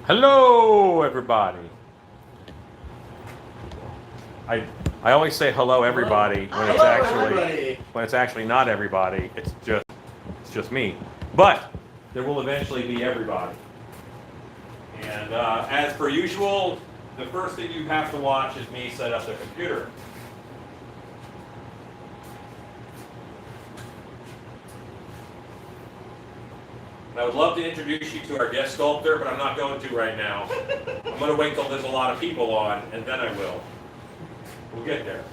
Hello, everybody. I always say hello, everybody when it's actually not everybody. It's just me. But there will eventually be everybody. And as per usual, the first thing you have to watch is me set up the computer. I would love to introduce you to our guest sculptor, but I'm not going to right now. I'm going to wait till there's a lot of people on, and then I will. We'll get there.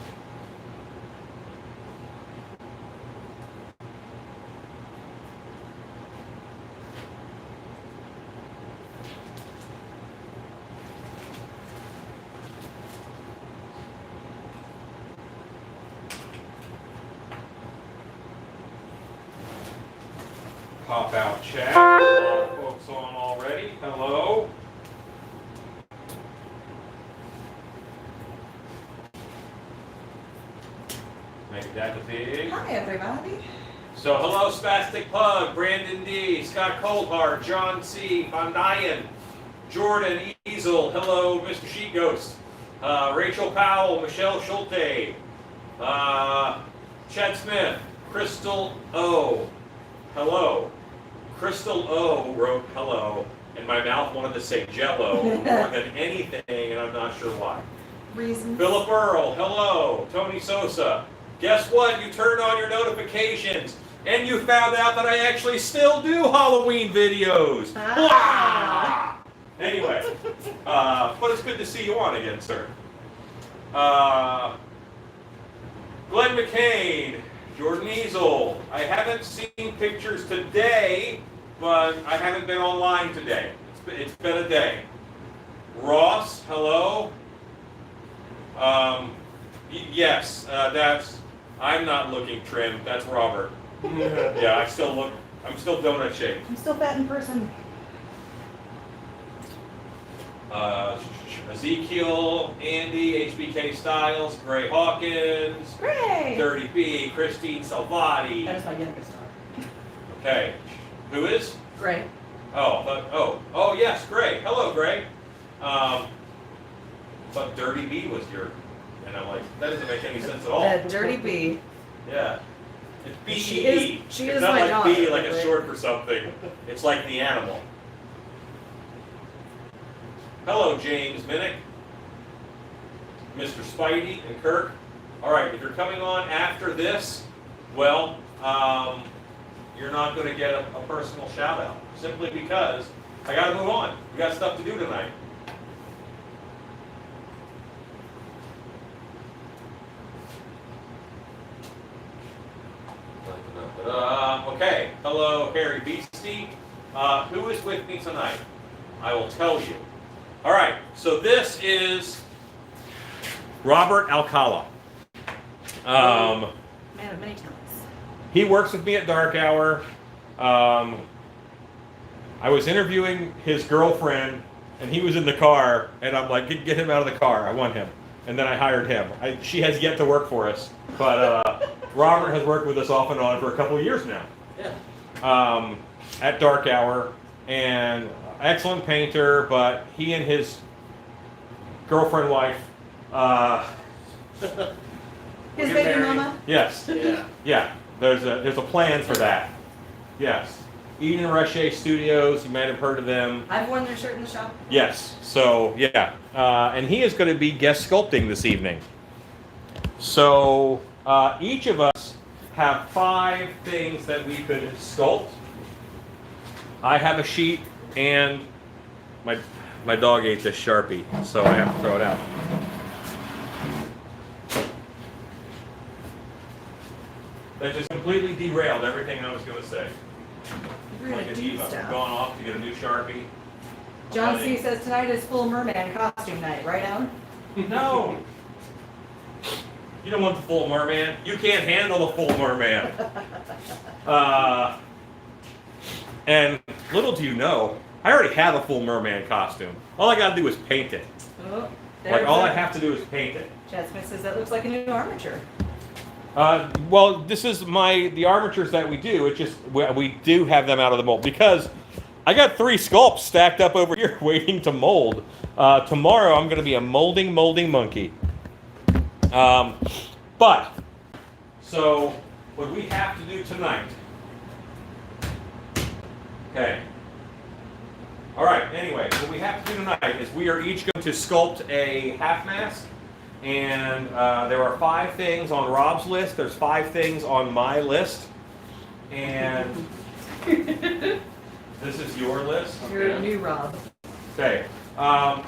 Pop out chat. A lot of folks on already. Hello. Make that the big. Hi, everybody. So, hello, Spastic Pug, Brandon D, Scott Coldheart, John C, Van Dyен, Jordan Easel. Hello, Mr. Sheet Ghost. Rachel Powell, Michelle Schulte, Chad Smith, Crystal O. Hello. Crystal O wrote hello, and my mouth wanted to say Jello more than anything, and I'm not sure why. Reasons. Philip Earl, hello. Tony Sosa. Guess what? You turned on your notifications, and you found out that I actually still do Halloween videos. Ah. Anyway, but it's good to see you on again, sir. Glenn McCain. Jordan Easel, I haven't seen pictures today, but I haven't been online today. It's been a day. Ross, hello. Yes, I'm not looking trim. That's Robert. Yeah, I'm still donut shaped. I'm still fat in person. Ezekiel, Andy, HBK Styles, Gray Hawkins, Gray! Dirty B, Christine Salvati. That is my youngest star. Okay, who is? Gray. Oh, yes, Gray. Hello, Gray. But Dirty B was your, and I'm like, that doesn't make any sense at all. Dirty B. Yeah, it's B-E-E. She it's is not my like daughter, B, like it's right? short for something. It's like the animal. Hello, James Minnick, Mr. Spidey, and Kirk. All right, if you're coming on after this, well, you're not going to get a personal shout out, simply because I got to move on. We got stuff to do tonight. Okay, hello, Harry Beastie. Who is with me tonight? I will tell you. All right, so this is Robert Alcala. Man of many talents. He works with me at Dark Hour. I was interviewing his girlfriend, and he was in the car, and I'm like, get him out of the car. I want him. And then I hired him. She has yet to work for us, but Robert has worked with us off and on for a couple of years now. Yeah. At Dark Hour, and excellent painter, but he and his girlfriend wife. His baby mama? Yes. Yeah. There's a plan for that. Yes. Eden and Roche Studios. You might have heard of them. I've worn their shirt in the shop. Yes. So yeah, and he is going to be guest sculpting this evening. So each of us have 5 things that we could sculpt. I have a sheet, and my dog ate this Sharpie, so I have to throw it out. That just completely derailed everything I was going to say. We're Like gonna a do diva. stuff. Gone off to get a new Sharpie. John C. says tonight is full merman costume night, right, Alan? No. You don't want the full merman. You can't handle the full merman. And little do you know, I already have a full merman costume. All I gotta do is paint it. Oh, Like all I have to do is paint it. Chad Smith says that looks like a new armature. Well, this is the armatures that we do. It's just we do have them out of the mold because I got 3 sculpts stacked up over here waiting to mold. Tomorrow I'm going to be a molding monkey. But, so what we have to do tonight. Okay. All right, anyway, what we have to do tonight is we are each going to sculpt a half mask. And there are 5 things on Rob's list. There's 5 things on my list. And this is your list. You're a new Rob. Okay. Gonna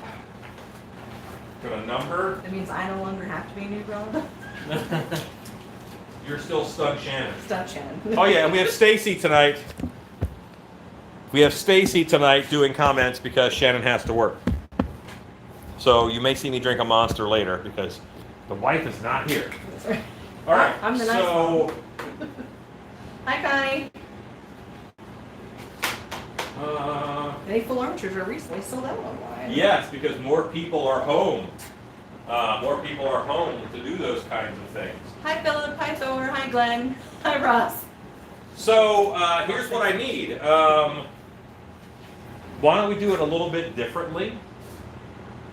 number. That means I no longer have to be a new Rob. You're still Stunt Shannon. Stunt Shannon. Oh yeah, and we have Stacy tonight. We have Stacy tonight doing comments because Shannon has to work. So you may see me drink a Monster later because the wife is not here. All right. I'm the nice one. Hi, Connie. Any full armatures are recently sold out online. Yes, because more people are home. More people are home to do those kinds of things. Hi, Philip. Hi, Thor. Hi, Glenn. Hi, Ross. So here's what I need. Why don't we do it a little bit differently?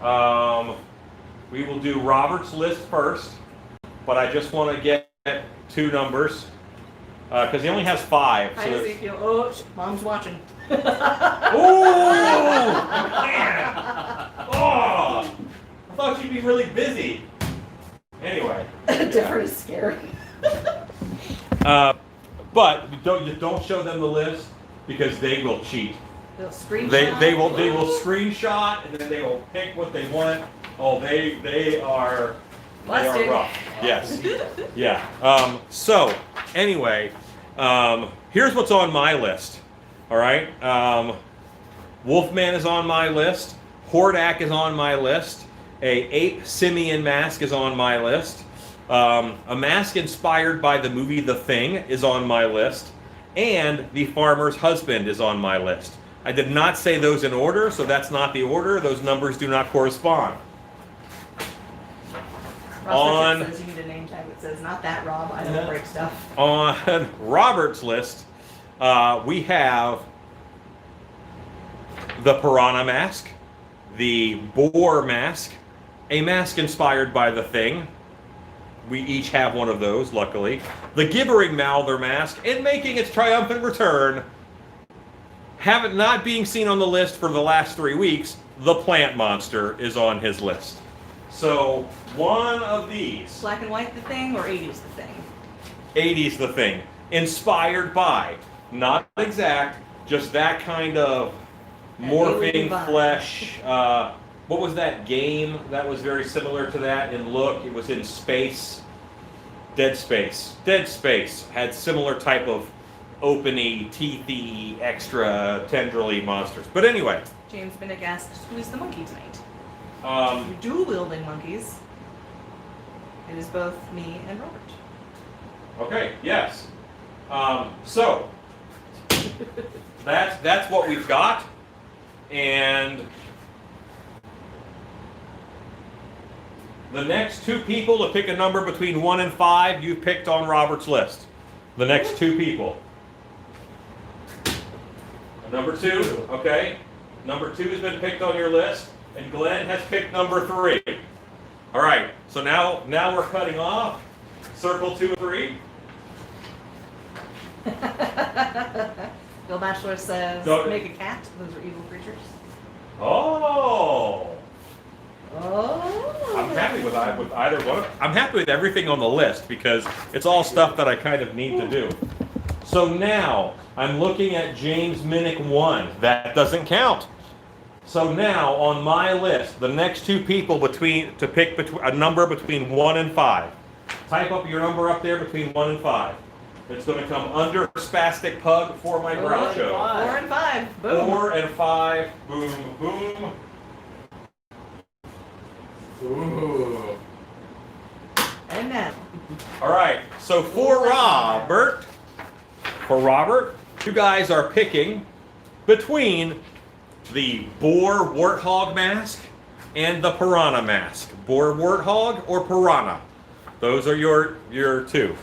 We will do Robert's list first, but I just want to get 2 numbers because he only has 5. Hi, Ezekiel. Oh, Mom's watching. Oh, man! Oh, I thought you'd be really busy. Anyway. Different is scary. But don't show them the list because they will cheat. They'll screenshot. They will screenshot and then they will pick what they want. Oh, they are rough. Yes. Yeah. So anyway, here's what's on my list. All right. Wolfman is on my list. Hordak is on my list. A ape simian mask is on my list. A mask inspired by the movie The Thing is on my list. And the farmer's husband is on my list. I did not say those in order, so that's not the order. Those numbers do not correspond. Ross says you need a name tag that says, not that Rob, I don't break stuff. On Robert's list, we have the piranha mask, the boar mask, a mask inspired by The Thing. We each have one of those, luckily. The gibbering mouther mask, and making its triumphant return, not being seen on the list for the last 3 weeks, the plant monster is on his list. So, one of these. Black and white The Thing or 80s The Thing? 80s The Thing. Inspired by. Not exact, just that kind of morphing flesh. What was that game that was very similar to that in look? It was in space. Dead Space. Dead Space had similar type of openy, teethy, extra tendrily monsters. But anyway. James Minnick asked, who's the monkey tonight? You're dual-wielding monkeys. It is both me and Robert. Okay, yes. So, that's what we've got. And the next 2 people to pick a number between 1 and 5, you picked on Robert's list. The next 2 people. Number 2, okay. Number 2 has been picked on your list, and Glenn has picked number 3. All right, so now we're cutting off. Circle 2 and 3. Bill Bachelor says, make a cat. Those are evil creatures. Oh. Oh. I'm happy with either one. I'm happy with everything on the list because it's all stuff that I kind of need to do. So now I'm looking at James Minnick 1. That doesn't count. So now on my list, the next 2 people to pick a number between 1 and 5. Type up your number up there between 1 and 5. It's going to come under Spastic Pug for my brow show. 4 and 5. Boom. 4 and 5. Boom, boom. Ooh. And now. All right. So for Robert, you guys are picking between the boar warthog mask and the piranha mask. Boar warthog or piranha. Those are your 2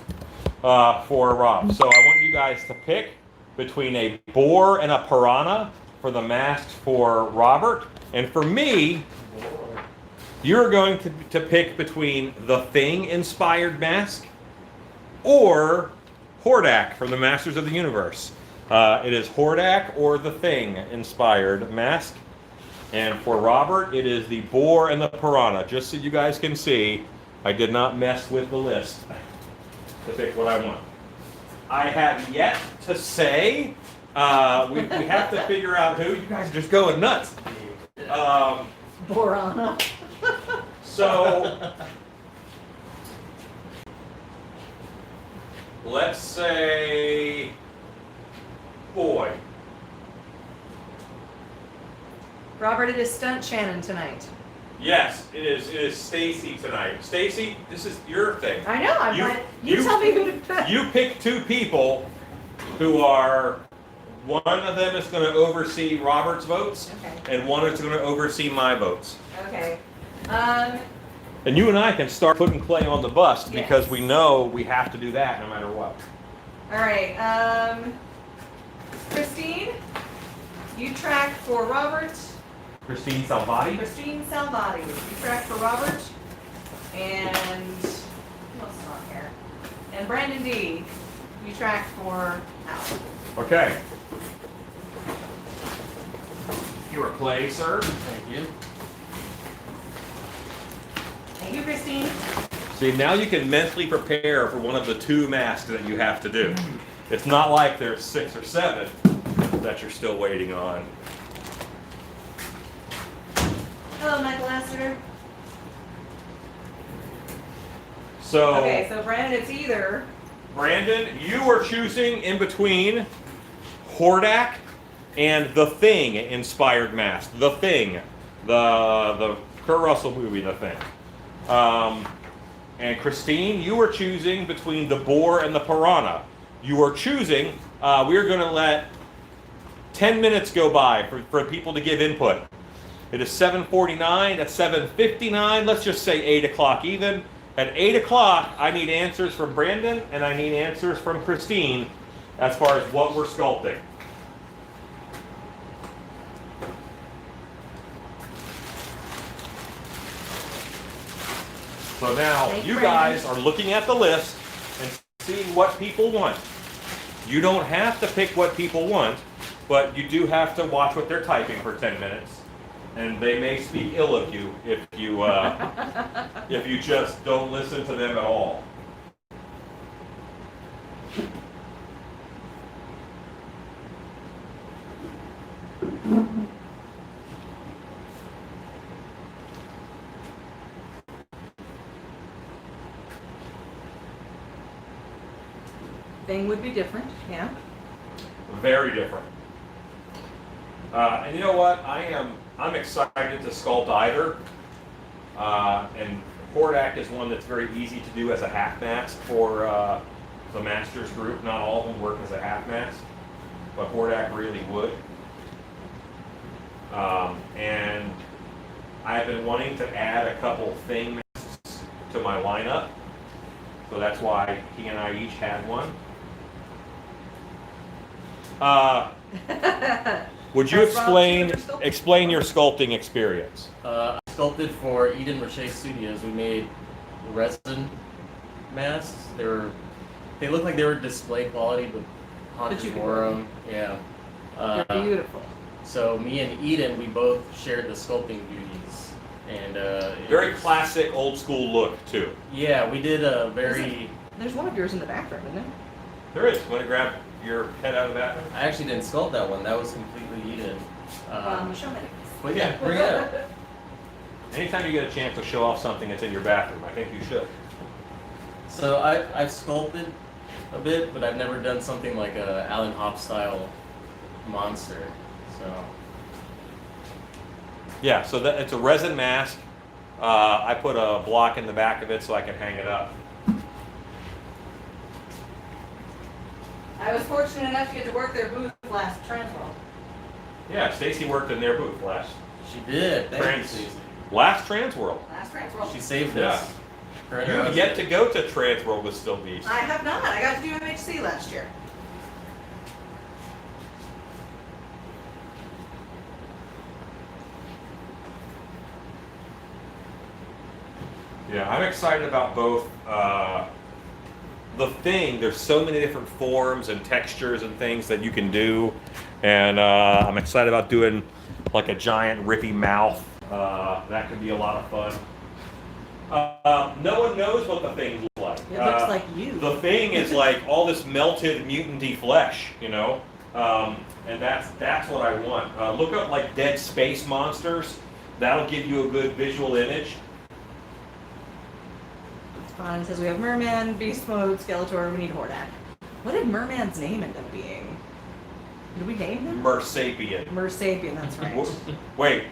for Rob. So I want you guys to pick between a boar and a piranha for the masks for Robert. And for me, you're going to pick between the Thing inspired mask or Hordak from the Masters of the Universe. It is Hordak or the Thing inspired mask. And for Robert, it is the Boar and the Piranha. Just so you guys can see, I did not mess with the list to pick what I want. I have yet to say, we have to figure out who. You guys are just going nuts. Borana. So, let's say, boy. Robert, it is Stunt Shannon tonight. Yes, it is. It is Stacy tonight. Stacy, this is your thing. I know. You tell me who to pick. You pick two people who are. One of them is going to oversee Robert's votes, Okay. and one is going to oversee my votes. Okay. And you and I can start putting clay on the bust because we know we have to do that no matter what. All right. Christine, you track for Robert. Christine Salvati. Christine Salvati, you track for Robert. And who else is on here? And Brandon D, you track for Al. Okay. Your clay, sir. Thank you. Thank you, Christine. See, now you can mentally prepare for one of the two masks that you have to do. It's not like there's 6 or 7 that you're still waiting on. Hello, Michael Lassiter. So, Okay, so Brandon, it's either. Brandon, you are choosing in between Hordak and the Thing inspired mask. The Thing. The Kurt Russell movie, The Thing. And Christine, you are choosing between the Boar and the Piranha. You are choosing, we're going to let 10 minutes go by for people to give input. It is 7:49, at 7:59, let's just say 8 o'clock even. At 8 o'clock, I need answers from Brandon and I need answers from Christine as far as what we're sculpting. So now, Thank you you, guys Brandon. are looking at the list and seeing what people want. You don't have to pick what people want, but you do have to watch what they're typing for 10 minutes. And they may speak ill of you if you just don't listen to them at all. Thing would be different, yeah. Very different. And you know what? I'm excited to sculpt either. And Hordak is one that's very easy to do as a half mask for the Masters group. Not all of them work as a half mask, but Hordak really would. And I've been wanting to add a couple Thing masks to my lineup. So that's why he and I each had one. Would you That's Rob, explain your sculpting experience? I sculpted for Eden Roche Studios. We made resin masks. They look like they were display quality, but hunters you could wore wear them. Yeah. They're beautiful. So me and Eden, we both shared the sculpting duties, and Very classic, old school look too. Yeah, we did a very. There's one of yours in the back room, isn't there? There is. Want to grab your head out of the bathroom? I actually didn't sculpt that one. That was completely Eden. Show me. But yeah, bring it up. Anytime you get a chance to show off something that's in your bathroom, I think you should. So I've sculpted a bit, but I've never done something like a Alan Hop style monster. So Yeah, so it's a resin mask. I put a block in the back of it so I can hang it up. I was fortunate enough to get to work their booth last Transworld. Yeah, Stacy worked in their booth last she did. Thank you, Stacey. Transworld. Last Transworld. She saved Yeah. us. Her and her You have husband. yet to go to Transworld with Still Beast. I have not. I got to do MHC last year. Yeah, I'm excited about both. The thing, there's so many different forms and textures and things that you can do, and I'm excited about doing like a giant rippy mouth. That could be a lot of fun. No one knows what the thing looks like. It looks like you. The thing is like all this melted mutanty flesh, you know, and that's what I want. Look up like dead space monsters. That'll give you a good visual image. Ron says we have Merman, Beast Mode, Skeletor, we need Hordak. What did Merman's name end up being? Did we name him? Mersapien. Mersapien, that's right. Wait.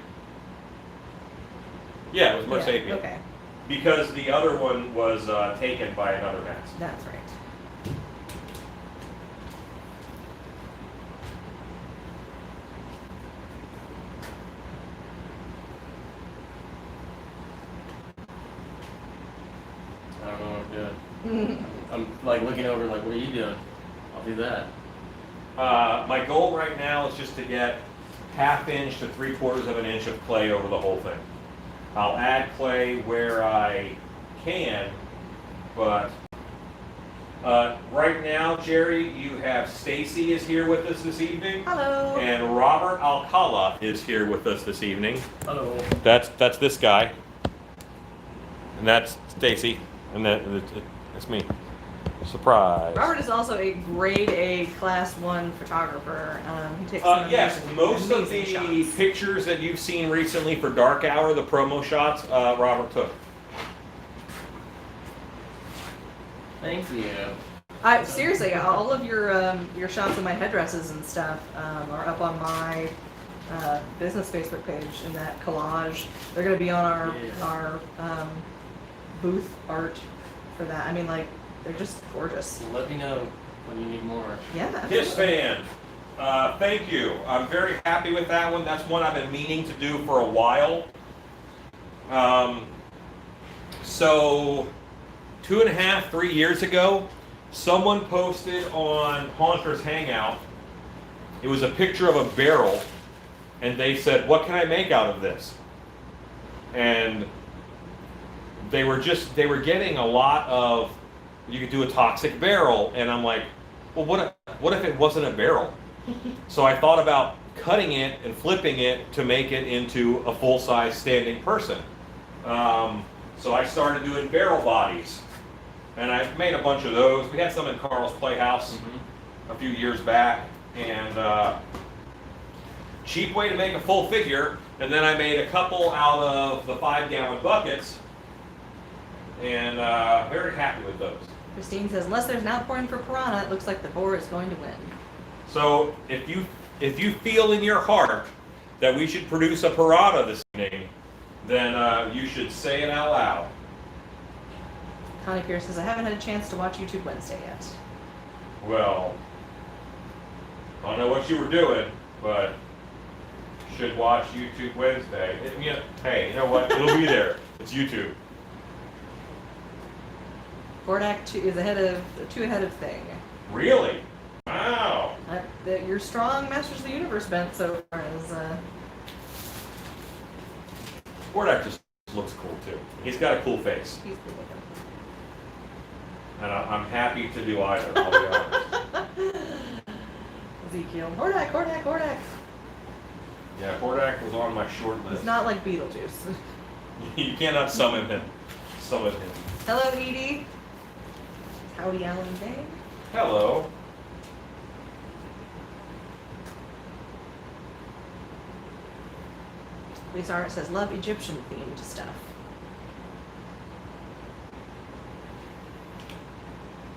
Yeah, it was Mersapien. Yeah, okay, Because the other one was taken by another mask. that's right. I don't know what I'm doing. I'm like looking over, like, what are you doing? I'll do that. My goal right now is just to get 1/2 inch to 3/4 of an inch of clay over the whole thing. I'll add clay where I can, but right now, Jerry, you have Stacy is here with us this evening, Hello. and Robert Alcala is here with us this evening. Hello. That's this guy, and that's Stacy, and that's me. Surprise. Robert is also a grade A class 1 photographer. He takes some Yes, amazing- most of amazing the shots. pictures that you've seen recently for Dark Hour, the promo shots, Robert took. Thank you. Seriously, all of your shots of my headdresses and stuff are up on my business Facebook page in that collage. They're going to be on our booth art for that. I mean, like, they're just gorgeous. Let me know when you need more. Yeah. Kiss absolutely. fan. Thank you. I'm very happy with that one. That's one I've been meaning to do for a while. So 2.5, 3 years ago, someone posted on Haunter's Hangout. It was a picture of a barrel, and they said, "What can I make out of this?" And they were getting a lot of, you could do a toxic barrel, and I'm like, well, what if it wasn't a barrel? So I thought about cutting it and flipping it to make it into a full-size standing person. So I started doing barrel bodies, and I made a bunch of those. We had some in Carl's Playhouse a few years back, and cheap way to make a full figure. And then I made a couple out of the 5-gallon buckets, and very happy with those. Christine says, unless there's an outpouring for Piranha, it looks like the boar is going to win. So if you feel in your heart that we should produce a Piranha this evening, then you should say it out loud. Connie Pierce says, I haven't had a chance to watch YouTube Wednesday yet. Well, I don't know what you were doing, but you should watch YouTube Wednesday. Hey, you know what? It'll be there. It's YouTube. Gordak 2 is ahead of Thing. Really? Wow. Your strong Masters of the Universe bent so far is Hordak just looks cool too. He's got a cool face, he's good looking. and I'm happy to do either. I'll be honest. Ezekiel. Hordak. Yeah, Hordak was on my short list. It's not like Beetlejuice. You cannot summon him. Hello, Edie. Howdy, Alan Day. Hello. Lisa Art says, love Egyptian themed stuff.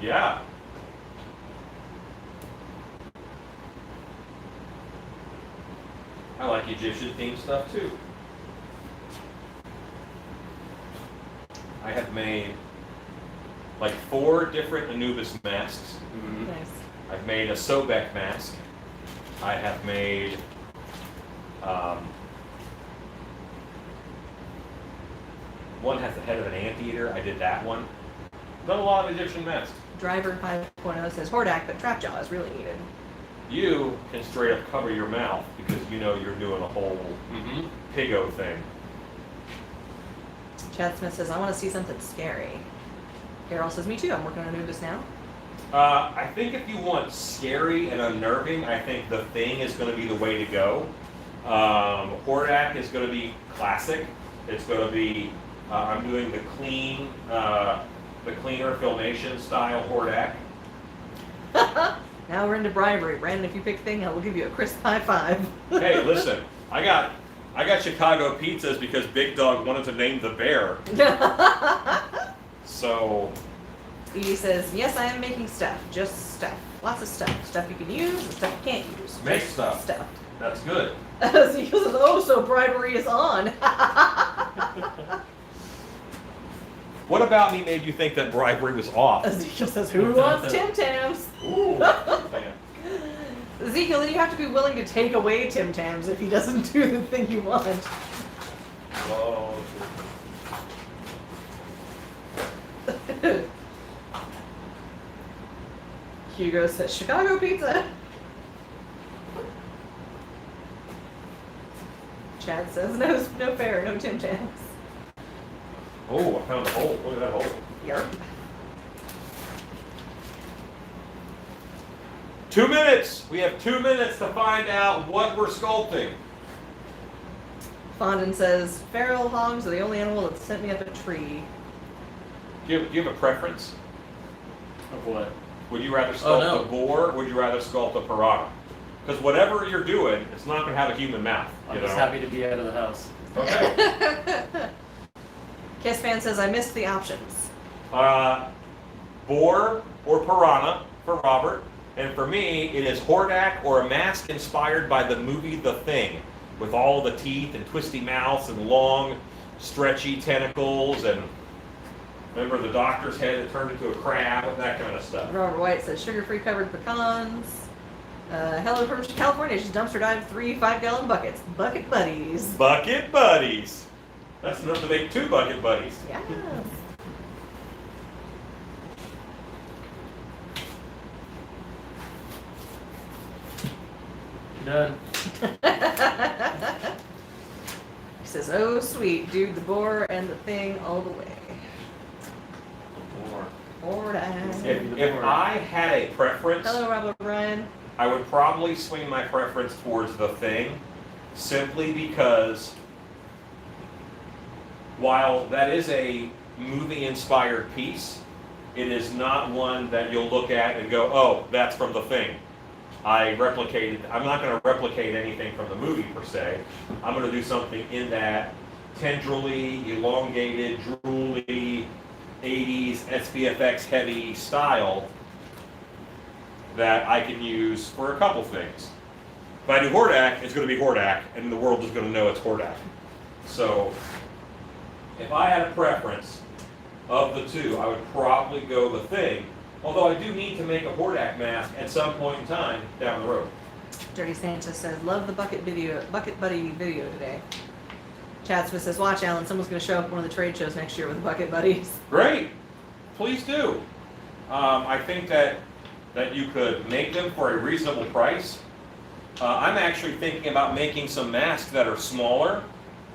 Yeah. I like Egyptian themed stuff too. I have made like 4 different Anubis masks. Nice. I've made a Sobek mask. I have made one has the head of an anteater. I did that one. Done a lot of Egyptian masks. Driver 5.0 says, Hordak, but Trapjaw is really needed. You can straight up cover your mouth because you know you're doing a whole Pigo thing. Chad Smith says, I want to see something scary. Carol says, me too. I'm working on a new just now. I think if you want scary and unnerving, I think The Thing is going to be the way to go. Hordak is going to be classic. It's going to be, I'm doing the cleaner filmation style Hordak. Now we're into bribery. Brandon, if you pick Thing, I will give you a crisp high five. Hey, listen, I got Chicago pizzas because Big Dog wanted to name the bear. So. Edie says, yes, I am making stuff. Just stuff. Lots of stuff. Stuff you can use and stuff you can't use. Make Just stuff. Stuff. That's good. Ezekiel says, oh, so bribery is on. What about me made you think that bribery was off? Ezekiel says, who wants Tim Tams? Ooh. Ezekiel, then you have to be willing to take away Tim Tams if he doesn't do the thing you want. Oh. Hugo says, Chicago pizza. Chad says, no fair, no Tim Tams. Oh, I found a hole. Look at that hole. Yarp. 2 minutes. We have 2 minutes to find out what we're sculpting. Fondant says, feral hogs are the only animal that sent me up a tree. Do you have a preference? Of what? Would you rather sculpt no. a boar or would you rather sculpt a piranha? Because whatever you're doing, it's not going to have a human mouth. I'm just happy to be out of the house. Okay. Kiss fan says, I missed the options. Boar or piranha for Robert. And for me, it is Hordak or a mask inspired by the movie The Thing, with all the teeth and twisty mouths and long, stretchy tentacles, and remember the doctor's head that turned into a crab and that kind of stuff. Robert White says, sugar-free covered pecans. Hello from California. She's dumpster dived 3 5-gallon buckets. Bucket buddies. Bucket buddies. That's enough to make 2 bucket buddies. Yes. Done. He says, oh sweet, dude, the boar and the thing all the way. Bored ass. If I had a preference, Hello, Rob O'Brien. I would probably swing my preference towards The Thing, simply because while that is a movie-inspired piece, it is not one that you'll look at and go, oh, that's from The Thing. I'm not going to replicate anything from the movie per se. I'm going to do something in that tendrily, elongated, drooly, 80s SPFX heavy style that I can use for a couple things. If I do Hordak, it's going to be Hordak, and the world is going to know it's Hordak. So, if I had a preference of the two, I would probably go The Thing. Although I do need to make a Hordak mask at some point in time down the road. Dirty Sanchez says, love the bucket buddy video today. Chad Smith says, watch, Alan, someone's going to show up at one of the trade shows next year with bucket buddies. Great, please do. I think that you could make them for a reasonable price. I'm actually thinking about making some masks that are smaller.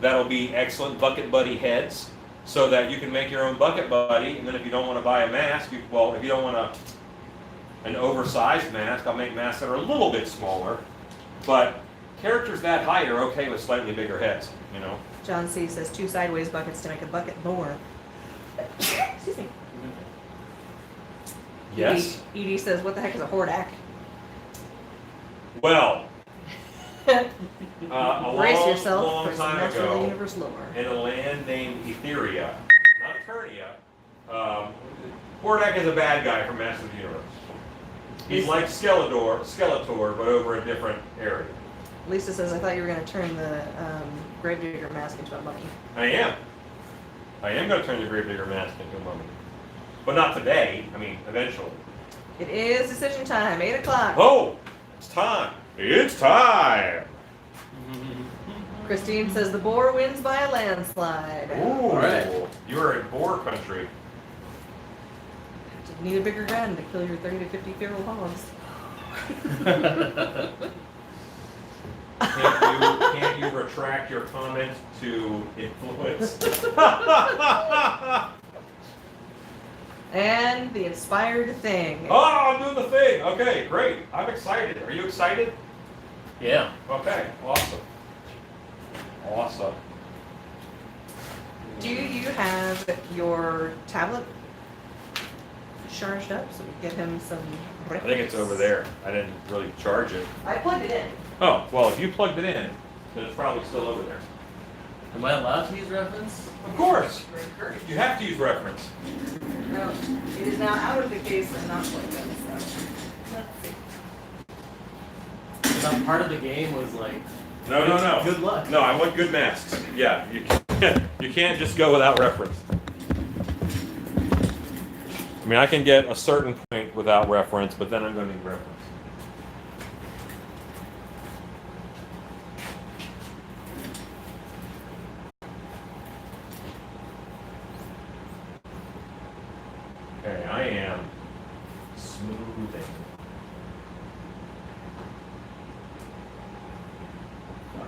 That'll be excellent bucket buddy heads, so that you can make your own bucket buddy. And then if you don't want to buy a mask, if you don't want an oversized mask, I'll make masks that are a little bit smaller. But characters that height are okay with slightly bigger heads, you know. John C. says, 2 sideways buckets to make a bucket boar. Excuse me. Yes. Edie says, what the heck is a Hordak? Well, a Brace yourself long for some time Master of the ago, Universe lore. in a land named Etheria, not Eternia, Hordak is a bad guy from Master of the Universe. He's like Skeletor, but over a different area. Lisa says, I thought you were going to turn the Gravedigger mask into a mummy. I am going to turn the Gravedigger mask into a mummy. But not today. I mean, eventually. It is decision time, 8 o'clock. Oh, it's time. It's time. Christine says, the boar wins by a landslide. Ooh, All right. You're in boar country. Need a bigger gun to kill your 30 to 50 feral hogs. Can't you retract your comment to influence? And the inspired thing. Oh, I'm doing the thing. Okay, great. I'm excited. Are you excited? Yeah. Okay, awesome. Awesome. Do you have your tablet charged up so we can get him some I think it's over there. I didn't really charge it. I plugged it in. Oh, well, if you plugged it in, then it's probably still over there. Am I allowed to use reference? Of course. We're encouraged. You have to use reference. No, it is now out of the case and not plugged in, so let's see. That part of the game was like, No. good luck. No, I want good masks. Yeah, you can't just go without reference. I mean, I can get a certain point without reference, but then I'm going to need reference. Okay, I am smoothing.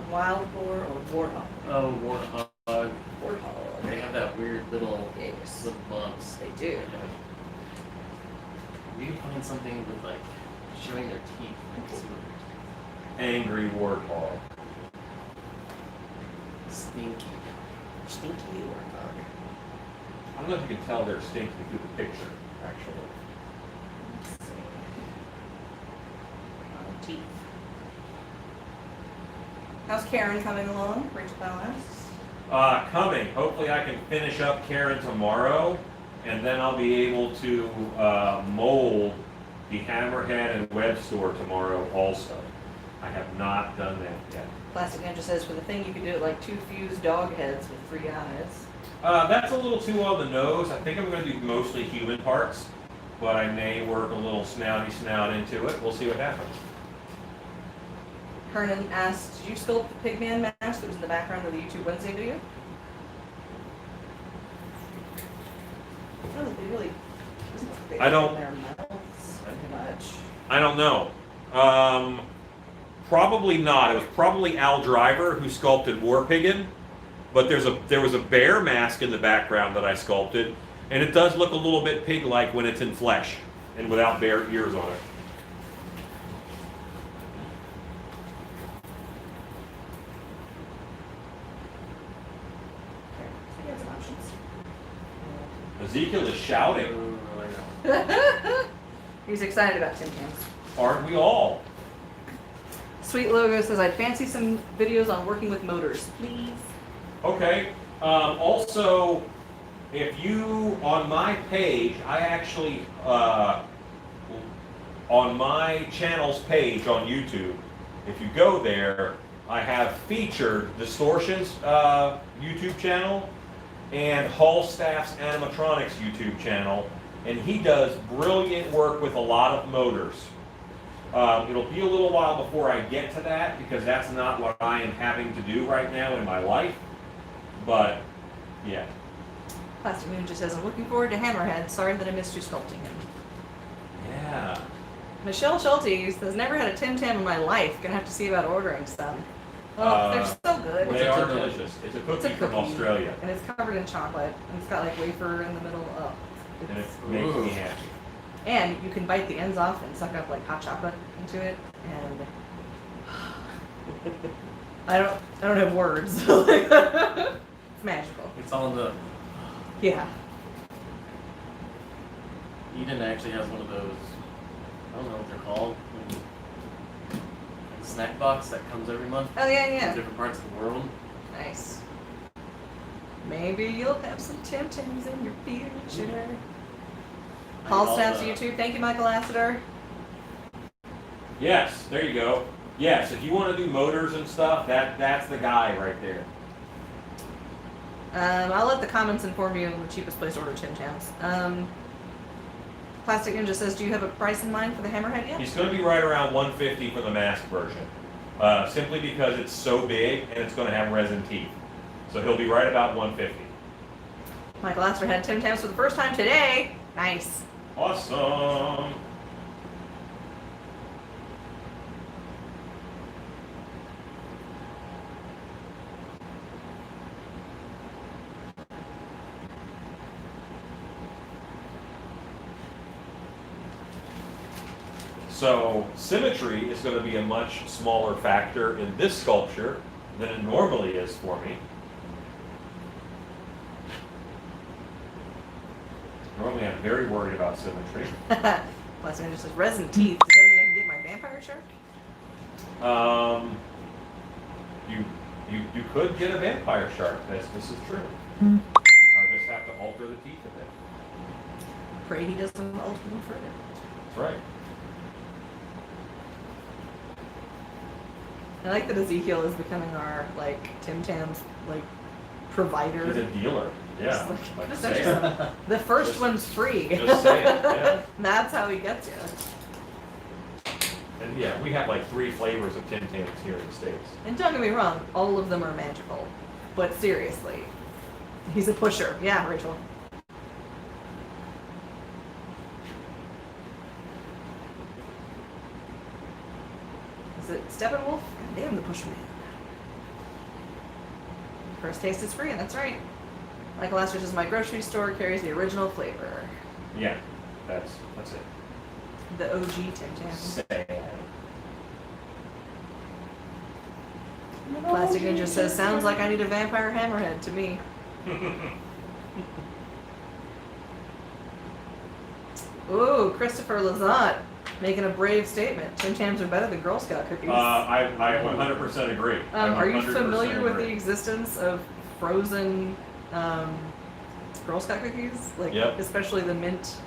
Wild boar or warthog? Oh, warthog. Warthog. They have that weird little Yes. little bumps. They do. We can find something with like showing their teeth. I can see what they're Angry warthog. stinky. Stinky warthog. I don't know if you can tell they're stinky through the picture, actually. Let's see. Teeth. How's Karen coming along? Rachel Bell asks. Coming. Hopefully I can finish up Karen tomorrow, and then I'll be able to mold the hammerhead and web store tomorrow also. I have not done that yet. Plastic Ninja says for the thing you could do it like 2 fused dog heads with 3 eyes. That's a little too on the nose. I think I'm going to do mostly human parts, but I may work a little snouty snout into it. We'll see what happens. Hernan asked, did you sculpt the Pigman mask that was in the background of the YouTube Wednesday video? Oh, they really. I don't- Their mouths much. I don't know. Probably not. It was probably Al Driver who sculpted War Piggin, but there was a bear mask in the background that I sculpted, and it does look a little bit pig-like when it's in flesh and without bear ears on it. So you have some options. Ezekiel is shouting. Oh, I know. He's excited about Tim Tams. Aren't we all? Sweet Logo says, I'd fancy some videos on working with motors, please. Okay. Also, if you, on my page, I actually, on my channel's page on YouTube, if you go there, I have featured Distortion's YouTube channel and Hallstaff's Animatronics YouTube channel, and he does brilliant work with a lot of motors. It'll be a little while before I get to that because that's not what I am having to do right now in my life. But, yeah. Plastic Moon just says, I'm looking forward to Hammerhead. Sorry that I missed you sculpting him. Yeah. Michelle Schulte says, never had a Tim Tam in my life. Gonna have to see about ordering some. Oh, they're so good. They are delicious. It's a cookie from Australia. And it's covered in chocolate. And it's got like wafer in the middle. Oh, And it it's, makes me happy. and you can bite the ends off and suck up like hot chocolate into it. And I don't have words. It's magical. It's all in the. Yeah. Eden actually has one of those. I don't know what they're called. A snack box that comes every month. Oh yeah, In yeah. different parts of the world. Nice. Maybe you'll have some Tim Tams in your future. Paul Snaps YouTube. Thank you, Michael Lassiter. Yes, there you go. Yes, if you want to do motors and stuff, that's the guy right there. I'll let the comments inform you of the cheapest place to order Tim Tams. Plastic Ninja says, do you have a price in mind for the Hammerhead yet? He's going to be right around 150 for the mask version, simply because it's so big and it's going to have resin teeth. So he'll be right about 150. Michael Lassiter had Tim Tams for the first time today. Nice. So symmetry is going to be a much smaller factor in this sculpture than it normally is for me. Normally I'm very worried about symmetry. Last one just says resin teeth. Does that mean I can get my vampire shark? You could get a vampire shark. This is true. I just have to alter the teeth a bit. Pray he doesn't alter them further. That's right. I like that Ezekiel is becoming our Tim Tam's provider. He's a dealer. Yeah. Just Like say say so. it. The first Just- one's free. just say it, yeah. That's how he gets you. And yeah, we have like 3 flavors of Tim Tams here in the States. And don't get me wrong, all of them are magical. But seriously, he's a pusher. Yeah, Rachel. Is it Steppenwolf? Damn the Pushman. First taste is free, and that's right. Michael Astor's My Grocery Store carries the original flavor. Yeah, that's it. The OG Tim Tam. Sad. Plastic Ninja says, sounds like I need a vampire hammerhead to me. Ooh, Christopher Lazat making a brave statement. Tim Tams are better than Girl Scout cookies. I 100% agree. Are you 100% familiar with the agree. existence of frozen Girl Scout cookies? Yep. Especially the mint.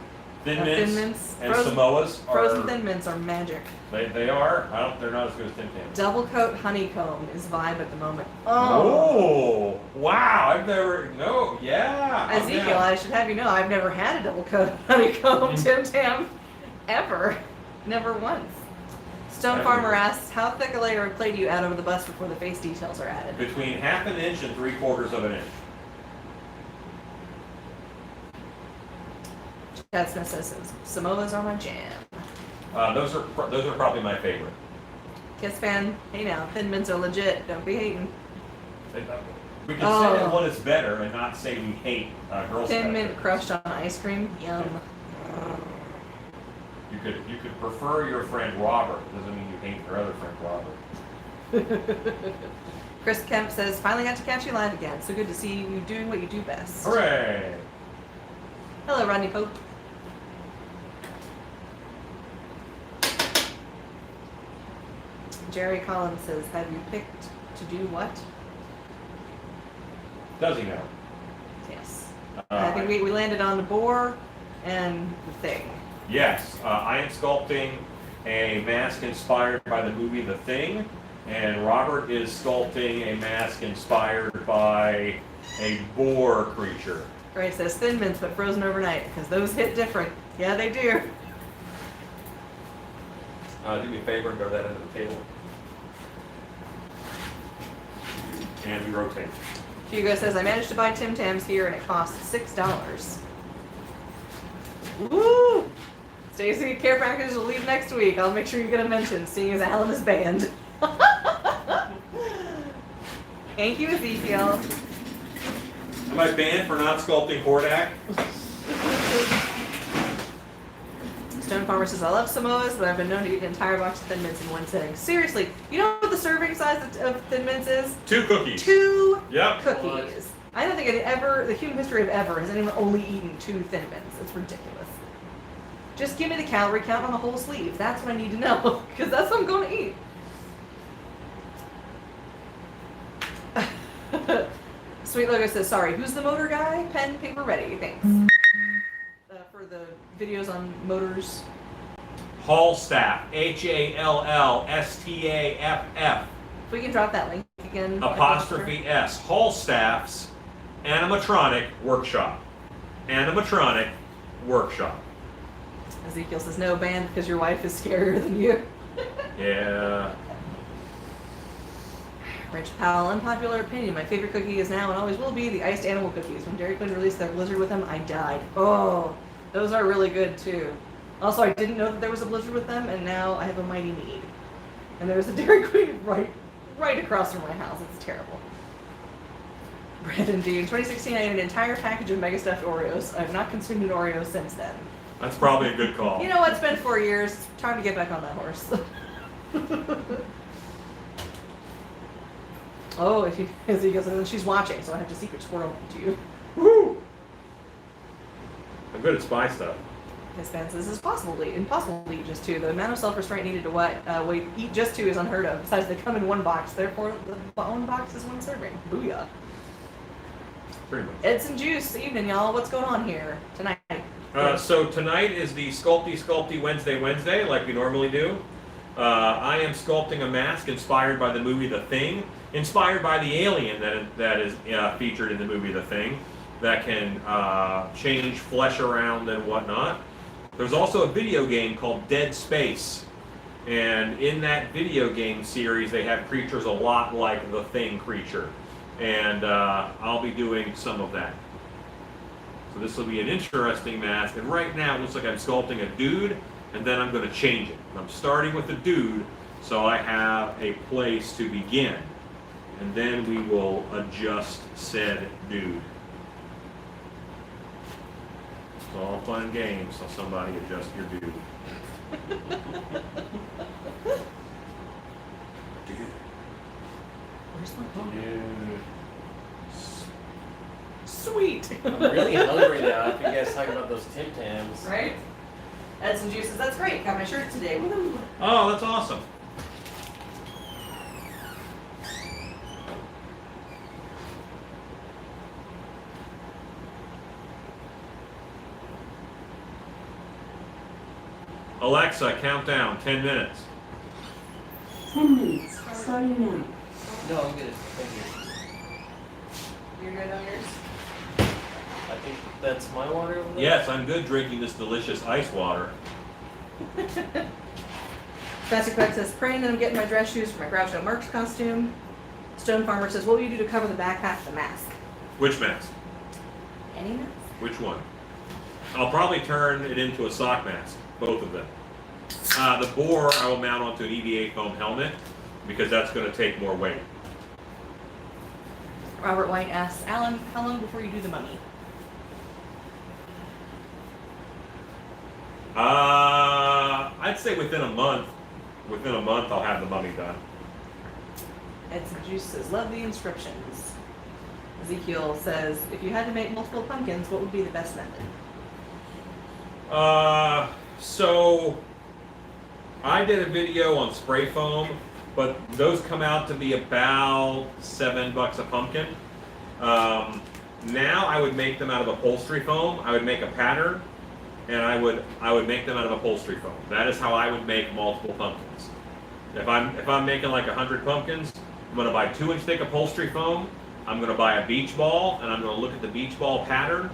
Thin Thin mints, mints. and Frozen- Samoas are Frozen Thin Mints are magic. They are. They're not as good as Tim Tams. Double coat honeycomb is vibe at the moment. Oh, wow! I've never. No, yeah. I'm Ezekiel, down. I should have you know, I've never had a double coat honeycomb Tim Tam ever. Never once. Stone Never. Farmer asks, how thick a layer of clay do you add over the bust before the face details are added? Between 1/2 inch and 3/4 of an inch. Chad Smith says, Samoas are my jam. Those are probably my favorite. Kiss fan, hey now, Thin Mints are legit, don't be hating. We can say that Oh. one is better and not say we hate Girl Scout Thin Mint cookies. crushed on ice cream, yum. You could prefer your friend Robert. Doesn't mean you hate your other friend Robert. Chris Kemp says, finally got to catch you live again, so good to see you doing what you do best. Hooray! Hello, Rodney Pope. Jerry Collins says, have you picked to do what? Does he know? Yes. I think we landed on the boar and the thing. Yes, I am sculpting a mask inspired by the movie The Thing, and Robert is sculpting a mask inspired by a boar creature. Right, it says Thin Mints, but frozen overnight, because those hit different. Yeah, they do. Do me a favor and go to that end of the table. And we rotate. Hugo says, I managed to buy Tim Tams here and it cost $6. Woo! Stacy, care package will leave next week. I'll make sure you get a mention, seeing as Alan is banned. Thank you, Ezekiel. Am I banned for not sculpting Hordak? Stone Farmer says, I love Samoas, but I've been known to eat an entire box of Thin Mints in one sitting. Seriously, you know what the serving size of Thin Mints is? 2 cookies. 2 Yep. cookies. I don't think the human history of ever, has anyone only eaten 2 Thin Mints. It's ridiculous. Just give me the calorie count on the whole sleeve. That's what I need to know, because that's what I'm going to eat. Sweet Logo says, sorry, who's the motor guy? Pen, paper, ready. Thanks. For the videos on motors. Hallstaff. Hallstaff. If we can drop that link again. Apostrophe S. Hallstaff's animatronic workshop. Animatronic workshop. Ezekiel says, no, banned because your wife is scarier than you. Yeah. Rich Powell, unpopular opinion. My favorite cookie is now and always will be the iced animal cookies. When Dairy Queen released their blizzard with them, I died. Oh, those are really good too. Also, I didn't know that there was a blizzard with them, and now I have a mighty need. And there's a Dairy Queen right across from my house. It's terrible. Brandon D. In 2016, I ate an entire package of Mega Stuffed Oreos. I have not consumed an Oreo since then. That's probably a good call. You know what? It's been 4 years. It's time to get back on that horse. Oh, if you, as he goes, and she's watching, so I have to secret squirrel to you. Woo! I'm good at spy stuff. His fan says it's impossible to eat just two. The amount of self-restraint needed to eat just two is unheard of. Besides, they come in one box. Therefore, the one box is one serving. Booyah. Pretty much. It's and Juice evening, y'all. What's going on here tonight? So tonight is the Sculpty Wednesday, like we normally do. I am sculpting a mask inspired by the movie The Thing, inspired by the alien that is featured in the movie The Thing, that can change flesh around and whatnot. There's also a video game called Dead Space, and in that video game series they have creatures a lot like the Thing creature, and I'll be doing some of that. So this will be an interesting mask, and right now it looks like I'm sculpting a dude, and then I'm going to change it. I'm starting with the dude, so I have a place to begin, and then we will adjust said dude. It's all fun and games, so somebody adjust your dude. Dude. Where's my phone? Dude. Sweet. I'm really hungry now after you guys talking about those Tim Tams. Right? Edson Juice says, that's great. Got my shirt today. Woo. Oh, that's awesome. Alexa, count down 10 minutes. 10 minutes, starting now. No, I'm good. Thank you. You're good on yours? I think that's my water over there. Yes, I'm good drinking this delicious ice water. Classic Quack says, praying that I'm getting my dress shoes for my Groucho Marx costume. Stone Farmer says, what will you do to cover the back half of the mask? Which mask? Any mask? Which one? I'll probably turn it into a sock mask, both of them. The boar I will mount onto an EVA foam helmet because that's going to take more weight. Robert White asks, Alan, how long before you do the mummy? I'd say within a month. Within a month, I'll have the mummy done. Edson Juice says, love the inscriptions. Ezekiel says, if you had to make multiple pumpkins, what would be the best method? So I did a video on spray foam, but those come out to be about $7 a pumpkin. Now I would make them out of upholstery foam. I would make a pattern, and I would make them out of upholstery foam. That is how I would make multiple pumpkins. If I'm making like 100 pumpkins, I'm going to buy 2-inch thick upholstery foam. I'm going to buy a beach ball, and I'm going to look at the beach ball pattern,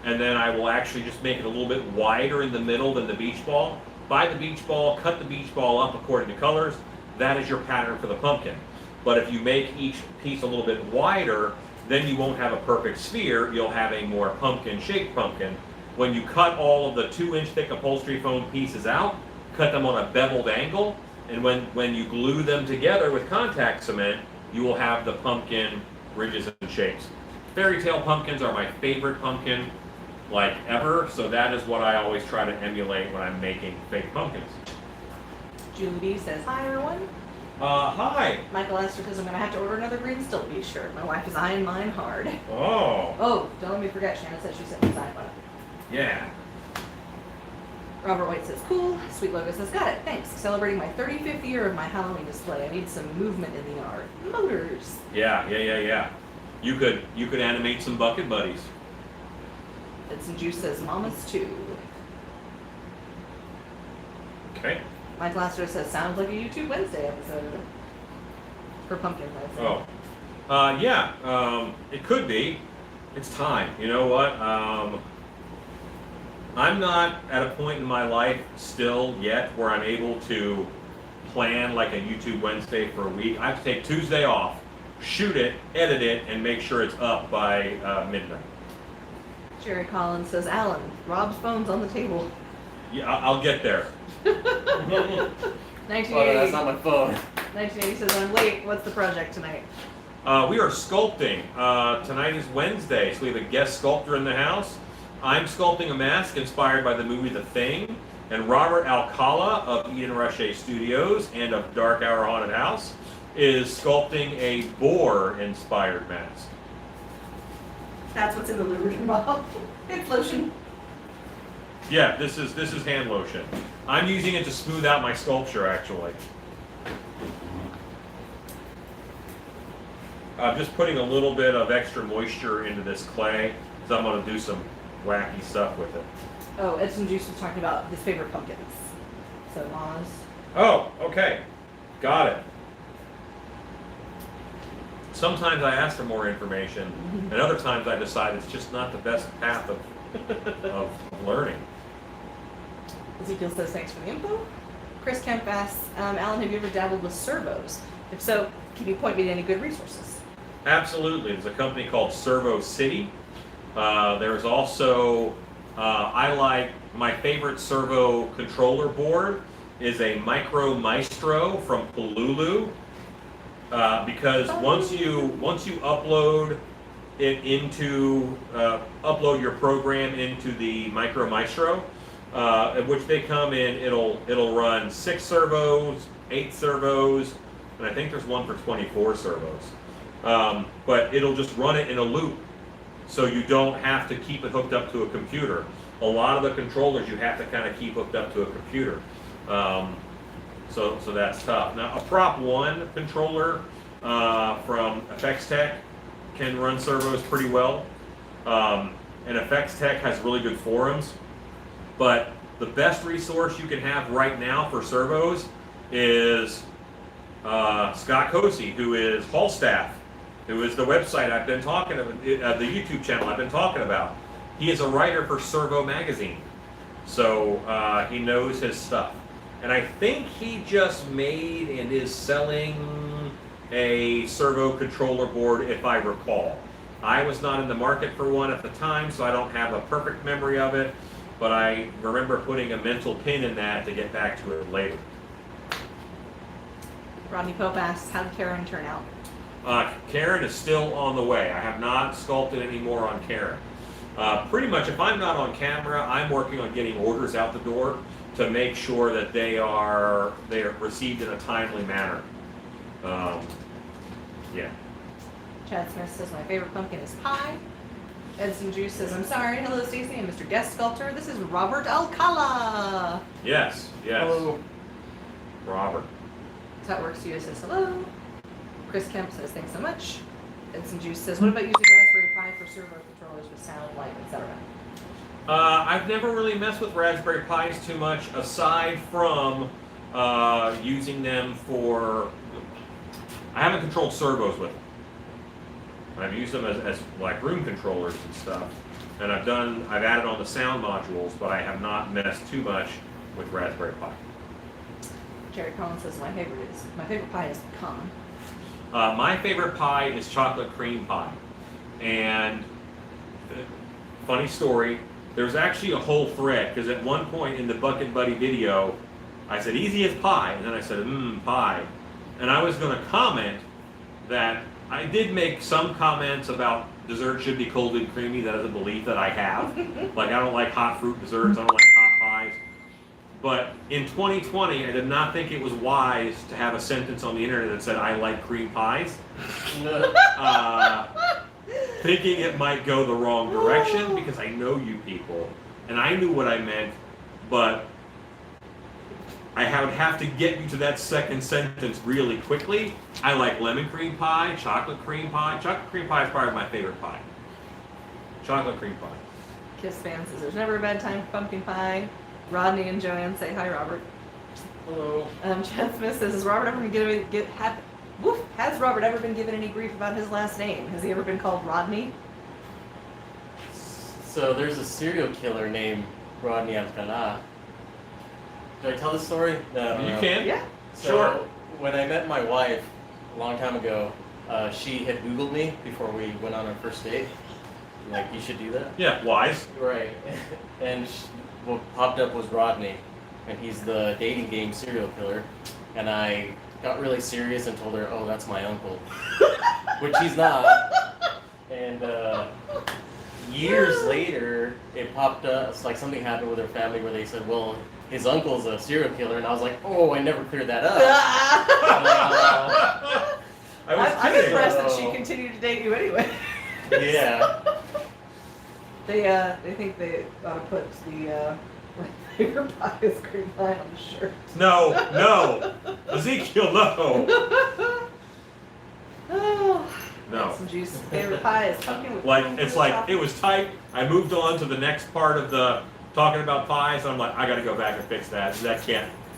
and then I will actually just make it a little bit wider in the middle than the beach ball. Buy the beach ball, cut the beach ball up according to colors. That is your pattern for the pumpkin. But if you make each piece a little bit wider, then you won't have a perfect sphere. You'll have a more pumpkin-shaped pumpkin. When you cut all of the 2-inch thick upholstery foam pieces out, cut them on a beveled angle, and when you glue them together with contact cement, you will have the pumpkin ridges and shapes. Fairy tale pumpkins are my favorite pumpkin like ever, so that is what I always try to emulate when I'm making fake pumpkins. Julie B says, hi everyone. Hi. Michael Esther says, I'm going to have to order another green Stiltby shirt. My wife is eyeing mine hard. Oh. Oh, don't let me forget, Shannon said she sent me a signed one. Yeah. Robert White says, cool. Sweet Logo says, got it, thanks. Celebrating my 35th year of my Halloween display. I need some movement in the art. Motors. Yeah. You could animate some bucket buddies. Edson Juice says, Mamas too. Okay. Mike Laster says, sounds like a YouTube Wednesday episode. For Pumpkin Wednesday. Oh. Yeah. It could be. It's time. You know what? I'm not at a point in my life still yet where I'm able to plan like a YouTube Wednesday for a week. I have to take Tuesday off, shoot it, edit it, and make sure it's up by midnight. Jerry Collins says, Alan, Rob's phone's on the table. Yeah, I'll get there. 1980. Oh, that's not my phone. 1980 says, I'm late. What's the project tonight? We are sculpting. Tonight is Wednesday, so we have a guest sculptor in the house. I'm sculpting a mask inspired by the movie The Thing, and Robert Alcala of Eden Roche Studios and of Dark Hour Haunted House is sculpting a boar-inspired mask. That's what's in the lubricant bottle. It's lotion. Yeah, this is hand lotion. I'm using it to smooth out my sculpture, actually. I'm just putting a little bit of extra moisture into this clay, because I'm going to do some wacky stuff with it. Oh, Edson Juice was talking about his favorite pumpkins. So Oz. Oh, okay. Got it. Sometimes I ask for more information, and other times I decide it's just not the best path of learning. Ezekiel says thanks for the info. Chris Kemp asks, Alan, have you ever dabbled with servos? If so, can you point me to any good resources? Absolutely. There's a company called Servo City. There's also, I like, my favorite servo controller board is a Micro Maestro from Polulu. Because once you upload it into upload your program into the Micro Maestro, in which they come in, it'll run 6 servos, 8 servos, and I think there's one for 24 servos. But it'll just run it in a loop, so you don't have to keep it hooked up to a computer. A lot of the controllers you have to kind of keep hooked up to a computer. So that's tough. Now, a Prop 1 controller from Effects Tech can run servos pretty well. And Effects Tech has really good forums. But the best resource you can have right now for servos is Scott Cosey, who is Hallstaff, who is the website I've been talking about, the YouTube channel I've been talking about. He is a writer for Servo Magazine. So he knows his stuff. And I think he just made and is selling a servo controller board, if I recall. I was not in the market for one at the time, so I don't have a perfect memory of it, but I remember putting a mental pin in that to get back to it later. Rodney Pope asks, how did Karen turn out? Karen is still on the way. I have not sculpted any more on Karen. Pretty much, if I'm not on camera, I'm working on getting orders out the door to make sure that they are received in a timely manner. Yeah. Chad Smith says, my favorite pumpkin is pie. Edson Juice says, I'm sorry. Hello, Stacy and Mr. Guest Sculptor. This is Robert Alcala. Yes. Hello. Robert. That Works to you says hello. Chris Kemp says, thanks so much. Edson Juice says, what about using Raspberry Pi for servo controllers with sound, light, etc.? I've never really messed with Raspberry Pis too much, aside from using them for. I haven't controlled servos with them. I've used them as like room controllers and stuff, and I've added on the sound modules, but I have not messed too much with Raspberry Pi. Jerry Collins says, my favorite pie is pecan. My favorite pie is chocolate cream pie, and funny story. There's actually a whole thread, because at one point in the Bucket Buddy video, I said, easy as pie, and then I said, pie. And I was going to comment that I did make some comments about dessert should be cold and creamy. That is a belief that I have. Like, I don't like hot fruit desserts, I don't like hot pies. But in 2020, I did not think it was wise to have a sentence on the internet that said, I like cream pies. Thinking it might go the wrong direction, because I know you people, and I knew what I meant, but I would have to get you to that second sentence really quickly. I like lemon cream pie, chocolate cream pie. Chocolate cream pie is probably my favorite pie. Chocolate cream pie. Kiss fan says, there's never a bad time for pumpkin pie. Rodney and Joanne say, hi, Robert. Hello. Chad Smith says, has Robert ever been given any grief about his last name? Has he ever been called Rodney? So there's a serial killer named Rodney Alcala. Did I tell the story? No. You can? Yeah. So Sure. when I met my wife a long time ago, she had Googled me before we went on our first date. Like, you should do that. Yeah, wise. Right. And what popped up was Rodney, and he's the dating game serial killer. And I got really serious and told her, oh, that's my uncle. Which he's not. And years later, it popped up. It's like something happened with her family where they said, "Well, his uncle's a serial killer," and I was like, "Oh, I never cleared that up." I'm kidding. impressed that she continued to date you anyway. Yeah. They think they ought to put the flavor pie ice cream pie on the shirt. No. Ezekiel, no. Oh, No. some juice. Favorite pie is pumpkin with Like, corn it's syrup like, topping. it was tight. I moved on to the next part of the talking about pies. I'm like, I gotta go back and fix that.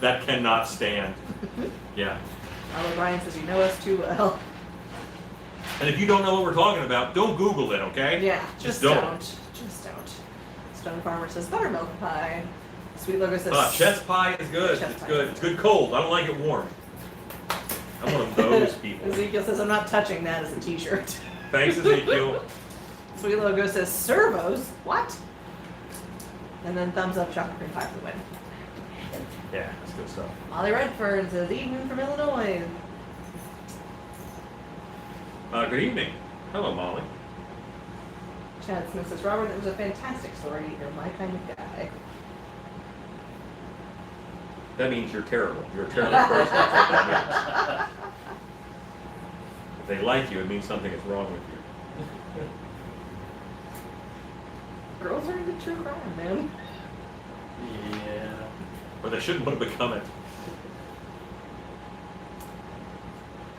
That cannot stand. Yeah. Although Brian says you know us too well. And if you don't know what we're talking about, don't Google it, okay? Yeah, Just just don't. Just don't. Stone Farmer says buttermilk pie. Sweet Logo says Chess pie is good. Chess It's pie. good. It's good cold. I don't like it warm. I'm one of those people. Ezekiel says I'm not touching that as a t-shirt. Thanks, Ezekiel. Sweet Logo says servos. What? And then thumbs up chocolate cream pie for the win. Yeah, that's good stuff. Molly Redfern says evening from Illinois. Good evening. Hello, Molly. Chad Smith says Robert, it was a fantastic story. You're my kind of guy. That means you're terrible. You're a terrible person. That's what that means. If they like you, it means something is wrong with you. Girls are into true crime, man. Yeah. Or they shouldn't have become it.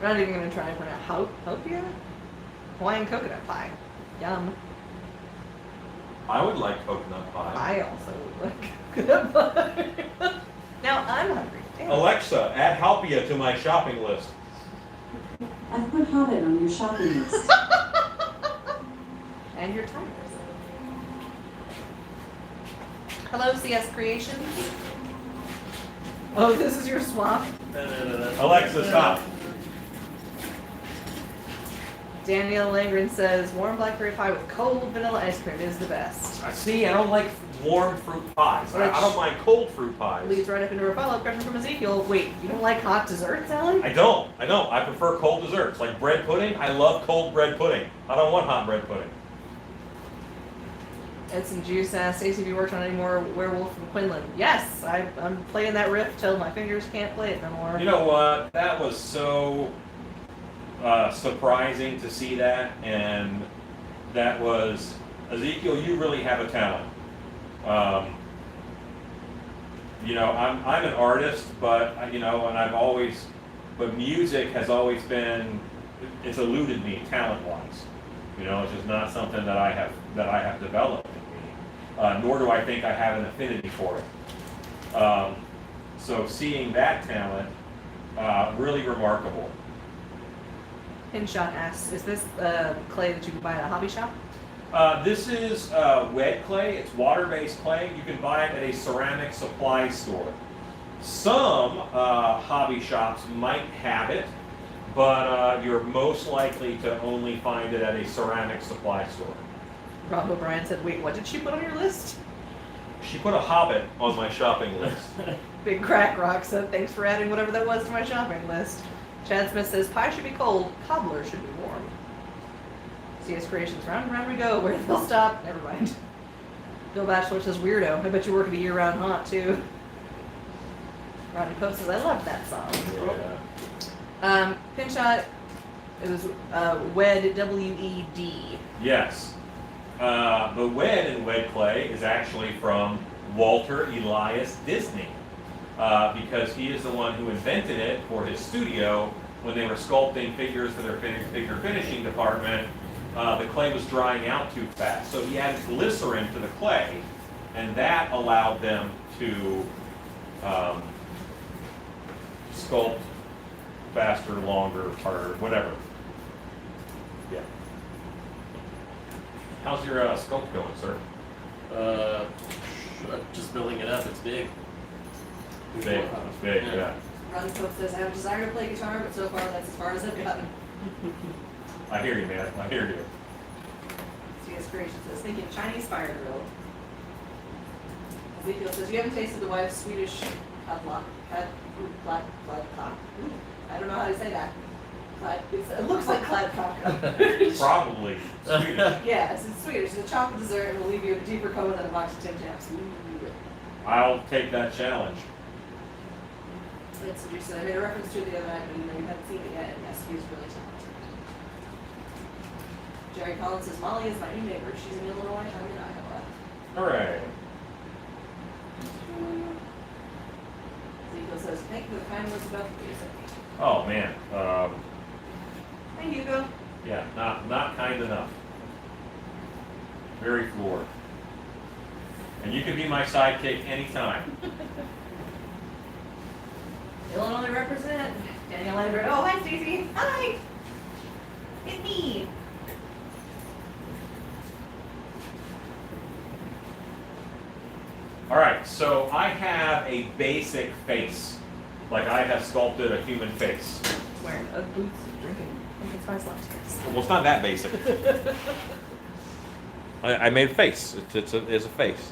We're not even going to try and pronounce Hopia? Hawaiian coconut pie. Yum. I would like coconut pie. I also would like coconut pie. Now I'm hungry. Damn. Alexa, add Halpia to my shopping list. I've put Hobbit on your shopping list. And your timers. Hello, CS Creations. Oh, this is your swap? Alexa, stop. Danielle Langren says, warm blackberry pie with cold vanilla ice cream is the best. See, I don't like warm fruit pies. I don't like cold fruit pies. Leads right up into a follow-up question from Ezekiel. Wait, you don't like hot desserts, Alan? I don't. I prefer cold desserts. Like bread pudding, I love cold bread pudding. I don't want hot bread pudding. Edson Juice asks, Stacey, have you worked on any more Werewolf from Quinlan? Yes, I'm playing that riff till my fingers can't play it no more. You know what? That was so surprising to see that, and that was Ezekiel. You really have a talent. You know, I'm an artist, but and but music has always been, it's eluded me talent-wise. You know, it's just not something that I have developed in me. Nor do I think I have an affinity for it. So seeing that talent, really remarkable. Pinshot asks, is this clay that you can buy at a hobby shop? This is wet clay. It's water-based clay. You can buy it at a ceramic supply store. Some hobby shops might have it, but you're most likely to only find it at a ceramic supply store. Rob O'Brien said, wait, what did she put on your list? She put a Hobbit on my shopping list. Big Crack Rock said, thanks for adding whatever that was to my shopping list. Chad Smith says, pie should be cold, cobbler should be warm. CS Creations, round and round we go. Where they'll stop? Never mind. Bill Batchelor says, weirdo. I bet you work at a year-round haunt, too. Rodney Pope says, I love that song. Yeah. Pinshot, it was WED, W-E-D. Yes. The wed in wed clay is actually from Walter Elias Disney, because he is the one who invented it for his studio when they were sculpting figures for their figure finishing department. The clay was drying out too fast, so he added glycerin to the clay, and that allowed them to sculpt faster, longer, harder, whatever. Yeah. How's your sculpt going, sir? Just building it up. It's big. Big. It's big, yeah. Ron Cook says, I have a desire to play guitar, but so far that's as far as I've gotten. I hear you, man. I hear you. CS Creation says, thinking Chinese fire grill. Ezekiel says, you haven't tasted the wife's Swedish black cock. I don't know how to say that. It looks like clad cocoa. Probably Swedish. Yes, it's Swedish. It's a chocolate dessert and will leave you a deeper coma than a box of Tim Tams. I'll take that challenge. It's interesting. I made a reference to it the other night, but you haven't seen it yet. And yes, he was really talented. Jerry Collins says, Molly is my new neighbor. She's in Illinois, I'm in Iowa. Hooray. Hugo says, thank you for the kind words about the music. Oh man. Hey, Hugo. Yeah, not kind enough. Very floored. And you can be my sidekick anytime. Illinois represent. Daniel Lambert. Oh, hi, Stacey. Hi. It's me. All right, so I have a basic face, like I have sculpted a human face. Wearing Ugg boots, drinking spice lattes. Well, it's not that basic. I made a face. It's a face.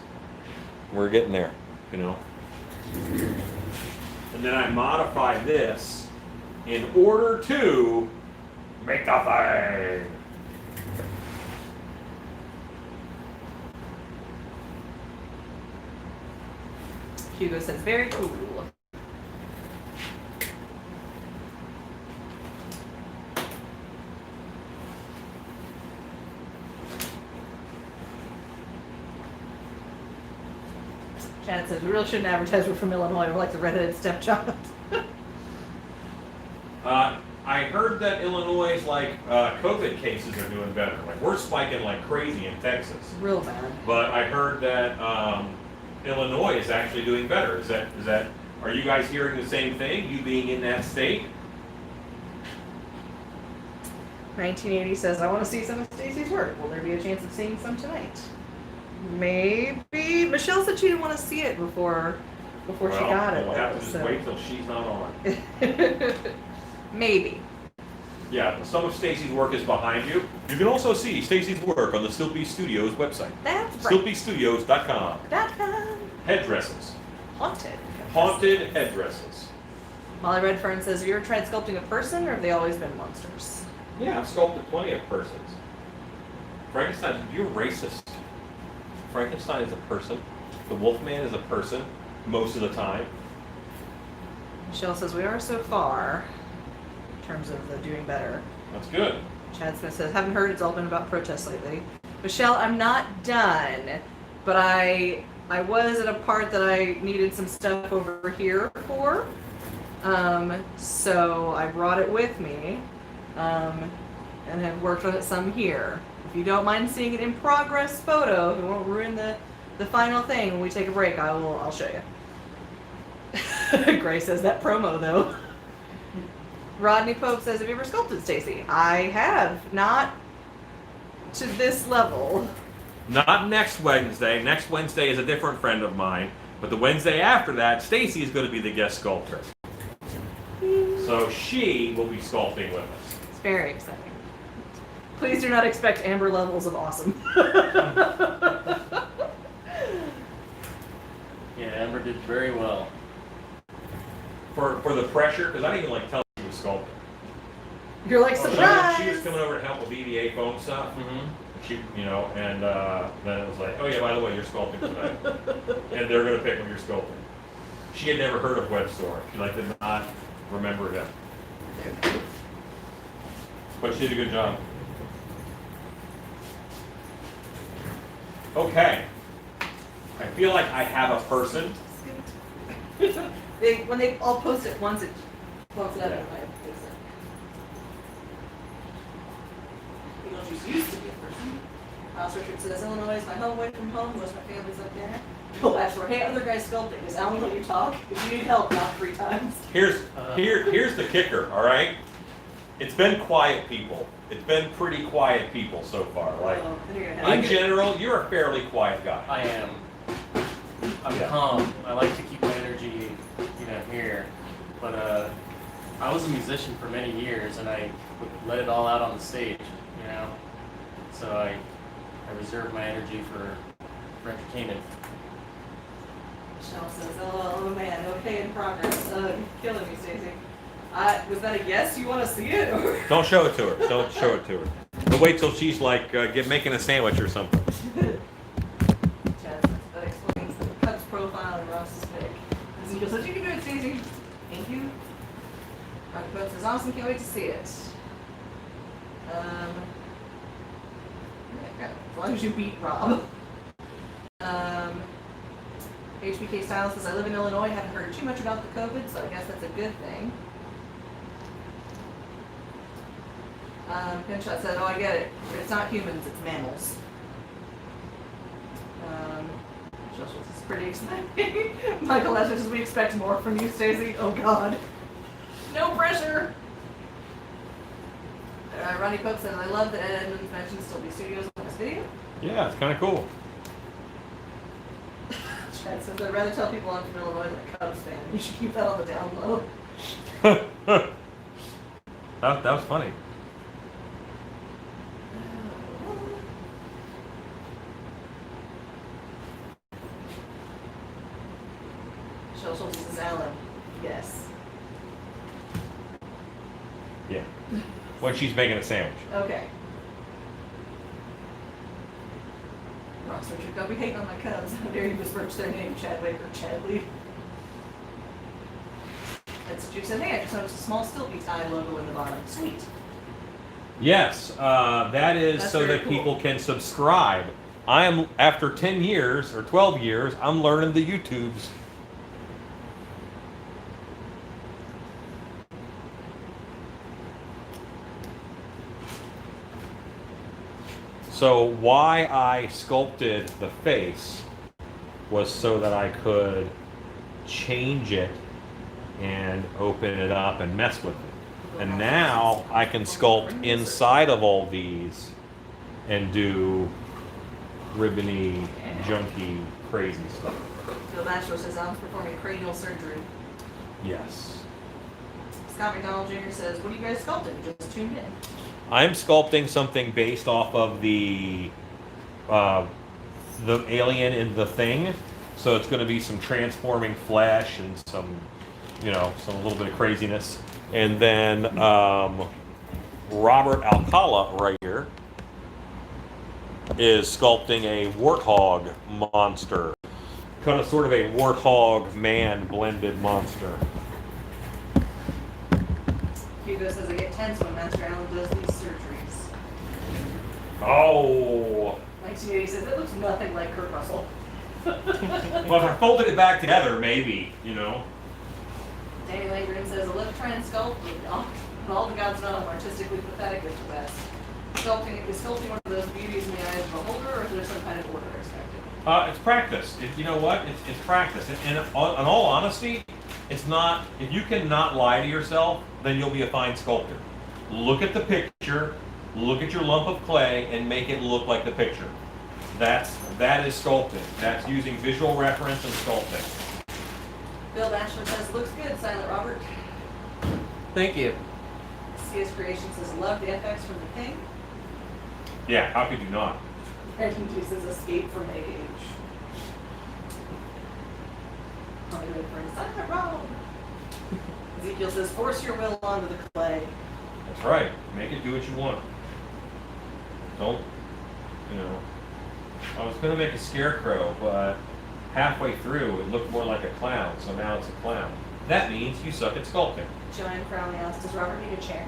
We're getting there, you know. And then I modify this in order to make a thing. Hugo says, very cool. Janet says, we really shouldn't advertise we're from Illinois. We're like the redheaded stepchild. I heard that Illinois' COVID cases are doing better. Like we're spiking like crazy in Texas. Real bad. But I heard that Illinois is actually doing better. Is that? Are you guys hearing the same thing? You being in that state? 1980 says, I want to see some of Stacey's work. Will there be a chance of seeing some tonight? Maybe. Michelle said she didn't want to see it before she got it. We'll have to just so. wait till she's not on. Maybe. Yeah, some of Stacey's work is behind you. You can also see Stacey's work on the Sculpting Studios website. That's right. Sculptingstudios.com. Headdresses. Haunted headdresses. Molly Redfern says, have you ever tried sculpting a person, or have they always been monsters? Yeah, I've sculpted plenty of persons. Frankenstein, you're racist. Frankenstein is a person. The Wolfman is a person most of the time. Michelle says, we are so far in terms of the doing better. That's good. Chad Smith says, haven't heard, it's all been about protests lately. Michelle, I'm not done, but I was at a part that I needed some stuff over here for. So I brought it with me and have worked on it some here. If you don't mind seeing it in progress photo, if it won't ruin the final thing when we take a break, I'll show you. Gray says that promo though. Rodney Pope says, have you ever sculpted, Stacey? I have, not to this level. Not next Wednesday. Next Wednesday is a different friend of mine. But the Wednesday after that, Stacey is going to be the guest sculptor. So she will be sculpting with us. It's very exciting. Please do not expect Amber levels of awesome. Yeah, Amber did very well. For the pressure, because I didn't even tell she was sculpting. You're like, surprise! She was coming over to help with EVA foam stuff. Mm-hmm. She, and then it was like, oh yeah, by the way, you're sculpting today. And they're going to pick when you're sculpting. She had never heard of WebStore. She did not remember him. But she did a good job. Okay. I feel like I have a person. When they all post it once, it bumps it up. Yeah. Beetlejuice used to be a person. Miles Richard says, Illinois is my home away from home. Most of my family's up there. Bill Bachelor, hey, other guys sculpting. Is Alan let you talk? If you need help, not 3 times. Here's the kicker, all right? It's been quiet people. It's been pretty quiet people so far. In general, you're a fairly quiet guy. I am. I'm Yeah. calm. I like to keep my energy, here. But I was a musician for many years, and I would let it all out on the stage, So I reserve my energy for entertainment. Michelle says, oh man, okay in progress. You're killing me, Stacey. Was that a yes? You want to see it? Or? Don't show it to her. Don't show it to her. But wait till she's like making a sandwich or something. Chad, that explains the Cubs profile and Ross's pick. Ezekiel says, you can do it, Stacey. Thank you. Rocky Pope says, awesome, can't wait to see it. Yeah, as long as you beat Rob. HBK Style says, I live in Illinois, haven't heard too much about the COVID, so I guess that's a good thing. Pinshot said, oh, I get it. It's not humans, it's mammals. This is pretty exciting. Michael Lester says, we expect more from you, Stacey. Oh, God. No pressure. Ronnie Pope says, I love that Ed Edmonds mentioned Stillby Studios on this video. Yeah, it's kind of cool. Chad says, I'd rather tell people I'm from Illinois than a Cubs fan. You should keep that on the down low. that was funny. Shell Schultz says, Alan. Yes. Yeah. When she's making a sandwich. Okay. Ross Richard, don't be hating on my Cubs. How dare you besmirch their name, Chadwick or Chadley. That's what you said. Hey, I just noticed a small Stillby tie logo in the bottom. Sweet. Yes, that is That's so very that cool. people can subscribe. I am, after 10 years or 12 years, I'm learning the YouTubes. So why I sculpted the face was so that I could change it and open it up and mess with it. And now I can sculpt inside of all these and do ribbony, junky, crazy stuff. Bill Bachelor says, Alan's performing cranial surgery. Yes. Scott McDonald Jr. says, what are you guys sculpting? Just tuned in. I'm sculpting something based off of the alien in The Thing. So it's going to be some transforming flesh and some, some little bit of craziness. And then Robert Alcala right here is sculpting a warthog monster. Kind of sort of a warthog man blended monster. Hugo says, I get tense when Master Allen does these surgeries. Oh! 1980 says, it looks nothing like Kurt Russell. Well, if I folded it back together, maybe, Danny Langren says, I love to try and sculpt, but all the gods know I'm artistically pathetic at the best. Is sculpting one of those beauties in the eyes of a beholder, or is there some kind of order expected? It's practice. You know what? It's practice. And in all honesty, it's not, if you cannot lie to yourself, then you'll be a fine sculptor. Look at the picture, look at your lump of clay, and make it look like the picture. That is sculpting. That's using visual reference and sculpting. Bill Bachelor says, looks good, Silent Robert. Thank you. CS Creation says, love the FX from The Thing. Yeah, how could you not? Brandon G says, escape from age. Hollywood Friends, Silent Rob. Ezekiel says, force your will onto the clay. That's right. Make it do what you want. Don't, I was going to make a scarecrow, but halfway through it looked more like a clown, so now it's a clown. That means you suck at sculpting. Joanne Crowley asks, does Robert need a chair?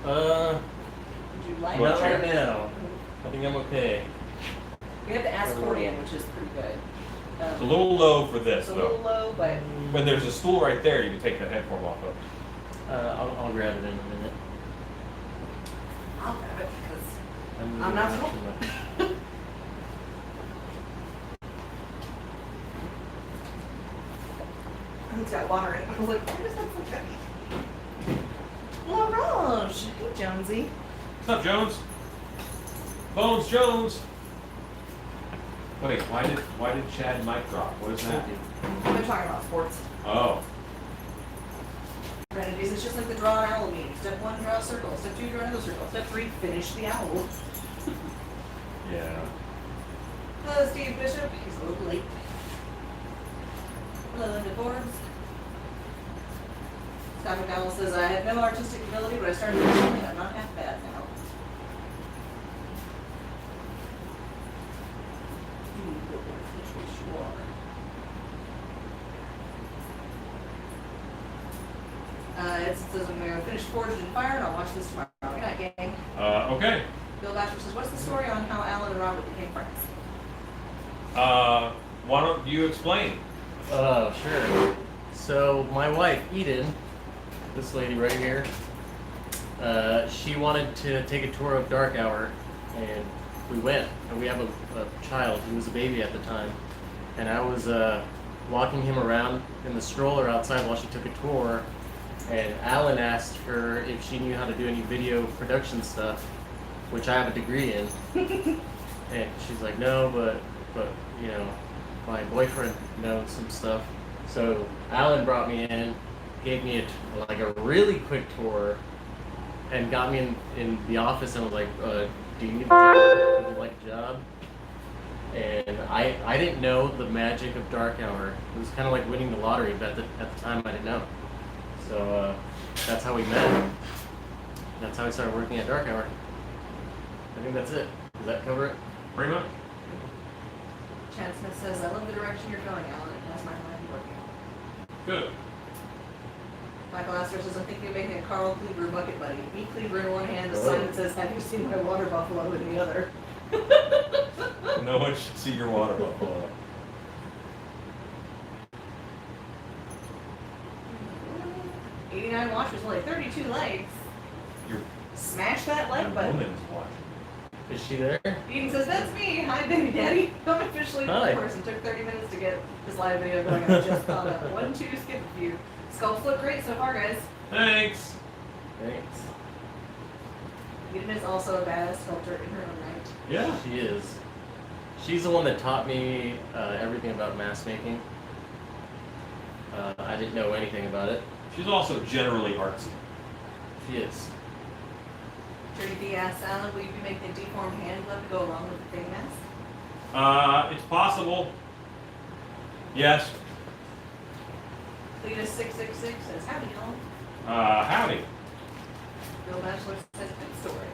Uh, Would you like not a chair? right now. I think I'm okay. We have the accordion, which is pretty good. It's a little low for this, It's a little though. low, but When there's a stool right there, you can take the headform off of. I'll grab it in a minute. I'll grab it because moving I'm not around full. too much. it's got water in it. I was like, where does that look like? L'Orange. Hey, Jonesy. What's up, Jones? Bones Jones. Wait, why did Chad mic drop? What is that? We've been talking about sports. Oh. Remedies, it's just like the draw an owl meeting. Step 1, draw a circle. Step 2, draw another circle. Step 3, finish the owl. Yeah. Hello, Steve Bishop. He's a little late. Hello, Linda Forbes. Tom McDonald says, I had no artistic ability, but I started recently. I'm not half bad now. It says when we're finished Forged and Fired, I'll watch this tomorrow. Good night, gang. Okay. Bill Bachelor says, what's the story on how Alan and Robert became friends? Why don't you explain? Oh, sure. So my wife, Eden, this lady right here, she wanted to take a tour of Dark Hour, and we went. And we have a child who was a baby at the time, and I was walking him around in the stroller outside while she took a tour. And Alan asked her if she knew how to do any video production stuff, which I have a degree in. And she's like, no, but you know, my boyfriend knows some stuff. So Alan brought me in, gave me a really quick tour, and got me in the office and was like, do you need a job? Would you like a job? And I didn't know the magic of Dark Hour. It was kind of like winning the lottery, but at the time I didn't know. So that's how we met. That's how I started working at Dark Hour. I think that's it. Does that cover it? Pretty much. Chad Smith says, I love the direction you're going, Alan. It has my mind working. Good. Michael Astor says, I'm thinking of making a Carl Kleber bucket buddy. Me Kleber in one hand, a sign that says, have you seen my water buffalo in the other? No one should see your water buffalo. 89 watchers, only 32 likes. Your Smash that like button. woman's watching. Is she there? Eden says, that's me. Hi, baby daddy. I'm officially the Hi. person. Took 30 minutes to get this live video going. I just caught up. 1, 2, skip a few. Sculpts look great so far, guys. Thanks. Thanks. Eden is also a badass sculptor in her own right. Yeah. She is. She's the one that taught me everything about mask making. I didn't know anything about it. She's also generally artsy. She is. Dirty B asks, Alan, will you be making a deformed hand glove to go along with the thing mask? It's possible. Yes. Cletus 666 says, howdy, y'all. Howdy. Bill Bachelor says, good story.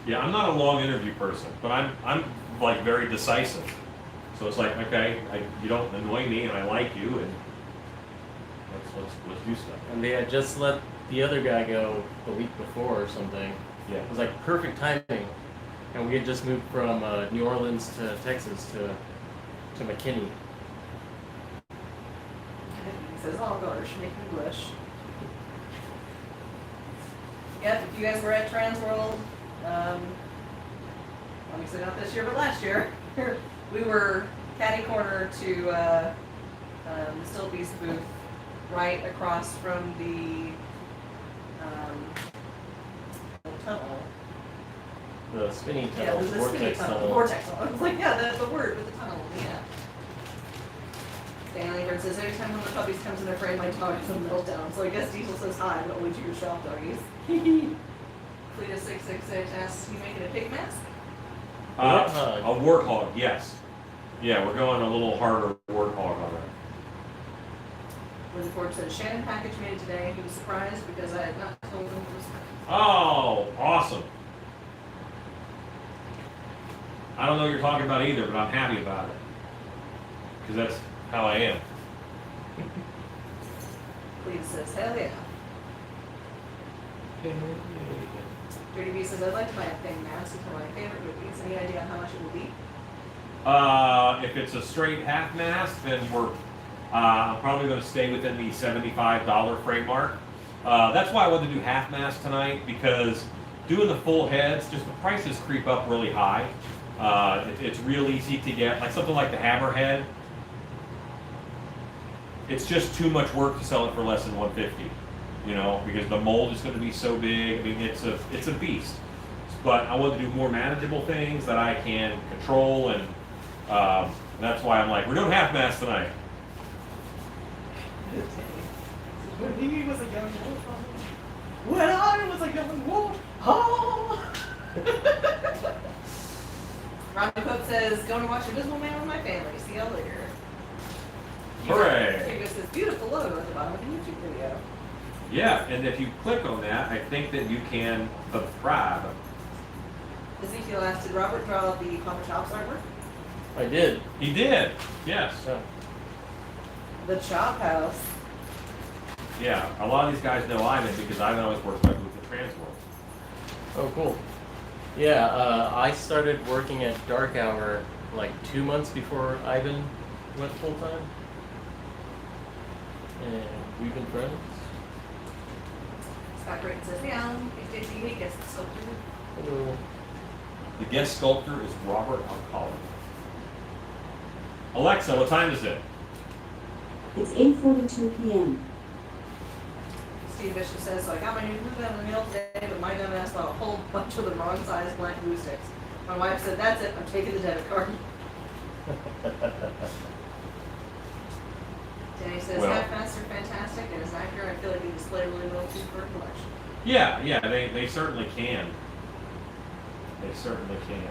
Yeah, I'm not a long interview person, but I'm like very decisive. So it's like, okay, you don't annoy me, and I like you, and let's do stuff. And they had just let the other guy go the week before or something. Yeah. It was like perfect timing. And we had just moved from New Orleans to Texas to McKinney. He says, oh gosh, make me blush. Yep, if you guys were at Trans World, obviously not this year, but last year, we were catty corner to the Still Beast booth, right across from the tunnel. The spinning Yeah, tunnel, the spinning vortex tunnel. tunnel. Vortex tunnel. I was like, yeah, the word with the tunnel, yeah. Dan Langford says, every time one of the puppies comes in their frame, my dog has a meltdown. So I guess Diesel says hi, but only to your shop doggies. Cletus666 asks, you making a pig mask? A warthog, yes. Yeah, we're going a little harder warthog on that. Wizard Ford says, Shannon package made it today. He was surprised because I had not told him it was coming. Oh, awesome. I don't know what you're talking about either, but I'm happy about it. Because that's how I am. Cletus says, hell yeah. Dirty B says, I'd like to buy a thing mask. It's one of my favorite movies. Any idea on how much it will be? If it's a straight half mask, then I'm probably going to stay within the $75 frame mark. That's why I wanted to do half mask tonight, because doing the full heads, just the prices creep up really high. It's real easy to get, like something like the hammerhead. It's just too much work to sell it for less than $150, you know, because the mold is going to be so big. I mean, it's a beast. But I want to do more manageable things that I can control, and that's why I'm like, we're doing half mask tonight. When he was a young wolf, when I was a young wolf, oh! Ron Cook says, going to watch Invisible Man with my family. See y'all later. Hooray! Here goes this beautiful logo at the bottom of the YouTube video. Yeah, and if you click on that, I think that you can subscribe. Ezekiel asked, did Robert draw the Palmer Chops artwork? I did. He did. Yes. So, The Chop House. Yeah. A lot of these guys know Ivan because Ivan always works with the trans world. oh, cool. Yeah, I started working at Dark Hour like 2 months before Ivan went full time. And we've been friends. Scott Drayton says, hey Alan, hey JC, hey guest sculptor. Hello. The guest sculptor is Robert Alcala. Alexa, what time is it? It's 8:42 p.m. Steve Bishop says, so I got my new glue gun in the mail today, but my dumbass bought a whole bunch of the wrong size blank glue sticks. My wife said, that's it, I'm taking the debit card. Danny says, Well- half-masts are fantastic, and as an actor, I feel like they display really well too for a collection. Yeah, they certainly can. They certainly can.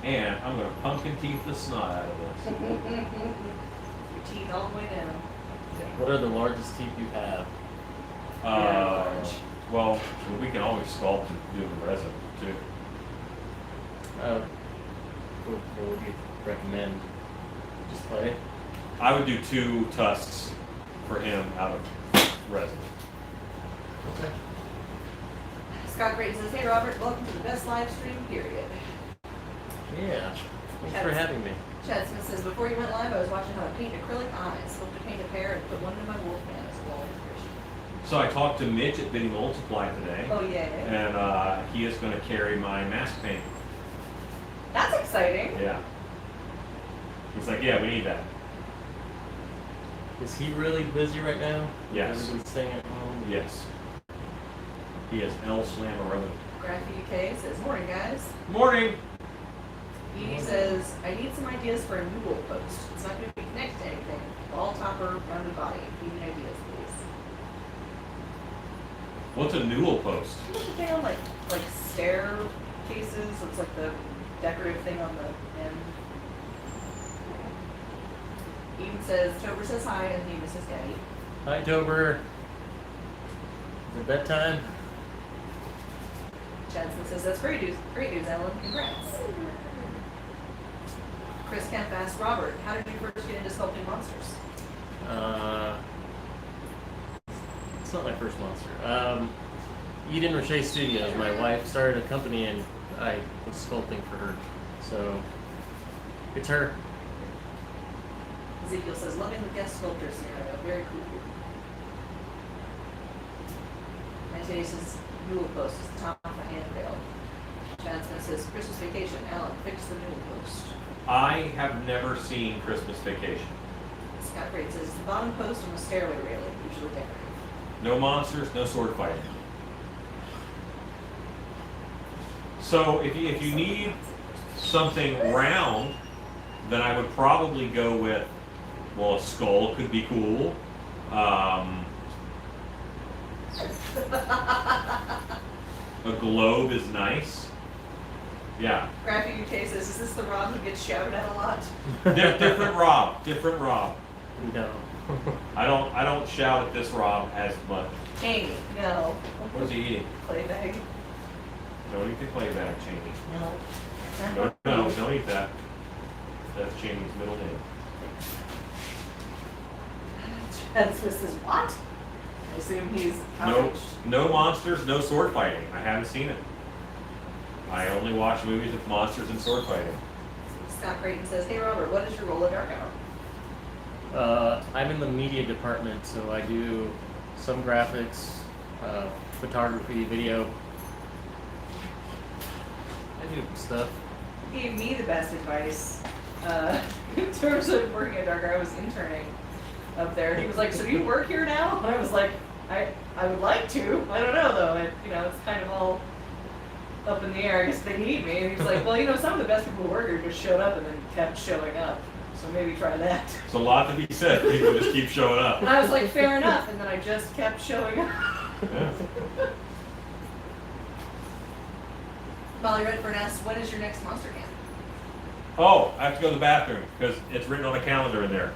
And I'm going to pumpkin teeth the snot out of this. Your teeth all the way down. What are the largest teeth you have? Uh, well, we can always sculpt and do the resin too. What would you recommend? Just play? I would do 2 tusks for him out of resin. Okay. Scott Grayson says, hey Robert, welcome to the best live stream, period. Yeah. Thanks for having me. Chad Smith says, before you went live, I was watching how to paint acrylic eyes. Hope to paint a pair and put one in my Wolfman as a wall decoration. So I talked to Mitch at Biddy Multiply today, Oh, yay. and he is going to carry my mask paint. That's exciting. Yeah. He's like, yeah, we need that. Is he really busy right now? Yes. Everybody's staying at home? Yes. He is El Slammeroni. Graphy UK says, morning guys. Morning. Edie says, I need some ideas for a noodle post. It's not going to be connected to anything. Ball topper, rounded body. Give me ideas, please. What's a noodle post? You know the thing on like stair cases? It's like the decorative thing on the end. Eden says, Tober says hi, and he misses Daddy. Hi, Tober. Is it bedtime? Chadson says, that's great news, Ellen. Congrats. Chris Kemp asked Robert, how did you first get into sculpting monsters? It's not my first monster. Eden Roche Studios. My wife started a company and I was sculpting for her. So it's her. Ezekiel says, loving the guest sculptor scenario. Very cool. And today says, noodle post is the top of the handrail. Chad Smith says, Christmas vacation. Alan, fix the noodle post. I have never seen Christmas Vacation. Scott Great says, the bottom post on the stairway railing, usually decorative. No monsters, no sword fighting. So if you need something round, then I would probably go with, well, a skull could be cool. A globe is nice. Yeah. Graphic UK says, is this the Rob who gets shouted at a lot? Different Rob. Different Rob. No. I don't shout at this Rob as much. Cheney, no. What is he eating? Clay bag, Don't eat the clay bag, Cheney. no. No, don't eat that. That's Cheney's middle name. Chad Smith says, what? I assume he's No monsters, no sword fighting. I haven't seen it. I only watch movies with monsters and sword fighting. Scott Creighton says, hey Robert, what is your role at Dark Hour? I'm in the media department, so I do some graphics, photography, video. I do stuff. He gave me the best advice in terms of working at Dark Hour. I was interning up there. He was like, so do you work here now? And I was like, I would like to. I don't know though. It's kind of all up in the air. I guess they need me. And he was like, well, some of the best people who work here just showed up and then kept showing up. So maybe try that. It's a lot to be said. People just keep showing up. And I was like, fair enough, and then I just kept showing up. Yeah. Molly Redfern asks, when is your next monster camp? Oh, I have to go to the bathroom because it's written on a calendar in there.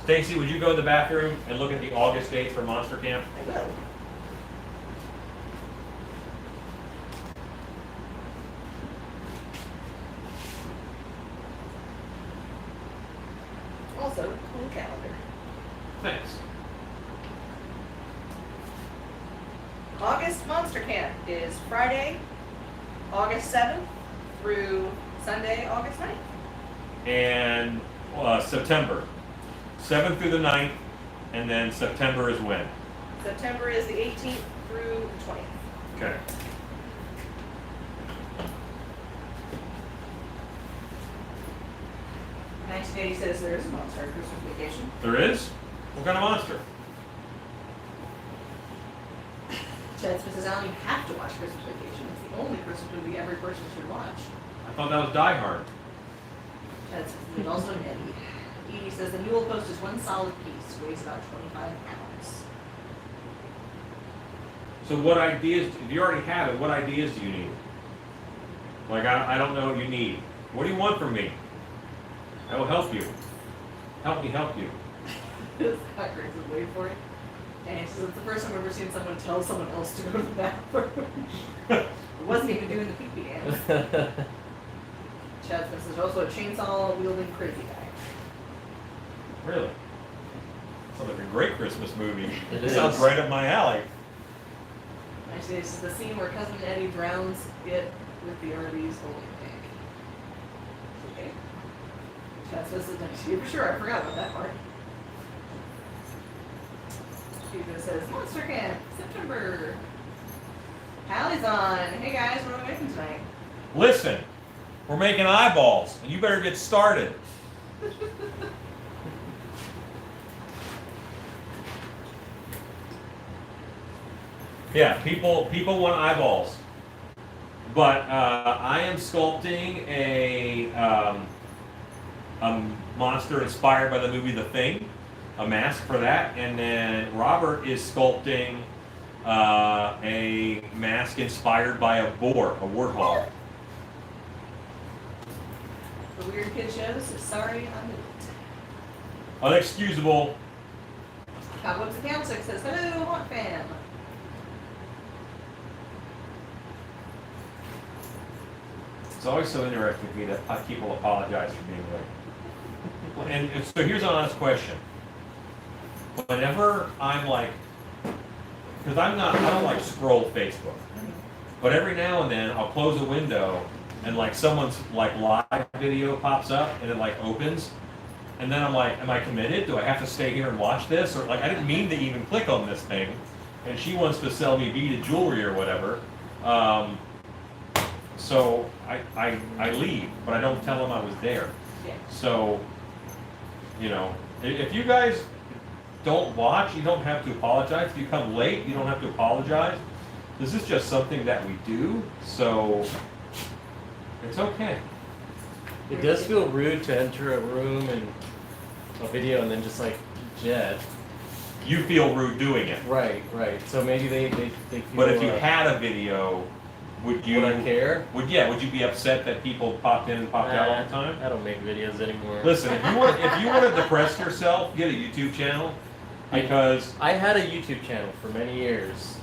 Stacy, would you go to the bathroom and look at the August dates for Monster Camp? I will. Also, cool calendar. Thanks. August Monster Camp is Friday, August 7th through Sunday, August 9th. And September, 7th through the 9th, and then September is when? September is the 18th through the 20th. Okay. Katie says there is a monster at Christmas Vacation. There is? What kind of monster? Chad says, Alan, you have to watch Christmas Vacation. It's the only Christmas movie every person should watch. I thought that was Die Hard. Chad says, there's also an Eddie. Edie says, the newel post is one solid piece, weighs about 25 pounds. So what ideas, if you already have it, what ideas do you need? Like, I don't know what you need. What do you want from me? I will help you. Help me help you. Scott Griggs is waiting for it. And he says, it's the first time I've ever seen someone tell someone else to go to the bathroom. It wasn't even doing the pee-pee dance. Chad says, there's also a chainsaw-wielding crazy guy. Really? Sounds like a great Christmas movie. It Sounds is. right up my alley. Actually, this is the scene where Cousin Eddie drowns it with the RV's holding tank. Okay. Chad says, yeah, for sure, I forgot about that part. Steven says, Monster Camp, September. Hallie's on. Hey guys, what are we making tonight? Listen, we're making eyeballs, and you better get started. Yeah, people want eyeballs. But I am sculpting a monster inspired by the movie The Thing, a mask for that, and then Robert is sculpting a mask inspired by a boar, a warthog. The Weird Kid Show says, sorry, I'm late. Unexcusable. Cobwebs Account 6 says, hello, Haunt Fam. It's always so interesting to me that people apologize for being late. And so here's an honest question. Whenever I'm like, because I don't like scroll Facebook, but every now and then I'll close a window and like someone's like live video pops up and it like opens, and then I'm like, am I committed? Do I have to stay here and watch this? Or like, I didn't mean to even click on this thing, and she wants to sell me beaded jewelry or whatever. So I leave, but I don't tell them I was there. Yeah. So, you know, if you guys don't watch, you don't have to apologize. If you come late, you don't have to apologize. This is just something that we do, so it's okay. It does feel rude to enter a room and a video and then just like jet. You feel rude doing it. Right. So maybe they feel. But if you had a video, would you? Would I care? Would you be upset that people popped in and popped out all the time? I don't make videos anymore. Listen, if you want to depress yourself, get a YouTube channel, because I had a YouTube channel for many years,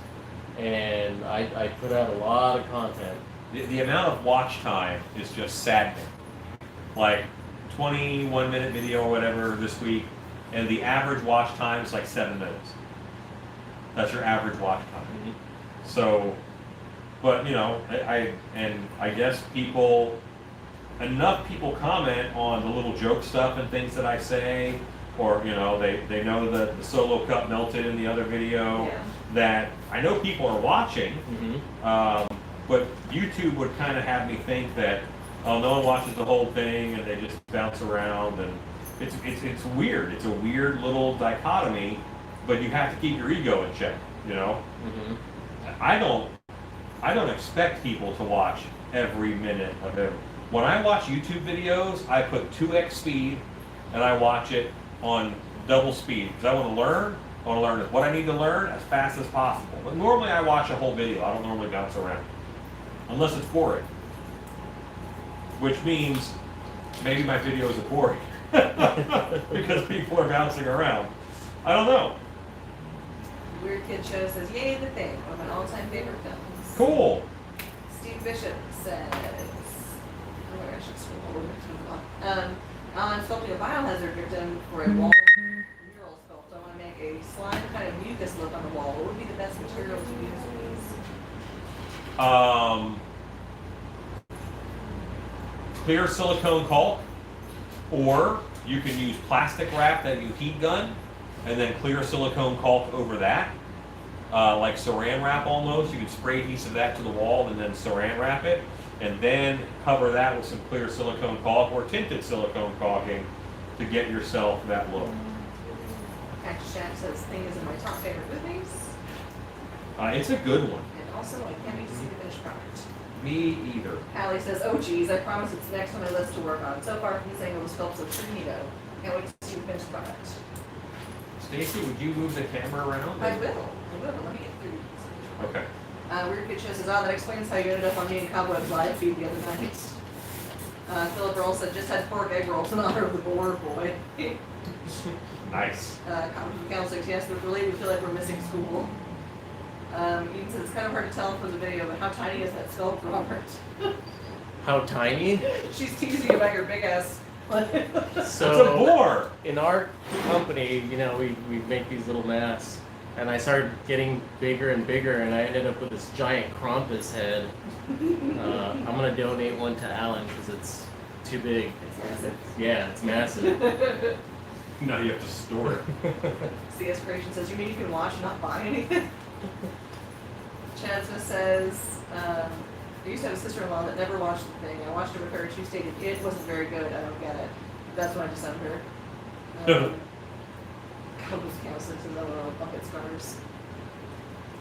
and I put out a lot of content. the amount of watch time is just saddening. Like 21-minute video or whatever this week, and the average watch time is like 7 minutes. That's your average watch time. Mm-hmm. So, but you know, I guess enough people comment on the little joke stuff and things that I say, or you know, they know that the solo cup melted in the other video, Yeah. that I know people are watching. Mm-hmm. But YouTube would kind of have me think that, oh, no one watches the whole thing and they just bounce around, and it's weird. It's a weird little dichotomy, but you have to keep your ego in check, you know? Mm-hmm. I don't expect people to watch every minute of it. When I watch YouTube videos, I put 2x speed and I watch it on double speed because I want to learn. I want to learn what I need to learn as fast as possible. But normally I watch a whole video. I don't normally bounce around unless it's boring, which means maybe my videos are boring because people are bouncing around. I don't know. Weird Kid Show says, "Yay, The Thing, one of my all-time favorite films." Cool. Steve Bishop says, "Oh my gosh, it's so old." On sculpting a biohazard victim for a wall mural sculpt, I want to make a slime kind of mucus look on the wall. What would be the best material to use, please? Clear silicone caulk, or you can use plastic wrap that you heat gun, and then clear silicone caulk over that, like saran wrap almost. You can spray adhesive that to the wall and then saran wrap it, and then cover that with some clear silicone caulk or tinted silicone caulking to get yourself that look. Cactus Shack says, "Thing is in my top favorite movies." It's a good one. And also, I can't wait to see the finished product. Me either. Allie says, "Oh geez, I promise it's next on my list to work on. So far, he's saying it was sculpts of Trinito. Can't wait to see the finished product." Stacy, would you move the camera around? I will. Let me get through. Okay. Weird Kid Show says, "Oh, that explains how you ended up on me and Cobweb's live feed the other night." Philip Roll said, "Just had pork egg rolls in honor of the boar boy." Nice. Comment from Cal 6, "Yes, but really we feel like we're missing school." Eden says, "It's kind of hard to tell from the video, but how tiny is that sculpt, Robert?" How tiny? She's teasing about your big ass. It's a boar. In our company, you know, we make these little masks, and I started getting bigger and bigger, and I ended up with this giant Krampus head. I'm gonna donate one to Alan because it's too big. It's massive. Yeah, it's massive. Now you have to store it. CS Creation says, "You mean you can watch and not buy anything?" Chad Smith says, "I used to have a sister-in-law that never watched the thing. I watched it with her and she stated it wasn't very good. I don't get it." That's when I just sent her. Cobus Counselors and the little bucket scars.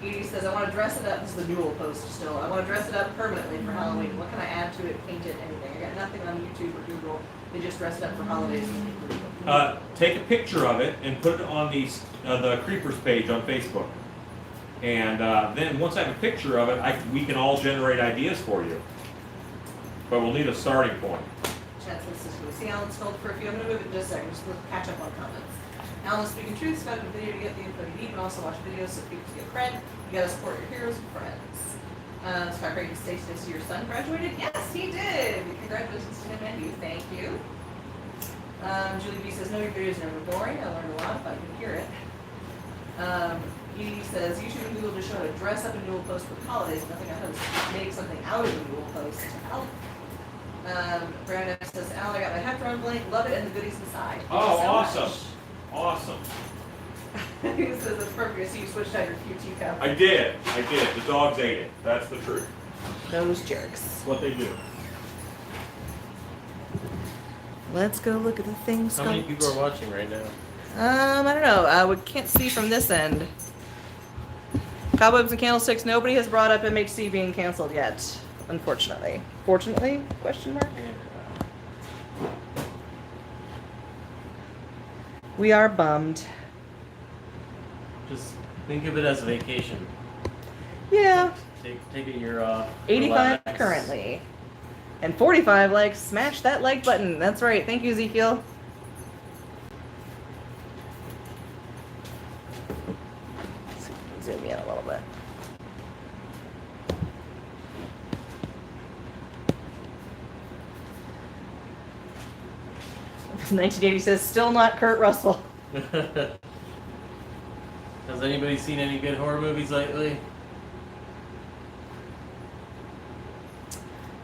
Edie says, "I want to dress it up." This is the Newell post still. "I want to dress it up permanently for Halloween. What can I add to it, paint it, anything? I got nothing on YouTube or Google. They just dress it up for holidays." Take a picture of it and put it on the Creepers page on Facebook. And then once I have a picture of it, we can all generate ideas for you. But we'll need a starting point. Chad Smith says, "We'll see Alan's filled for a few. I'm going to move it in just a second, just to catch up on comments." Alan is speaking truth. Got a video to get the info you need, but also watch videos so people can get cred. You got to support your heroes and friends. Scott Creighton Stacy, did you see your son graduated? Yes, he did. Congratulations to him and you. Thank you. Julie B says, "No, your videos are never boring. I learned a lot if I can hear it." He says, "YouTube and Google just show how to dress up a Newell post for the holidays. Nothing I host. Make something out of a Newell post to help." Brandon says, "Alan, I got my Hepron blank. Love it and the goodies inside." Thank you Oh, so awesome. much. Awesome. He says it's perfect. I see you switched out your QT cup. I did. The dogs ate it. That's the truth. Those jerks. That's what they do. Let's go look at the things. How many people are watching right now? I don't know. We can't see from this end. Cobwebs and Candlesticks. Nobody has brought up MHC being canceled yet, unfortunately. Fortunately? Question mark. We are bummed. Just think of it as a vacation. Yeah. Take a year off. 85 relax. currently. And 45 likes. Smash that like button. That's right. Thank you, Ezekiel. Let's see, zoom in a little bit. This 1980 says, "Still not Kurt Russell." Has anybody seen any good horror movies lately?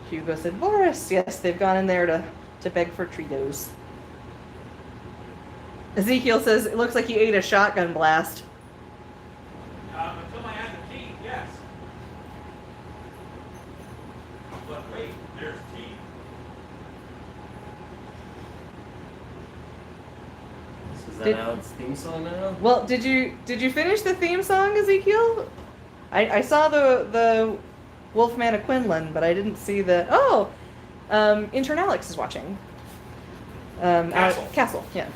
Hugo said, "Boris." Yes, they've gone in there to beg for Cheetos. Ezekiel says, "It looks like he ate a shotgun blast." Until I add the tea, yes. But wait, there's tea. Is that Did- Alan's theme song now? Well, did you finish the theme song, Ezekiel? I saw the Wolfman of Quinlan, but I didn't see the. Oh, intern Alex is watching. Castle. Castle, yeah.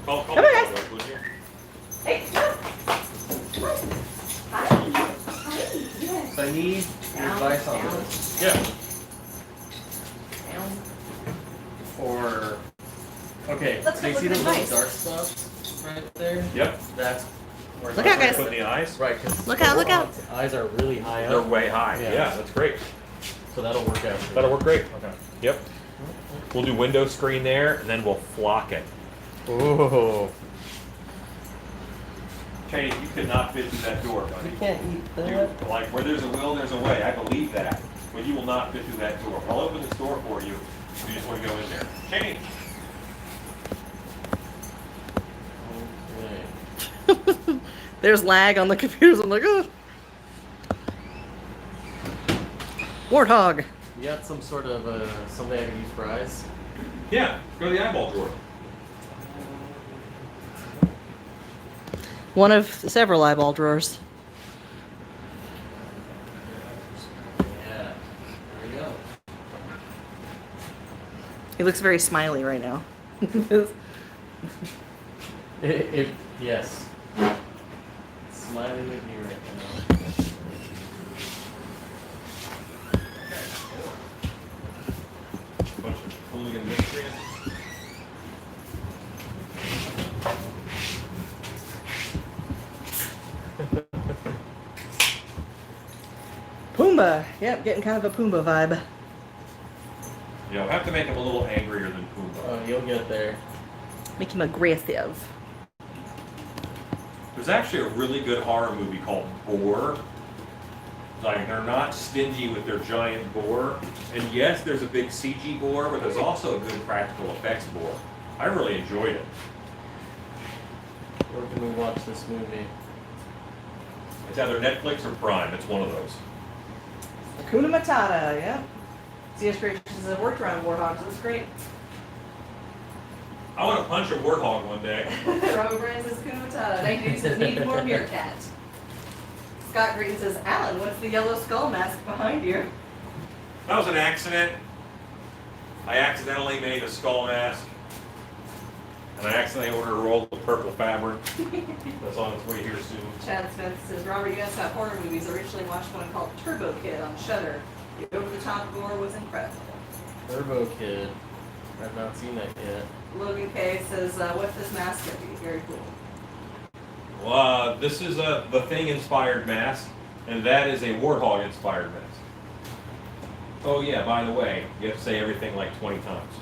Call Come on, guys. would you? Hey, come on. Hi. Hi. So I need your Down, advice on down. this. Yeah. Down. For okay, Let's so you go see look those at little advice. dark spots right there? Yep. That's where Look out, guys. Put in the eyes. Right, because Look out, look out. eyes are really high They're up, way high. Yeah. Yeah, that's great. so that'll work out. That'll work great. Okay. Yep. We'll do window screen there, and then we'll flock it. Ooh. Kenny, you could not fit through that door, buddy. You can't eat You, like, where there's a will, there's a way. I believe that. But you will not fit through that door. I'll open this door for you. You just want to go in there. Kenny. Okay. There's lag on the computers. I'm like, oh. Warthog. You got some sort of something I can use for eyes? Yeah, go to the eyeball drawer. One of several eyeball drawers. Yeah. There we go. He looks very smiley right now. Yes. Smiling with me right now. Bunch of hooligan miscreants. Pumbaa. Yep, getting kind of a Pumbaa vibe. You know, have to make him a little angrier than Pumbaa. Oh, you'll get there. Make him aggressive. There's actually a really good horror movie called Boar. Like, they're not stingy with their giant boar. And yes, there's a big CG boar, but there's also a good practical effects boar. I really enjoyed it. Where can we watch this movie? It's either Netflix or Prime. It's one of those. Hakuna Matata, yep. CS Creations have worked around warthogs. It was great. I want to punch a warthog one day. Robert Bryan says Hakuna Matata. Nate Duty says need more meerkat. Scott Green says, Alan, what's the yellow skull mask behind you? That was an accident. I accidentally made a skull mask. And I accidentally ordered a roll of purple fabric. That's on its way here soon. Chad Smith says, Robert, you guys have horror movies. I originally watched one called Turbo Kid on Shudder. The over-the-top gore was incredible. Turbo Kid. I've not seen that yet. Logan K says, what's this mask gonna be? Very cool. Well, this is a The Thing-inspired mask, and that is a Warthog-inspired mask. Oh yeah, by the way, you have to say everything like 20 times.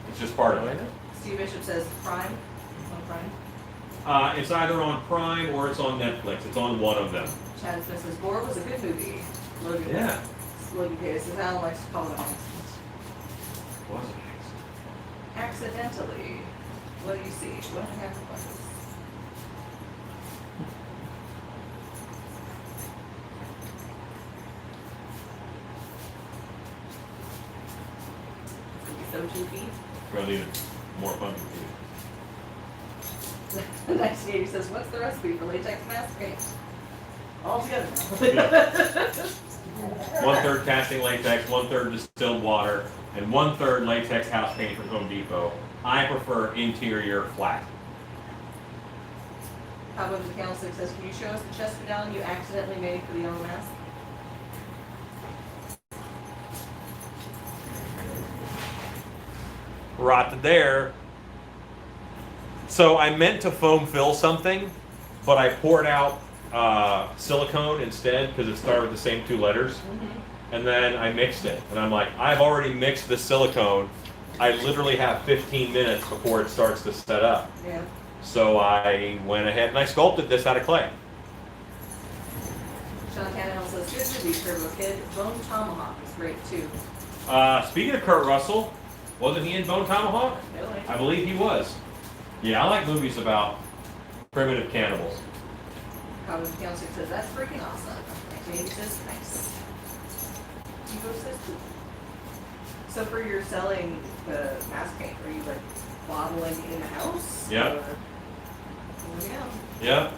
It's just part of it. Steve Bishop says Prime. It's on Prime. It's either on Prime or it's on Netflix. It's on one of them. Chad Smith says Boar was a good movie. Logan, Yeah. Logan K says Alan likes to call it an accident. Was it? Accidentally. What do you see? What happened was? So 2 feet. We'll need more fun. 1980 says, what's the recipe for latex mask paint? All together. 1/3 casting latex, 1/3 distilled water, and 1/3 latex house paint from Home Depot. I prefer interior flat. How about the Candlestick says, can you show us the chest medallion you accidentally made for the yellow mask? Right there. So I meant to foam fill something, but I poured out silicone instead because it started with the same 2 letters. And then I mixed it. And I'm like, I've already mixed the silicone. I literally have 15 minutes before it starts to set up. Yeah. So I went ahead and I sculpted this out of clay. Sean Tannehill says, good movie, Turbo Kid. Bone Tomahawk is great too. Speaking of Kurt Russell, wasn't he in Bone Tomahawk? Really? I believe he was. Yeah, I like movies about primitive cannibals. How about the Candlestick says, that's freaking awesome. 1980 says, nice. Evo says, cool. So for your selling the mask paint, are you like bottling in the house? Yeah. Or- There we go. Yeah.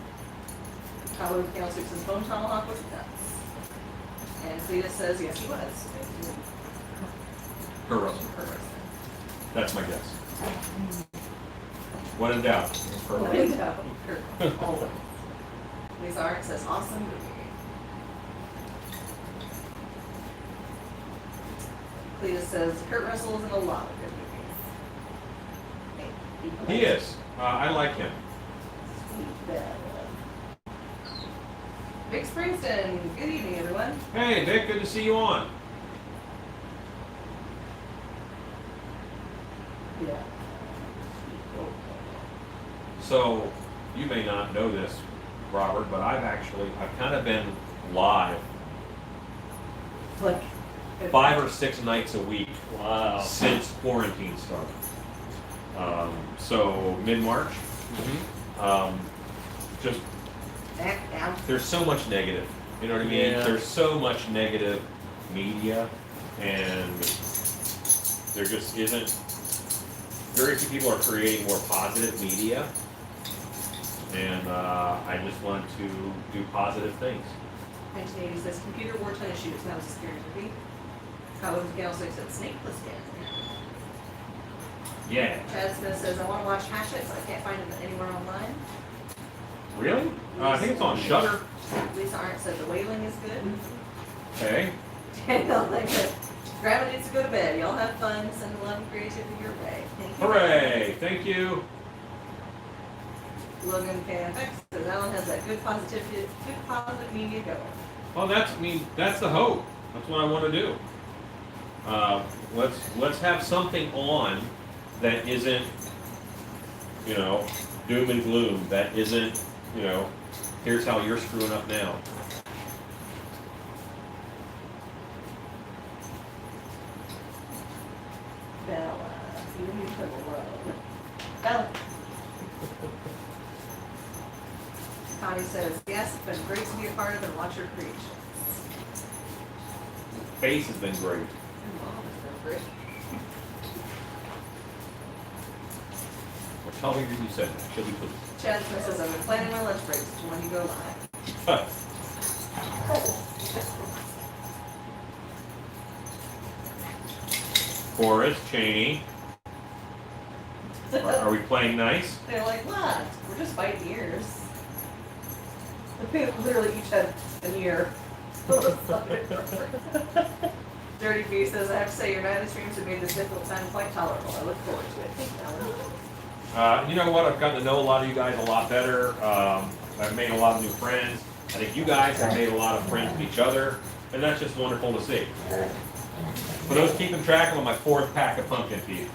How about the Candlestick says, Bone Tomahawk was nuts. And Zeta says, yes, he was. Kurt Russell. That's my guess. When in doubt. Kurt Russell. Window. Always. Lisa Art says awesome movie. Cletus says Kurt Russell is in a lot of good movies. He is. I like him. Sweet Belle. Vic Springston, good evening, everyone. Hey, Vic, good to see you on. Yeah. So, you may not know this, Robert, but I've kind of been live Like 5 or 6 nights a week Wow. since quarantine started. So mid-March, just back down. there's so much negative. You know what I mean? Yeah. There's so much negative media, and there just isn't. Very few people are creating more positive media, and I just want to do positive things. 1980 says computer wore tennis shoes. That was a scary movie. Collins Gale 6 said snake was dead. Yeah. Chad Smith says I want to watch Hatchet, but I can't find it anywhere online. Really? I think it's on Shudder. Lisa Arndt said the whaling is good. Okay. Daniel like it. Grandma needs to go to bed. Y'all have fun. Send love and creativity your way. Thank you. Hooray! Thank you. Logan KFX says Alan has that good positive media going. Well, that's the hope. That's what I want to do. Let's have something on that isn't, doom and gloom. That isn't, here's how you're screwing up now. Bella, you need to below. Bella. Connie says, yes, it's been great to be a part of and watch your creations. Face has been great. And Mom has been great. Well, tell me what you said. She'll be pleased. Chad Smith says, I've been planning my lunch breaks to when you go live. Forrest, Cheney. Are we playing nice? They're like, what? We're just biting ears. They literally each had an ear. Dirty B says, I have to say, your nightly streams have made this difficult time quite tolerable. I look forward to it. Thank you, Alan. You know what? I've gotten to know a lot of you guys a lot better. I've made a lot of new friends. I think you guys have made a lot of friends with each other, and that's just wonderful to see. For those keeping track, I'm on my 4th pack of pumpkin teeth.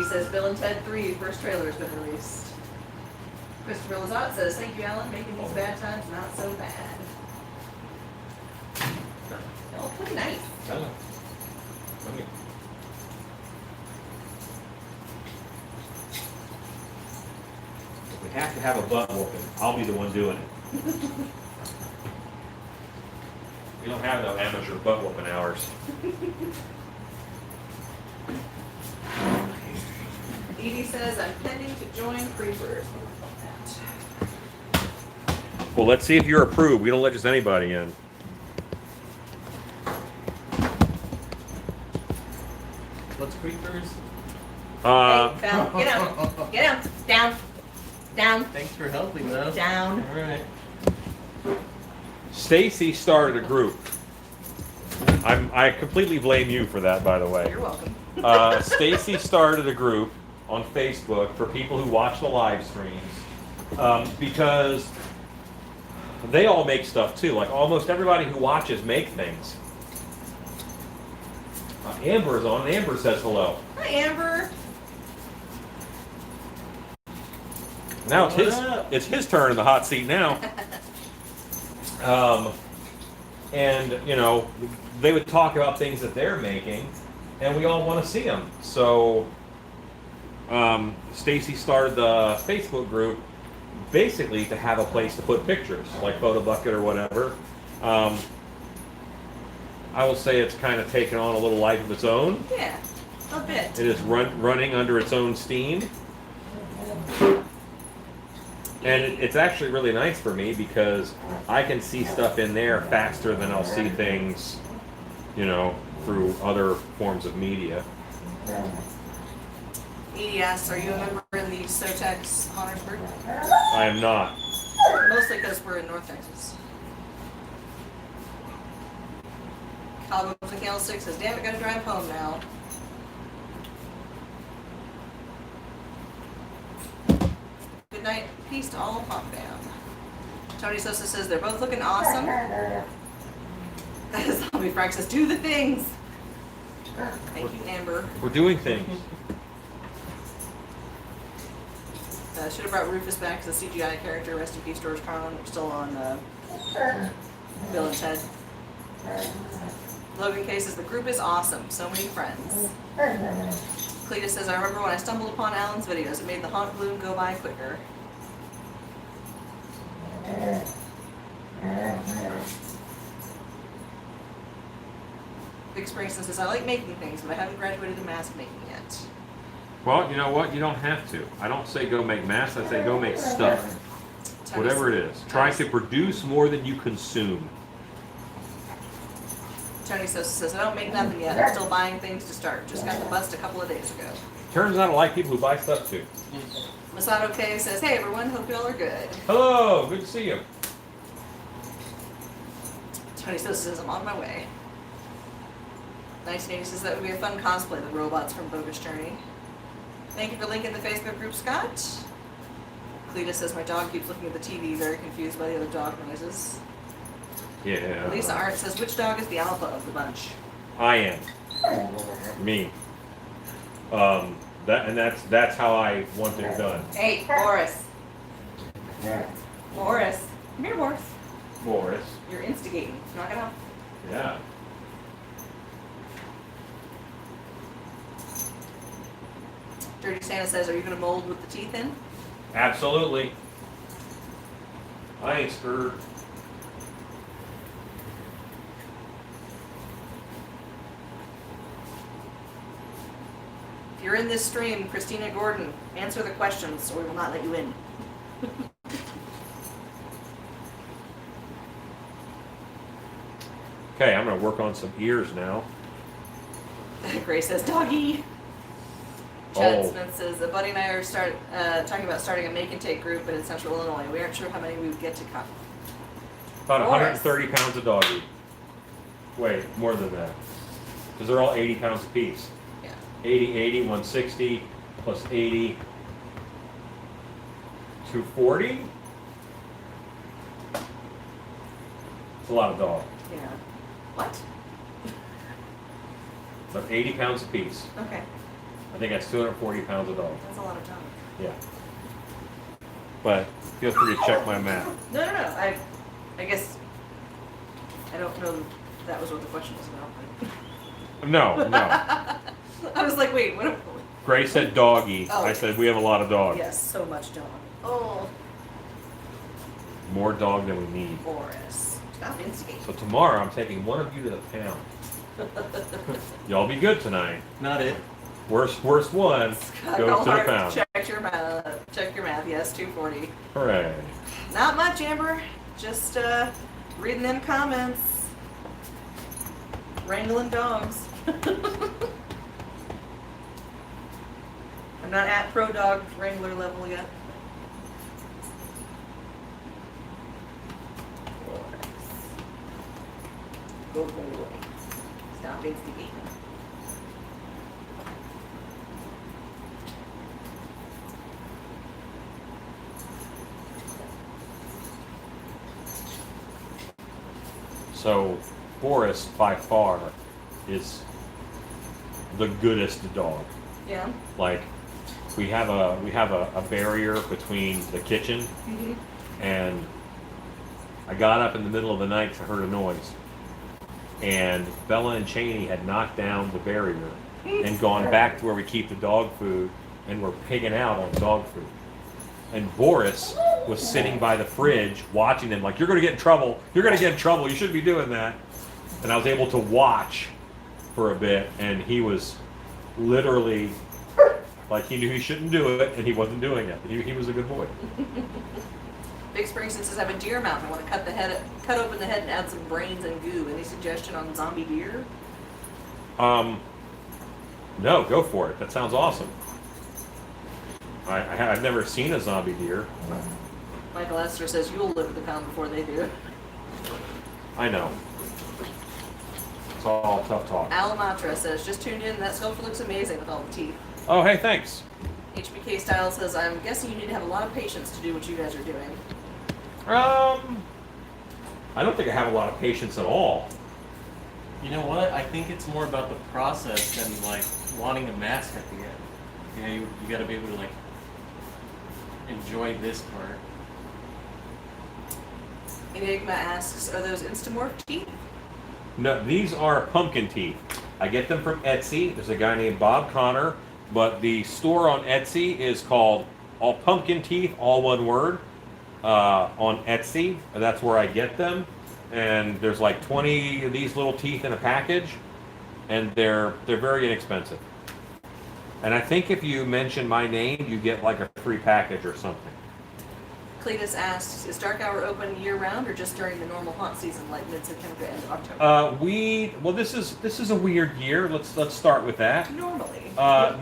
Says Bill and Ted 3, first trailer has been released. Christopher Lazat says, thank you, Alan, making these bad times not so bad. Oh, pretty nice. Okay. If we have to have a butt whooping, I'll be the one doing it. We don't have no amateur butt whooping hours. Edie says, I'm pending to join Creepers. Well, let's see if you're approved. We don't let just anybody in. What's creepers? Hey, Belle, get down. Get down. Down. Down. Thanks for helping, though. Down. All right. Stacy started a group. I completely blame you for that, by the way. You're welcome. Stacy started a group on Facebook for people who watch the live streams because they all make stuff too. Like almost everybody who watches make things. Amber's on. Amber says hello. Hi, Amber. Now What it's his turn in the hot seat now. And they would talk about things that they're making, and we all want to see them. So Stacy started the Facebook group basically to have a place to put pictures, like Photobucket or whatever. I will say it's kind of taken on a little life of its own. Yeah, a bit. It is running under its own steam. And it's actually really nice for me because I can see stuff in there faster than I'll see things, you know, through other forms of media. Edie asks, are you a member in the SOTEX honors group? I am not. Mostly because we're in North Texas. Cowboy with the Candlestick says, damn it, gotta drive home now. Good night, peace to all Pop Fam. Tony Sosa says, they're both looking awesome. Zombie Frank says, do the things. Thank you, Amber. We're doing things. Should have brought Rufus back as a CGI character. Rest in peace, George Carlin. We're still on Bill and Ted. Logan K says, the group is awesome. So many friends. Cletus says, I remember when I stumbled upon Alan's videos. It made the haunt bloom go by quicker. Big Springston says, I like making things, but I haven't graduated to mask making yet. Well, you know what? You don't have to. I don't say go make masks. I say go make stuff. Whatever it is. Try to produce more than you consume. Tony Sosa says, I don't make nothing yet. I'm still buying things to start. Just got the bust a couple of days ago. Turns out I like people who buy stuff too. Masato K says, hey everyone, hope you all are good. Hello, good to see you. Tony Sosa says, I'm on my way. 1980 says, that would be a fun cosplay, the robots from Bogus Journey. Thank you for linking the Facebook group, Scott. Cletus says, my dog keeps looking at the TV, very confused by the other dog noises. Yeah. Lisa Art says, which dog is the alpha of the bunch? I am. Me. That's how I want it done. Hey, Boris. Boris. Come here, Boris. Boris. You're instigating. Knock it off. Yeah. Dirty Santa says, are you going to mold with the teeth in? Absolutely. I ain't scared. If you're in this stream, Christina Gordon, answer the questions or we will not let you in. Okay, I'm going to work on some ears now. Grace says, doggy. Chad Oh. Smith says, a buddy and I are talking about starting a make and take group in Central Illinois. We aren't sure how many we would get to come. About Boris. 130 pounds of doggy. Wait, more than that. Because they're all 80 pounds apiece. Yeah. 80, 80, 160, plus 80, 240? It's a lot of dog. Yeah. What? But 80 pounds apiece. Okay. I think that's 240 pounds of dog. That's a lot of dog. Yeah. But feel free to check my math. No. I guess I don't know if that was what the question was about. No. I was like, wait, what? Grace said doggy. Oh. I said we have a lot of dog. Yes, so much dog. Oh, More dog than we need. Boris. Stop instigating. So tomorrow I'm taking one of you to the pound. Y'all be good tonight. Not it. Worst one goes to the pound. Check your math. Check your math. Yes, 240. Hooray. Not much, Amber. Just reading them comments. Wrangling dogs. I'm not at pro dog wrangler level yet. Go boy. Stop instigating. So Boris by far is the goodest dog. Yeah. Like we have a barrier between the kitchen Mm-hmm. and I got up in the middle of the night to heard a noise. And Bella and Cheney had knocked down the barrier and gone back to where we keep the dog food and were pigging out on dog food. And Boris was sitting by the fridge watching them like, you're going to get in trouble. You're going to get in trouble. You shouldn't be doing that. And I was able to watch for a bit and he was literally Like he knew he shouldn't do it, and he wasn't doing it. He was a good boy. Big Springsteen says, I have a deer mouth. I want to cut open the head and add some brains and goo. Any suggestion on zombie deer? No, go for it. That sounds awesome. I've never seen a zombie deer. Michael Esther says, you'll live with the pound before they do. I know. It's all tough talk. Alamatra says, just tuned in. That sculpture looks amazing with all the teeth. Oh, hey, thanks. HBK Style says, I'm guessing you need to have a lot of patience to do what you guys are doing. I don't think I have a lot of patience at all. You know what? I think it's more about the process than like wanting a mask at the end. You know, you got to be able to like enjoy this part. Enigma asks, are those Instamorph teeth? No, these are pumpkin teeth. I get them from Etsy. There's a guy named Bob Connor, but the store on Etsy is called All Pumpkin Teeth, all one word, on Etsy. That's where I get them. And there's like 20 of these little teeth in a package, and they're very inexpensive. And I think if you mention my name, you get like a free package or something. Cletus asks, is Dark Hour open year-round or just during the normal haunt season, like mid-September to end of October? This is a weird year. Let's start with that. Normally.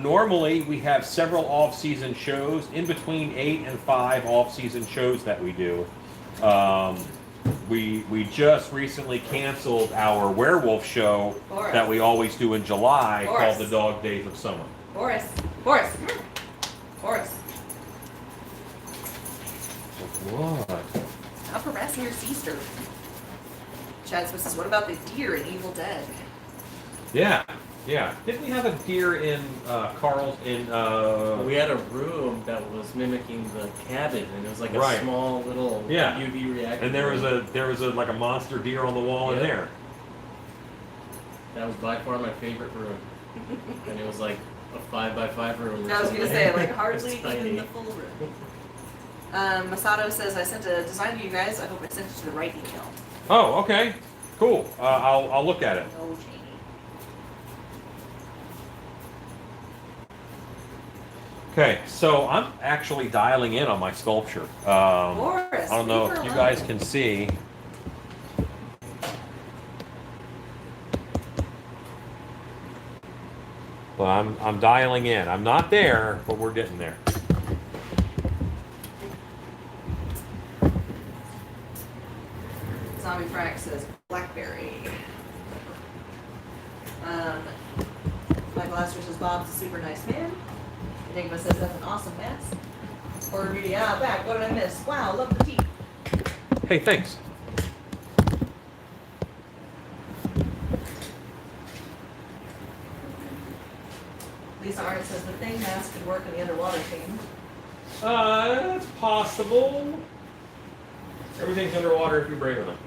Normally we have several off-season shows, in between 8 and 5 off-season shows that we do. We just recently canceled our werewolf show Boris. that we always do in July Boris. called The Dog Days of Summer. Boris. What? Stop harassing your sister. Chad Smith says, what about the deer in Evil Dead? Yeah. Didn't we have a deer in Carl's in? We had a room that was mimicking the cabin, and it was like a Right. small little Yeah. UV reactor. And there was a like a monster deer on the wall in Yeah. there. That was by far my favorite room, and it was like a 5x5 room. Or I was something. going to say, like, It's hardly tiny. even the full room. Masato says, I sent a design to you guys. I hope I sent it to the right email. Oh, okay, cool. I'll look at it. No, Jamie. Okay, so I'm actually dialing in on my sculpture. Boris, I don't know leave if her you alone. guys can see. But I'm dialing in. I'm not there, but we're getting there. Zombie Frank says blackberry. Michael Astor says Bob's a super nice man. Enigma says that's an awesome mess. Horror Beauty, back. What did I miss? Wow, love the teeth. Hey, thanks. Lisa Arndt says the thing mask could work in the underwater theme. It's possible. Everything's underwater if you're brave enough.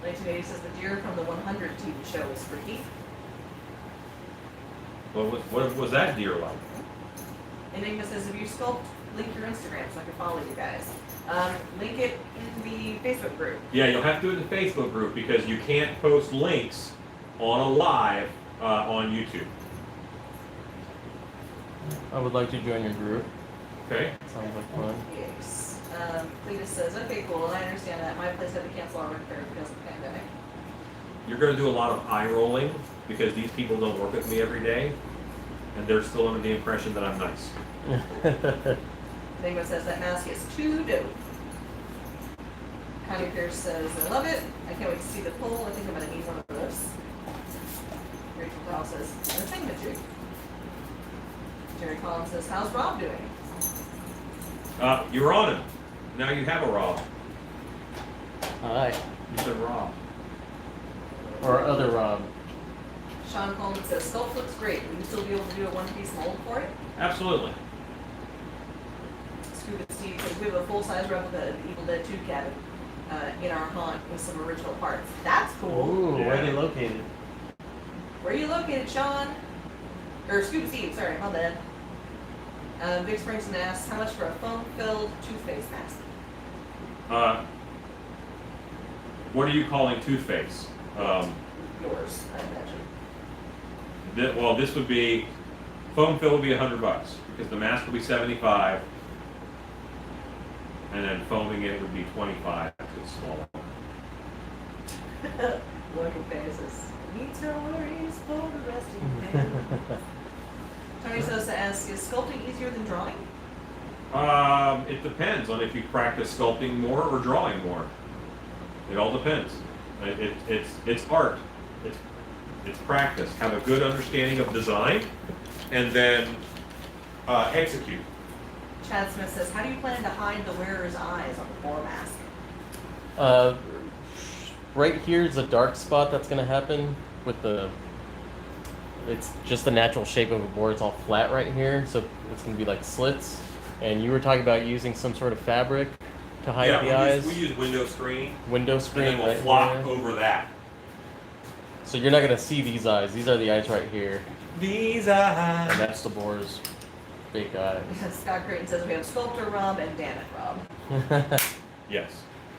1980 says the deer from the 100 TV show is freaky. What was that deer like? Enigma says if you sculpt, link your Instagram so I can follow you guys. Link it in the Facebook group. Yeah, you'll have to do it in the Facebook group because you can't post links on a live on YouTube. I would like to join your group. Okay. Sounds like fun. Yes. Cletus says, okay, cool, I understand that. My place had to cancel our repair because of the pandemic. You're going to do a lot of eye rolling because these people don't work with me every day, and they're still under the impression that I'm nice. Enigma says that mask is too dope. Connie Pierce says, I love it. I can't wait to see the poll. I think I'm going to need one of those. Rachel Powell says, I'm a thingamajig. Jerry Collins says, how's Rob doing? You're on him. Now you have a Rob. Hi. You said Rob. Or other Rob. Sean Coleman says, sculpt looks great. Will you still be able to do a one-piece mold for it? Absolutely. Scuba Steve says, we have a full-size replica of the Evil Dead 2 cabin in our haunt with some original parts. That's cool. Ooh, where are they Yeah. located? Where are you located, Sean? Or Scuba Steve, sorry, my bad. Big Springston asks, how much for a foam-filled toothpaste mask? What are you calling toothpaste? Yours, I imagine. Well, this would be foam fill will be $100 because the mask will be 75, and then foaming it would be 25 because it's smaller. Look at faces. Need no worries for the rest of your day. Tony Sosa asks, is sculpting easier than drawing? It depends on if you practice sculpting more or drawing more. It all depends. It's art. It's practice. Have a good understanding of design, and then execute. Chad Smith says, how do you plan to hide the wearer's eyes on the floor mask? Right here is a dark spot that's going to happen with the. It's just the natural shape of a board. It's all flat right here, so it's going to be like slits. And you were talking about using some sort of fabric to hide the eyes. We use window screen. Window screen. And then we'll right flop here. over that. So you're not going to see these eyes. These are the eyes right here. These eyes. And that's the boar's fake eyes. Scott Creighton says we have Sculptor Rob and Damn It Rob. Yes.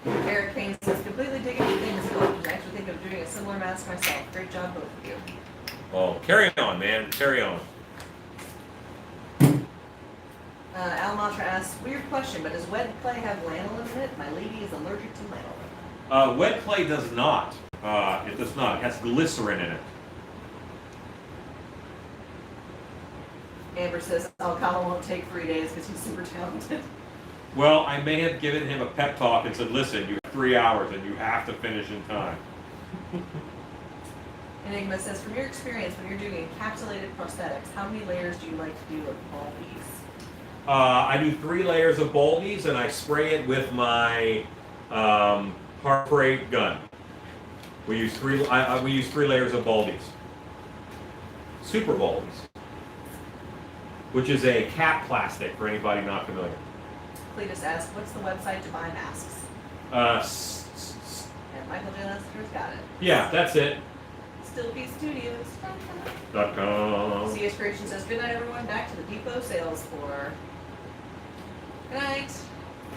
Eric Kane says, completely digging the thing sculptors. I actually think of doing a similar mask myself. Great job, both of you. Oh, carry on, man. Carry on. Al Matra asks, weird question, but does wet clay have lanolin in it? My lady is allergic to lanolin. Wet clay does not. It does not. It has glycerin in it. Amber says, Alcala won't take 3 days because he's super talented. Well, I may have given him a pep talk and said, listen, you have 3 hours and you have to finish in time. Enigma says, from your experience when you're doing encapsulated prosthetics, how many layers do you like to do of all these? I do 3 layers of Baldies and I spray it with my heart spray gun. We use 3 layers of Baldies. Super Baldies, which is a cap plastic for anybody not familiar. Cletus asks, what's the website to buy masks? And Michael Janister's got it. Yeah, that's it. StillPeaceStudios.com. CS Creation says, good night everyone, back to the depot sales floor. Good night.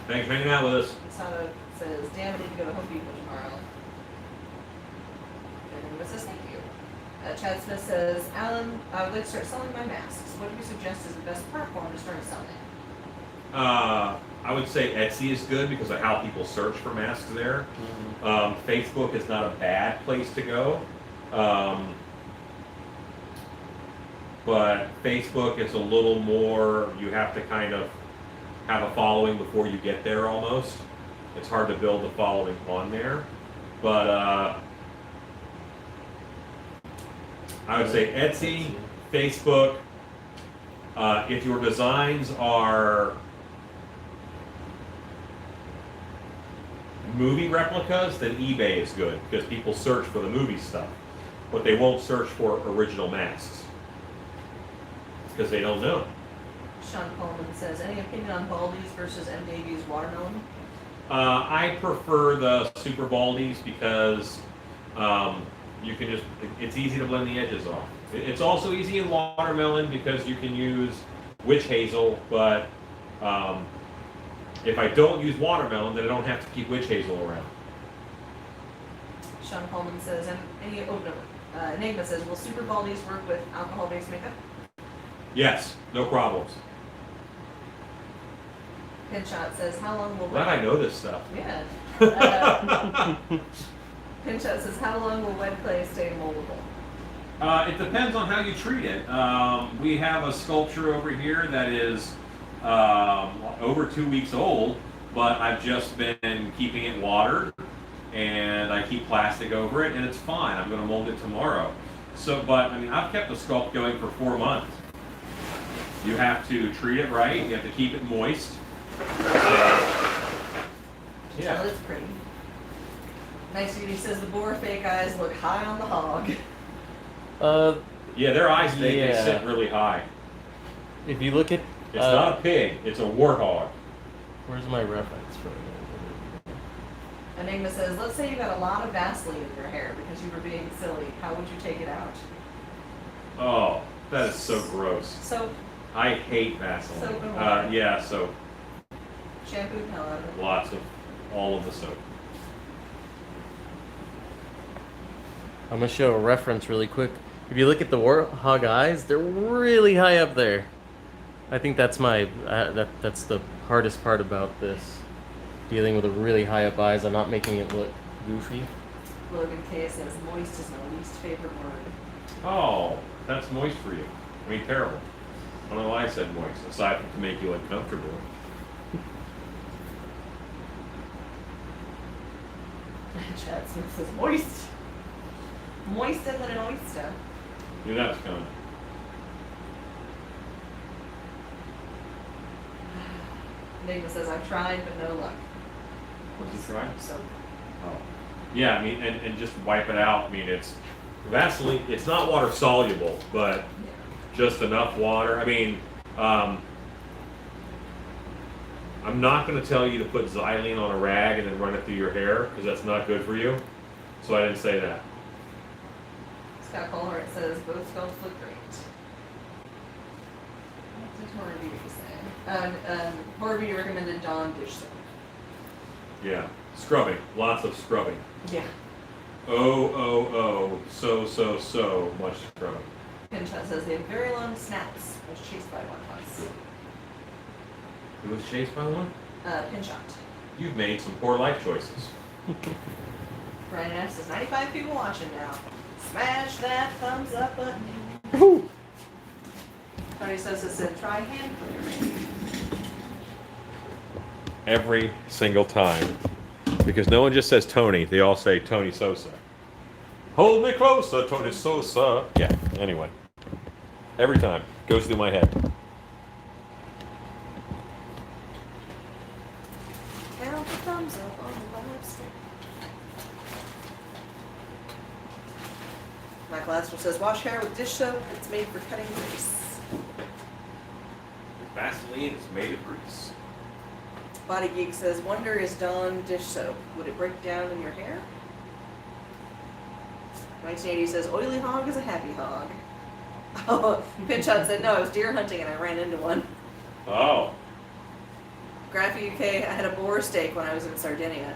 Thanks for hanging out with us. Sada says, damn, I need to go to Home Depot tomorrow. And Enigma says, thank you. Chad Smith says, Alan, I would like to start selling my masks. What do you suggest is the best platform to start selling? I would say Etsy is good because of how people search for masks there. Mm-hmm. Facebook is not a bad place to go. But Facebook is a little more, you have to kind of have a following before you get there almost. It's hard to build a following on there. But I would say Etsy, Facebook. If your designs are movie replicas, then eBay is good because people search for the movie stuff, but they won't search for original masks because they don't know. Sean Coleman says, any opinion on Baldies versus M. Davies watermelon? I prefer the Super Baldies because you can just, it's easy to blend the edges off. It's also easy in watermelon because you can use witch hazel, but if I don't use watermelon, then I don't have to keep witch hazel around. Sean Coleman says, Enigma says, will Super Baldies work with alcohol-based makeup? Yes, no problems. Pinshot says, how long will Glad I know this stuff. Yeah. Pinshot says, how long will wet clay stay moldable? It depends on how you treat it. We have a sculpture over here that is over 2 weeks old, but I've just been keeping it watered, and I keep plastic over it, and it's fine. I'm going to mold it tomorrow. So, but I mean, I've kept the sculpt going for 4 months. You have to treat it right. You have to keep it moist. Yeah, that's pretty. Nice Beauty says the boar fake eyes look high on the hog. Yeah, their eyes they sit really high. If you look at, It's not a pig. It's a warthog. where's my reference for it? Enigma says, let's say you got a lot of Vaseline in your hair because you were being silly. How would you take it out? Oh, that is so gross. Soap, I hate Vaseline. Soap and water. Yeah, soap. shampoo, the hell out of it. Lots of, all of the soap. I'm gonna show a reference really quick. If you look at the warthog eyes, they're really high up there. I think that's my that's the hardest part about this. Dealing with the really high up eyes and not making it look goofy. Logan K says moist is my least favorite word. Oh, that's moist for you. I mean, terrible. I don't know why I said moist, aside from to make you uncomfortable. Chad Smith says moist. Moister than an oyster. Knew that was coming. Enigma says I've tried but no luck. What's he trying? So Oh. Yeah, I mean, and just wipe it out. I mean, it's Vaseline. It's not water soluble, but yeah. just enough water. I mean, I'm not going to tell you to put xylene on a rag and then run it through your hair because that's not good for you. So I didn't say that. Scott Colhart says both sculpts look great. What did Horror Beauty say? Horror Beauty recommended Dawn dish soap. Yeah, scrubbing. Lots of scrubbing. Yeah. Oh, so much scrubbing. Pinchot says they have very long snouts. I was chased by one once. Who was chased by one? Pinchot. You've made some poor life choices. Brian F says 95 people watching now. Smash that thumbs up button. Woo. Tony Sosa said try hand clearing. Every single time. Because no one just says Tony, they all say Tony Sosa. Hold me closer, Tony Sosa. Yeah, anyway. Every time. Goes through my head. Count the thumbs up on the live stream. Michael Astor says wash hair with dish soap. It's made for cutting grease. Vaseline is made of grease. Body Geek says Wonder is Dawn dish soap. Would it break down in your hair? 1980 says oily hog is a happy hog. Oh, Pinchot said no, I was deer hunting and I ran into one. Oh. Graphy UK, I had a boar steak when I was in Sardinia.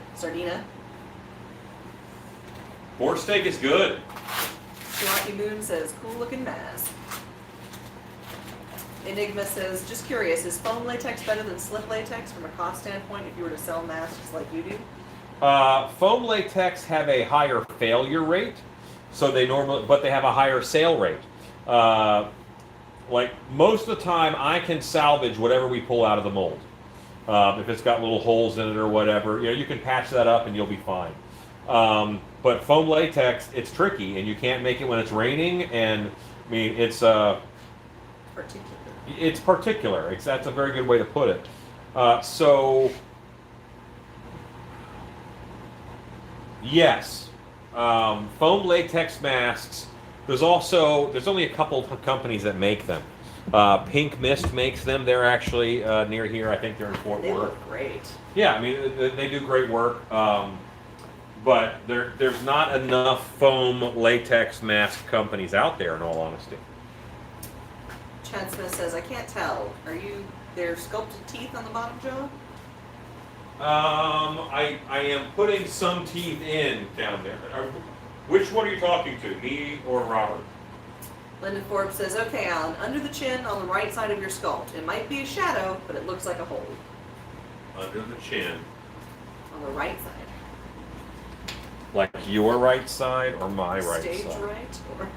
Boar steak is good. Shilaki Moon says cool looking mask. Enigma says, just curious, is foam latex better than slip latex from a cost standpoint if you were to sell masks like you do? Foam latex have a higher failure rate, so but they have a higher sale rate. Like most of the time, I can salvage whatever we pull out of the mold. If it's got little holes in it or whatever, you can patch that up and you'll be fine. But foam latex, it's tricky, and you can't make it when it's raining. And I mean, it's Particular. It's particular. That's a very good way to put it. So, yes, foam latex masks. There's only a couple of companies that make them. Pink Mist makes them. They're actually near here. I think they're in Fort They Worth. look great. Yeah, I mean they do great work. But there's not enough foam latex mask companies out there, in all honesty. Chad Smith says, I can't tell. Are there sculpted teeth on the bottom jaw? I am putting some teeth in down there. Which one are you talking to, me or Robert? Lyndon Forbes says, okay, Alan, under the chin on the right side of your sculpt. It might be a shadow, but it looks like a hole. Under the chin. On the right side. Like your right side or my right Stage side? right? Or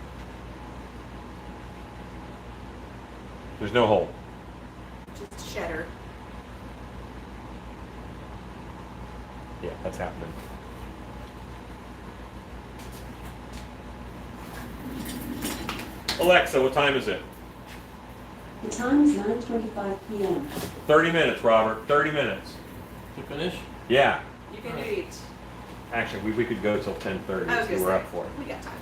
There's no hole. just shatter. Yeah, that's happening. Alexa, what time is it? The time is 9:25 p.m. 30 minutes, Robert. 30 minutes. To finish? Yeah. You can do it. Actually, we could go till 10:30 I was if gonna we're say, up for it. we got time.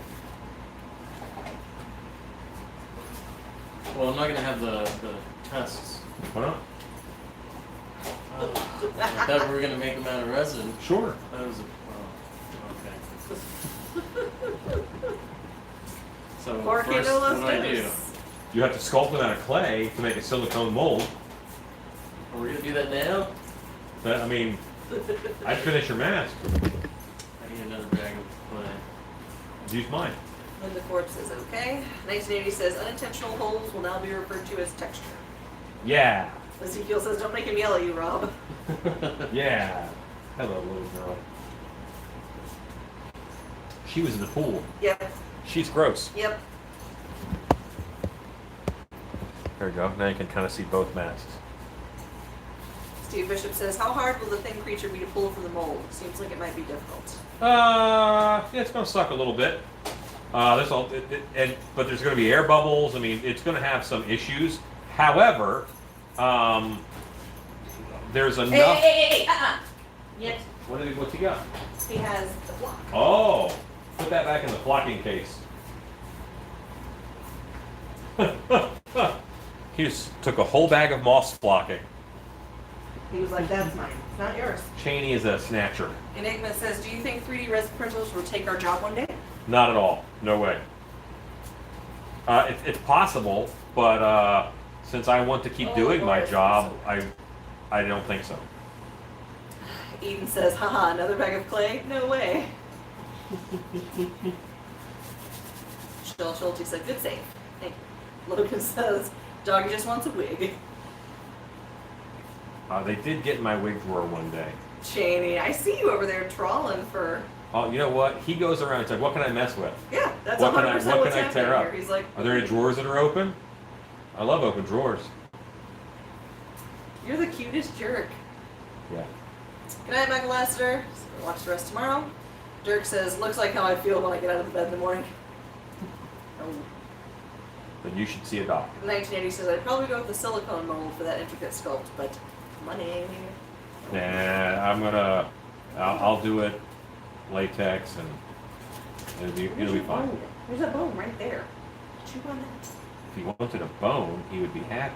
Well, I'm not gonna have the tests. Why not? I thought we were gonna make them out of resin. Sure. That was okay. So Por qué first, no what los do I do? dos? You have to sculpt it out of clay to make a silicone mold. Are we gonna do that now? I mean, I'd finish your mask. I need another bag of clay. Use mine. Linda Forbes says okay. 1980 says unintentional holes will now be referred to as texture. Yeah. Ezekiel says don't make him yell at you, Rob. Yeah. Hello, little girl. She was in the pool. Yep. She's gross. Yep. There you go. Now you can kind of see both masks. Steve Bishop says, how hard will the thin creature be to pull from the mold? Seems like it might be difficult. Yeah, it's going to suck a little bit. But there's going to be air bubbles. I mean, it's going to have some issues. However, there's enough. Hey, Yet. What's he got? He has the block. Oh, put that back in the flocking case. He just took a whole bag of moss flocking. He was like, that's mine. It's not yours. Cheney is a snatcher. Enigma says, do you think 3D resin printers will take our job one day? Not at all. No way. It's possible, but since I want to keep doing my job, I don't think so. Eden says, haha, another bag of clay? No way. Shell Schulte said, good save. Thank you. Logan says, doggy just wants a wig. They did get in my wig drawer one day. Cheney, I see you over there trawling for... Oh, you know what? He goes around and says, what can I mess with? Yeah, that's What 100% can I what's tear happening up? here. He's like, Are there any drawers that are open? I love open drawers. you're the cutest jerk. Yeah. Good night, Michael Lassiter. Watch the rest tomorrow. Dirk says, looks like how I feel when I get out of bed in the morning. Oh. Then you should see a doctor. 1980 says, I'd probably go with the silicone mold for that intricate sculpt, but money. Nah, I'll do it latex and it'll be fine. Bone? There's a bone right there. Chew on that. If he wanted a bone, he would be happy.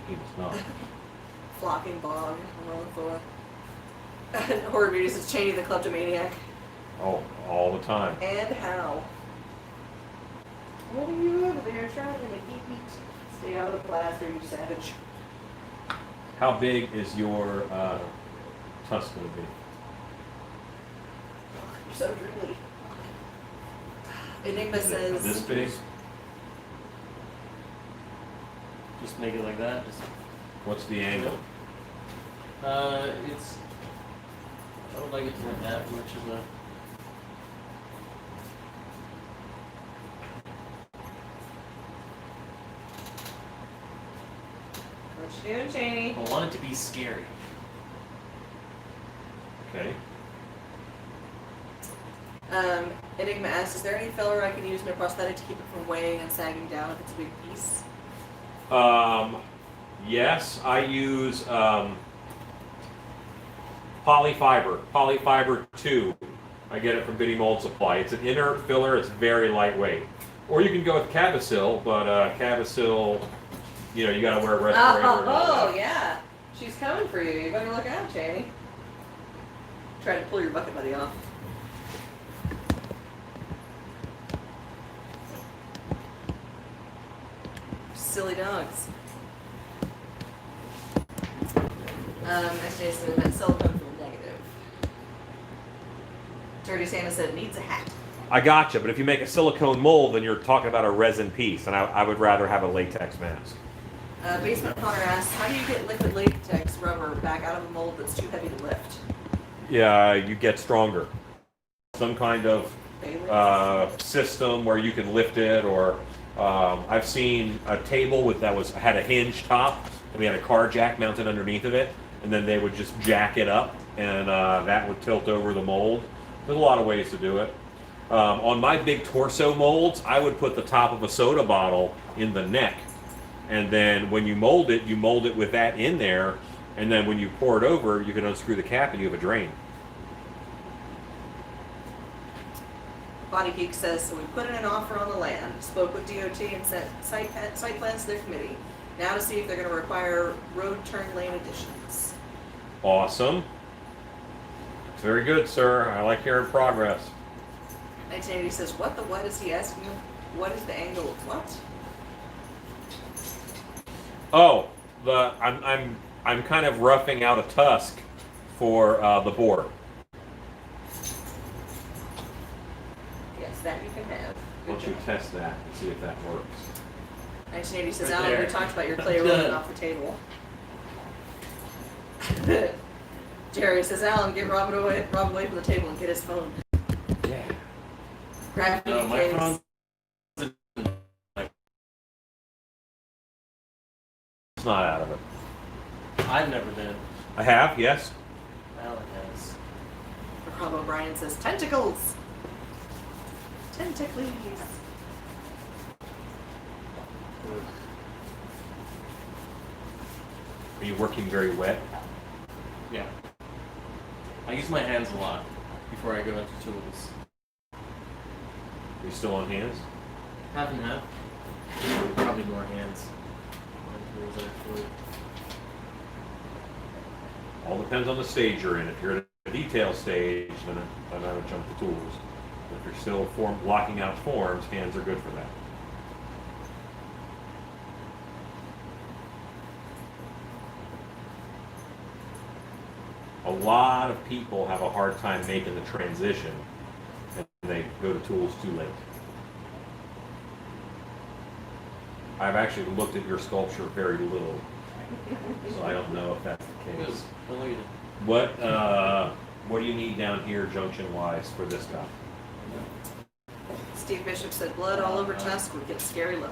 He does not. Flocking bog. I'm rolling for. Horror Beauty says, Cheney the kleptomaniac. Oh, all the time. And how? What are you over there trying to keep me? Stay out of the plaster, you savage. How big is your tusk going to be? You're so dribbly. Enigma Is it says, this big? Just make it like that. Just What's the angle? it's. I don't like it to have that much of a. what you doing, Cheney? I want it to be scary. Okay. Enigma asks, is there any filler I can use in a prosthetic to keep it from weighing and sagging down if it's a big piece? Yes, I use polyfiber. Polyfiber 2. I get it from Bitty Mold Supply. It's an inert filler. It's very lightweight. Or you can go with Cavasil, but Cavasil, you got to wear a respirator. and all Oh, that. yeah. She's coming for you. You better look out, Cheney. Try to pull your bucket buddy off. Silly dogs. Next day said that silicone feel negative. Dirty Santa said needs a hat. I gotcha, but if you make a silicone mold, then you're talking about a resin piece, and I would rather have a latex mask. Basement Connor asks, how do you get liquid latex rubber back out of a mold that's too heavy to lift? Yeah, you get stronger. Some kind of system where you can lift it, or I've seen a table had a hinge top, and we had a car jack mounted underneath of it, and then they would just jack it up, and that would tilt over the mold. There's a lot of ways to do it. On my big torso molds, I would put the top of a soda bottle in the neck, and then when you mold it with that in there, and then when you pour it over, you can unscrew the cap and you have a drain. Body Geek says, so we put in an offer on the land, spoke with DOT and sent site plans to their committee. Now to see if they're going to require road turn lane additions. Awesome. Very good, sir. I like hearing progress. 1980 says, what the what is he asking you? What is the angle of what? Oh, I'm kind of roughing out a tusk for the board. Yes, that you can test that and see if that works. 1980 says, Right Alan, there. we talked about your clay rolling off the table. Jerry says, Alan, get Rob away from the table and get his phone. Yeah. Grab No, my case. phone's It's not out of it. I've never been. I have, yes. Alan has. Rob O'Brien says, tentacles. Tentacles. Are you working very wet? Yeah. I use my hands a lot before I go into tools. Are you still on hands? Half and half. Probably more hands. Than tools, actually. All depends on the stage you're in. If you're in a detail stage, then I would jump to tools. If you're still blocking out forms, hands are good for that. A lot of people have a hard time making the transition, and they go to tools too late. I've actually looked at your sculpture very little, so I don't know if that's the Good. case. Well, look at it. What do you need down here junction-wise for this stuff? Steve Bishop said, blood all over Tusk would get a scary look.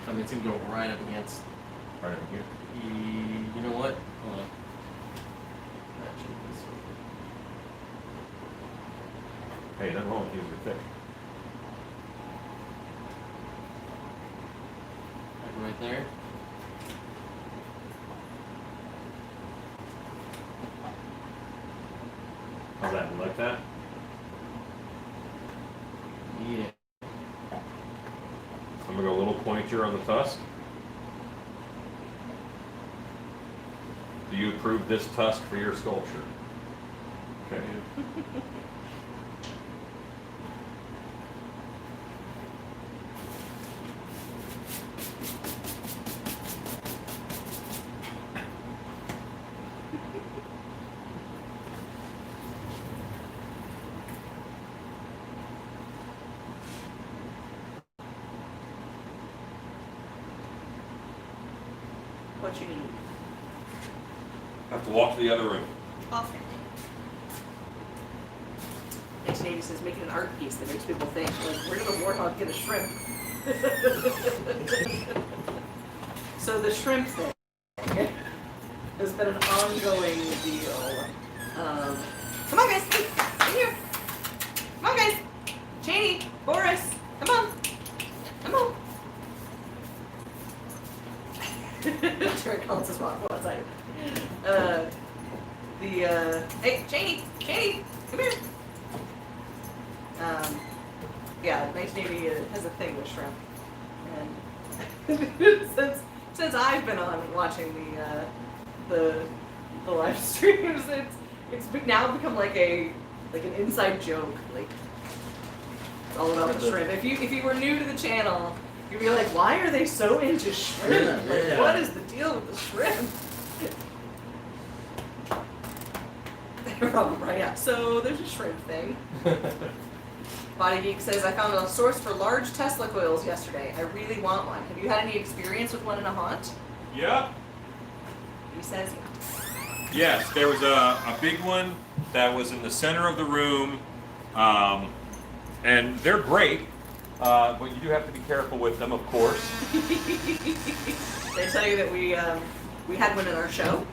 I mean, it's gonna go right up against. Right over here. You know what? Hold on. Actually, Hey, nothing wrong with using your thick. like right there. How's that? You like that? Yeah. I'm gonna go a little pointier on the tusk. Do you approve this tusk for your sculpture? Okay. What you need? Have to walk to the other room. Often. 1980 says, making an art piece that makes people think, like, where did a warthog get a shrimp? So the shrimp thing has been an ongoing deal. Come on, guys, in here. Come on, guys. Cheney, Boris, come on. Come on. Terry Collins is walking outside. Hey, Cheney, come here. Yeah, 1980 has a thing with shrimp, and since I've been on watching the live streams, it's now become like an inside joke. Like, it's all about the shrimp. If you were new to the channel, you'd be like, why are they so into shrimp? Yeah, Like, yeah. what is the deal with the shrimp? Right, yeah. So there's a shrimp thing. Body Geek says, I found a source for large Tesla coils yesterday. I really want one. Have you had any experience with one in a haunt? Yeah. He says, Yes, there was a big one that was in the center of the room, and they're great, but you do have to be careful with them, of course. They tell you that we had one in our show.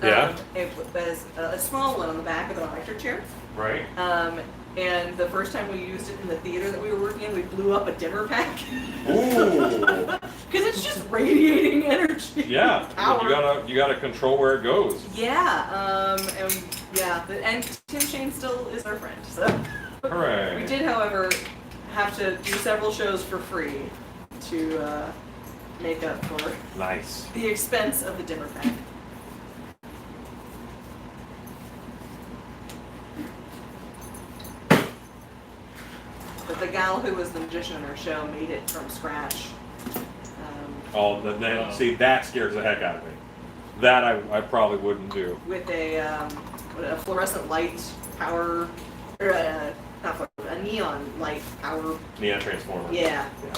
Yeah. It was a small one on the back of an electric chair. Right. And the first time we used it in the theater that we were working in, we blew up a dimmer pack. Ooh. Because it's just radiating energy. Yeah. Power. You gotta control where it goes. Yeah. And Tim Shane still is our friend. So. Hooray. We did, however, have to do several shows for free to make up for Nice. the expense of the dimmer pack. But the gal who was the magician in our show made it from scratch. See, that scares the heck out of me. That I probably wouldn't do. With a fluorescent light power, or not fluorescent, a neon light power. Neon transformer. Yeah. Yeah.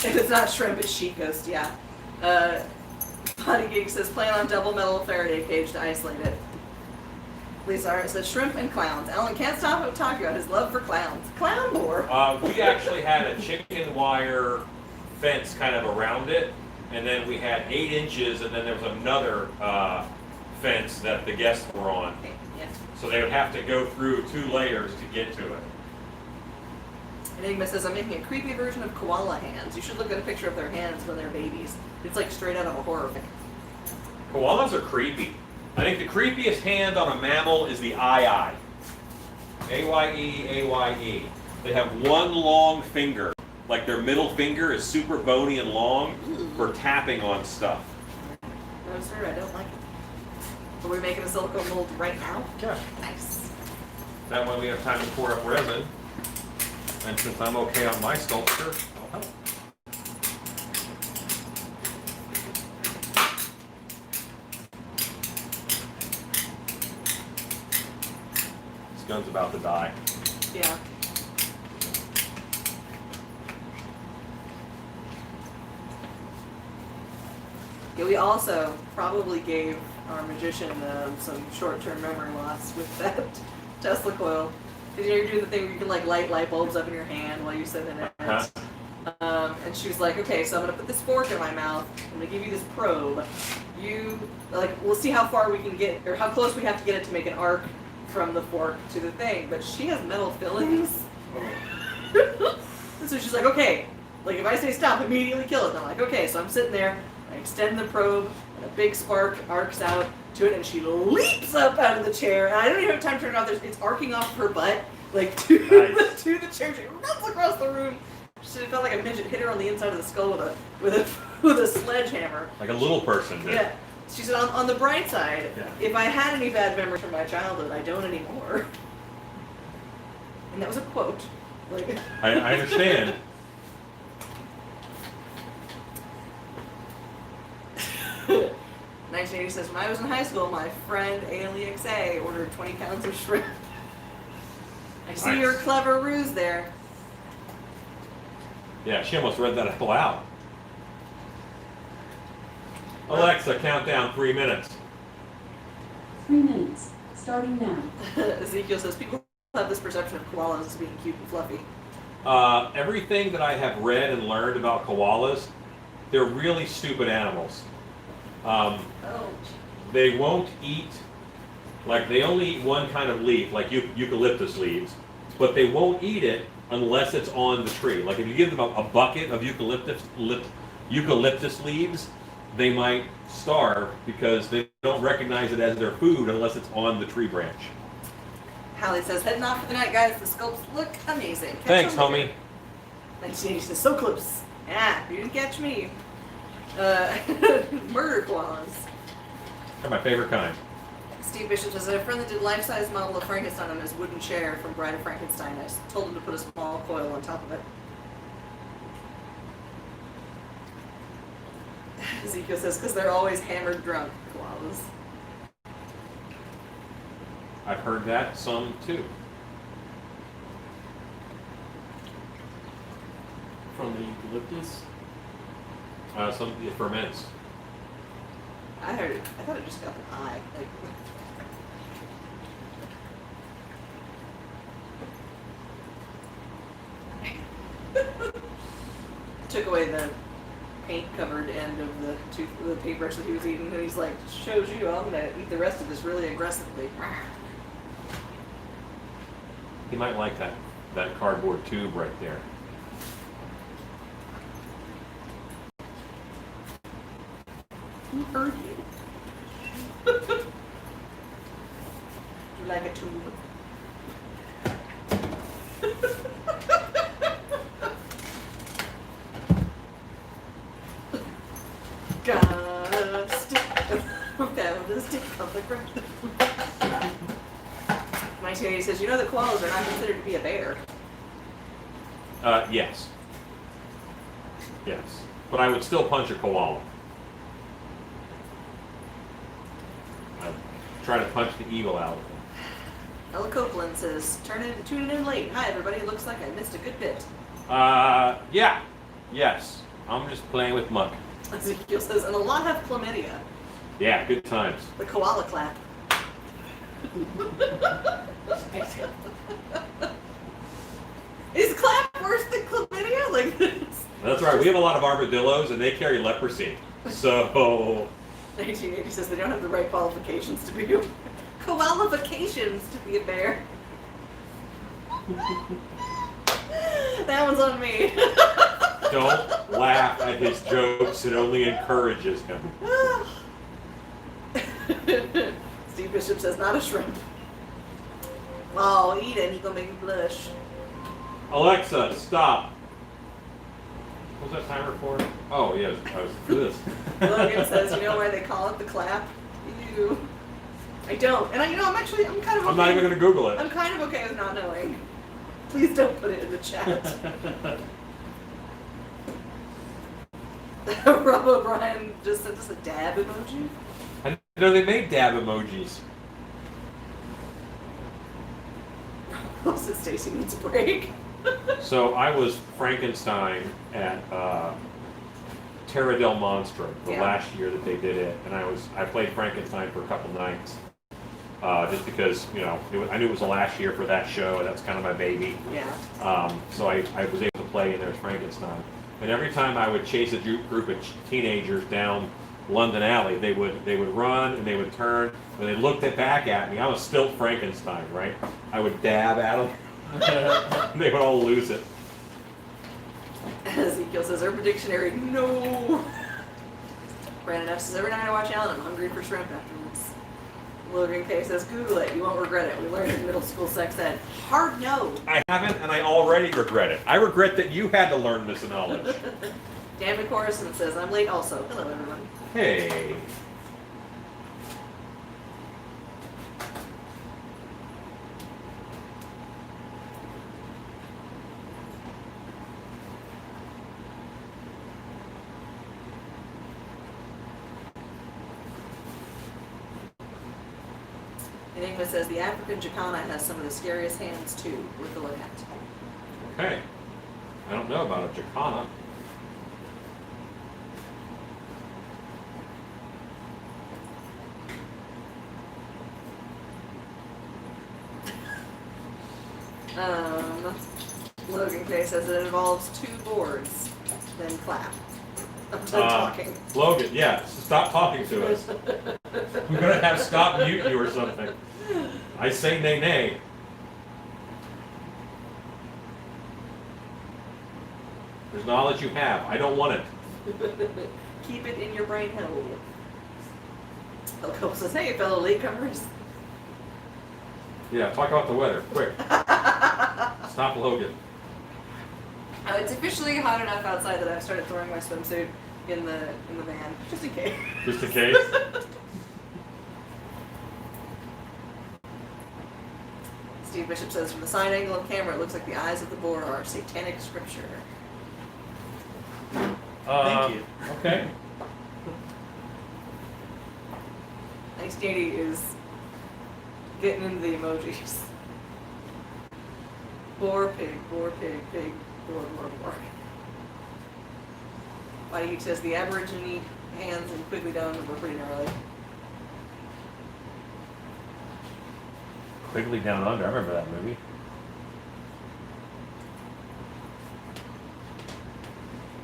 If it's not shrimp, it's sheet ghost. Yeah. Potty Geek says plan on double metal Faraday cage to isolate it. Lisa Art says shrimp and clowns. Alan can't stop talking about his love for clowns. Clown lore. We actually had a chicken wire fence kind of around it, and then we had 8 inches, and then there was another fence that the guests were on. Okay, yeah. So they would have to go through 2 layers to get to it. Enigma says I'm making a creepy version of koala hands. You should look at a picture of their hands when they're babies. It's like straight out of a horror film. Koalas are creepy. I think the creepiest hand on a mammal is the eye. A-Y-E, A-Y-E. They have one long finger. Like their middle finger is super bony and long for tapping on stuff. No, sir, I don't like it. Are we making a silicone mold right now? Yeah. Nice. That way we have time to pour up resin. And since I'm okay on my sculpture, I'll help. This gun's about to die. Yeah. Yeah, we also probably gave our magician some short-term memory loss with that Tesla coil. Because you're doing the thing where you can like light bulbs up in your hand while you sit in it. And she was like, okay, so I'm gonna put this fork in my mouth. I'm gonna give you this probe. We'll see how far we can get, or how close we have to get it to make an arc from the fork to the thing. But she has metal fillings. And so she's like, okay, like if I say stop, immediately kill it. And I'm like, okay, so I'm sitting there, I extend the probe, and a big spark arcs out to it, and she leaps up out of the chair, and I don't even have time to turn it off. It's arcing off her butt, like to the chair. She runs across the room. She felt like a midget hit her on the inside of the skull with a sledgehammer. Like a little person did. Yeah. She said, on the bright side, Yeah. if I had any bad memories from my childhood, I don't anymore. And that was a quote. Like, I understand. "1980 says, when I was in high school, my friend ALEXA ordered 20 pounds of shrimp. I see Nice. your clever ruse there. Yeah, she almost read that aloud. Alexa, count down 3 minutes. 3 minutes, starting now. Ezekiel says, people have this perception of koalas as being cute and fluffy. Everything that I have read and learned about koalas, they're really stupid animals. Oh. They won't eat, like they only eat one kind of leaf, like eucalyptus leaves, but they won't eat it unless it's on the tree. Like if you give them a bucket of eucalyptus leaves, they might starve because they don't recognize it as their food unless it's on the tree branch. Hallie says, heading off for the night, guys. The sculpts look amazing. Catch Thanks, them later." homie. And she says, so close. Yeah, you didn't catch me. Murder koalas. They're my favorite kind. Steve Bishop says, I had a friend that did life-size model of Frankenstein on his wooden chair from Bride of Frankenstein. I told him to put a small coil on top of it. Ezekiel says, because they're always hammered drunk, koalas. I've heard that some too. From the eucalyptus. Some it ferments. I heard it. I thought it just got an eye. Took away the paint-covered end of the paintbrush that he was eating, and he's like, "Shows you, I'm gonna eat the rest of this really aggressively." He might like that cardboard tube right there. Who heard you? You like a tube? Gotta stick, found a stick on the ground. 1980 says, you know that koalas are not considered to be a bear. Yes. Yes. But I would still punch a koala. I'd try to punch the evil out of them. Ella Copeland says, tuning in late. Hi, everybody. Looks like I missed a good bit. Yeah. Yes. I'm just playing with muck. Ezekiel says, and a lot have chlamydia. Yeah, good times. The koala clap. Is clap worse than chlamydia? Like this? That's right. We have a lot of armadillos, and they carry leprosy. So 1980 says they don't have the right qualifications to be qualifications to be a bear. That one's on me. don't laugh at his jokes. It only encourages him. Steve Bishop says, not a shrimp. Oh, eat it. He's gonna make me blush. Alexa, stop. What was that timer for? Oh, yes, I was for this. Logan says, you know why they call it the clap? You. I don't. And I'm kind of okay. I'm not even going to Google it. I'm kind of okay with not knowing. Please don't put it in the chat. Rob O'Brien just sent us a dab emoji. I know they made dab emojis. Also, Stacy needs a break. So I was Frankenstein at Terra del Monstro the last year that they did it, and I played Frankenstein for a couple nights, just because I knew it was the last year for that show, and that's kind of my baby. Yeah. So I was able to play, and there's Frankenstein. And every time I would chase a group of teenagers down London Alley, they would run and they would turn, and they looked back at me. I was still Frankenstein, right? I would dab at them. They would all lose it. Ezekiel says, Urban Dictionary, no. Brandon F says, every night I watch Alan, I'm hungry for shrimp afterwards. Logan K says, Google it, you won't regret it. We learned in middle school sex ed. Hard no. I haven't, and I already regret it. I regret that you had to learn this knowledge. Dan McCorson says, I'm late also. Hello, everyone. Hey. Enigma says, the African jacana has some of the scariest hands, too, worth a look at. Okay. I don't know about a jacana. Logan K says it involves 2 boards, then clap. I'm done talking. Logan, yeah, stop talking to us. We're going to have to stop mute you or something. I say nay nay. There's knowledge you have. I don't want it. Keep it in your brain hole. Elko says, hey, fellow latecomers. Yeah, talk about the weather, quick. Stop Logan. It's officially hot enough outside that I've started throwing my swimsuit in the van, just in case. Just in case. Steve Bishop says, from the side angle of camera, it looks like the eyes of the boar are satanic scripture. Thank you. Okay. 1980 is getting into the emojis. Boar, pig, boar, boar. Whitey says the Aborigine hands in Quigley Dome were pretty gnarly. Quigley Down Under, I remember that movie.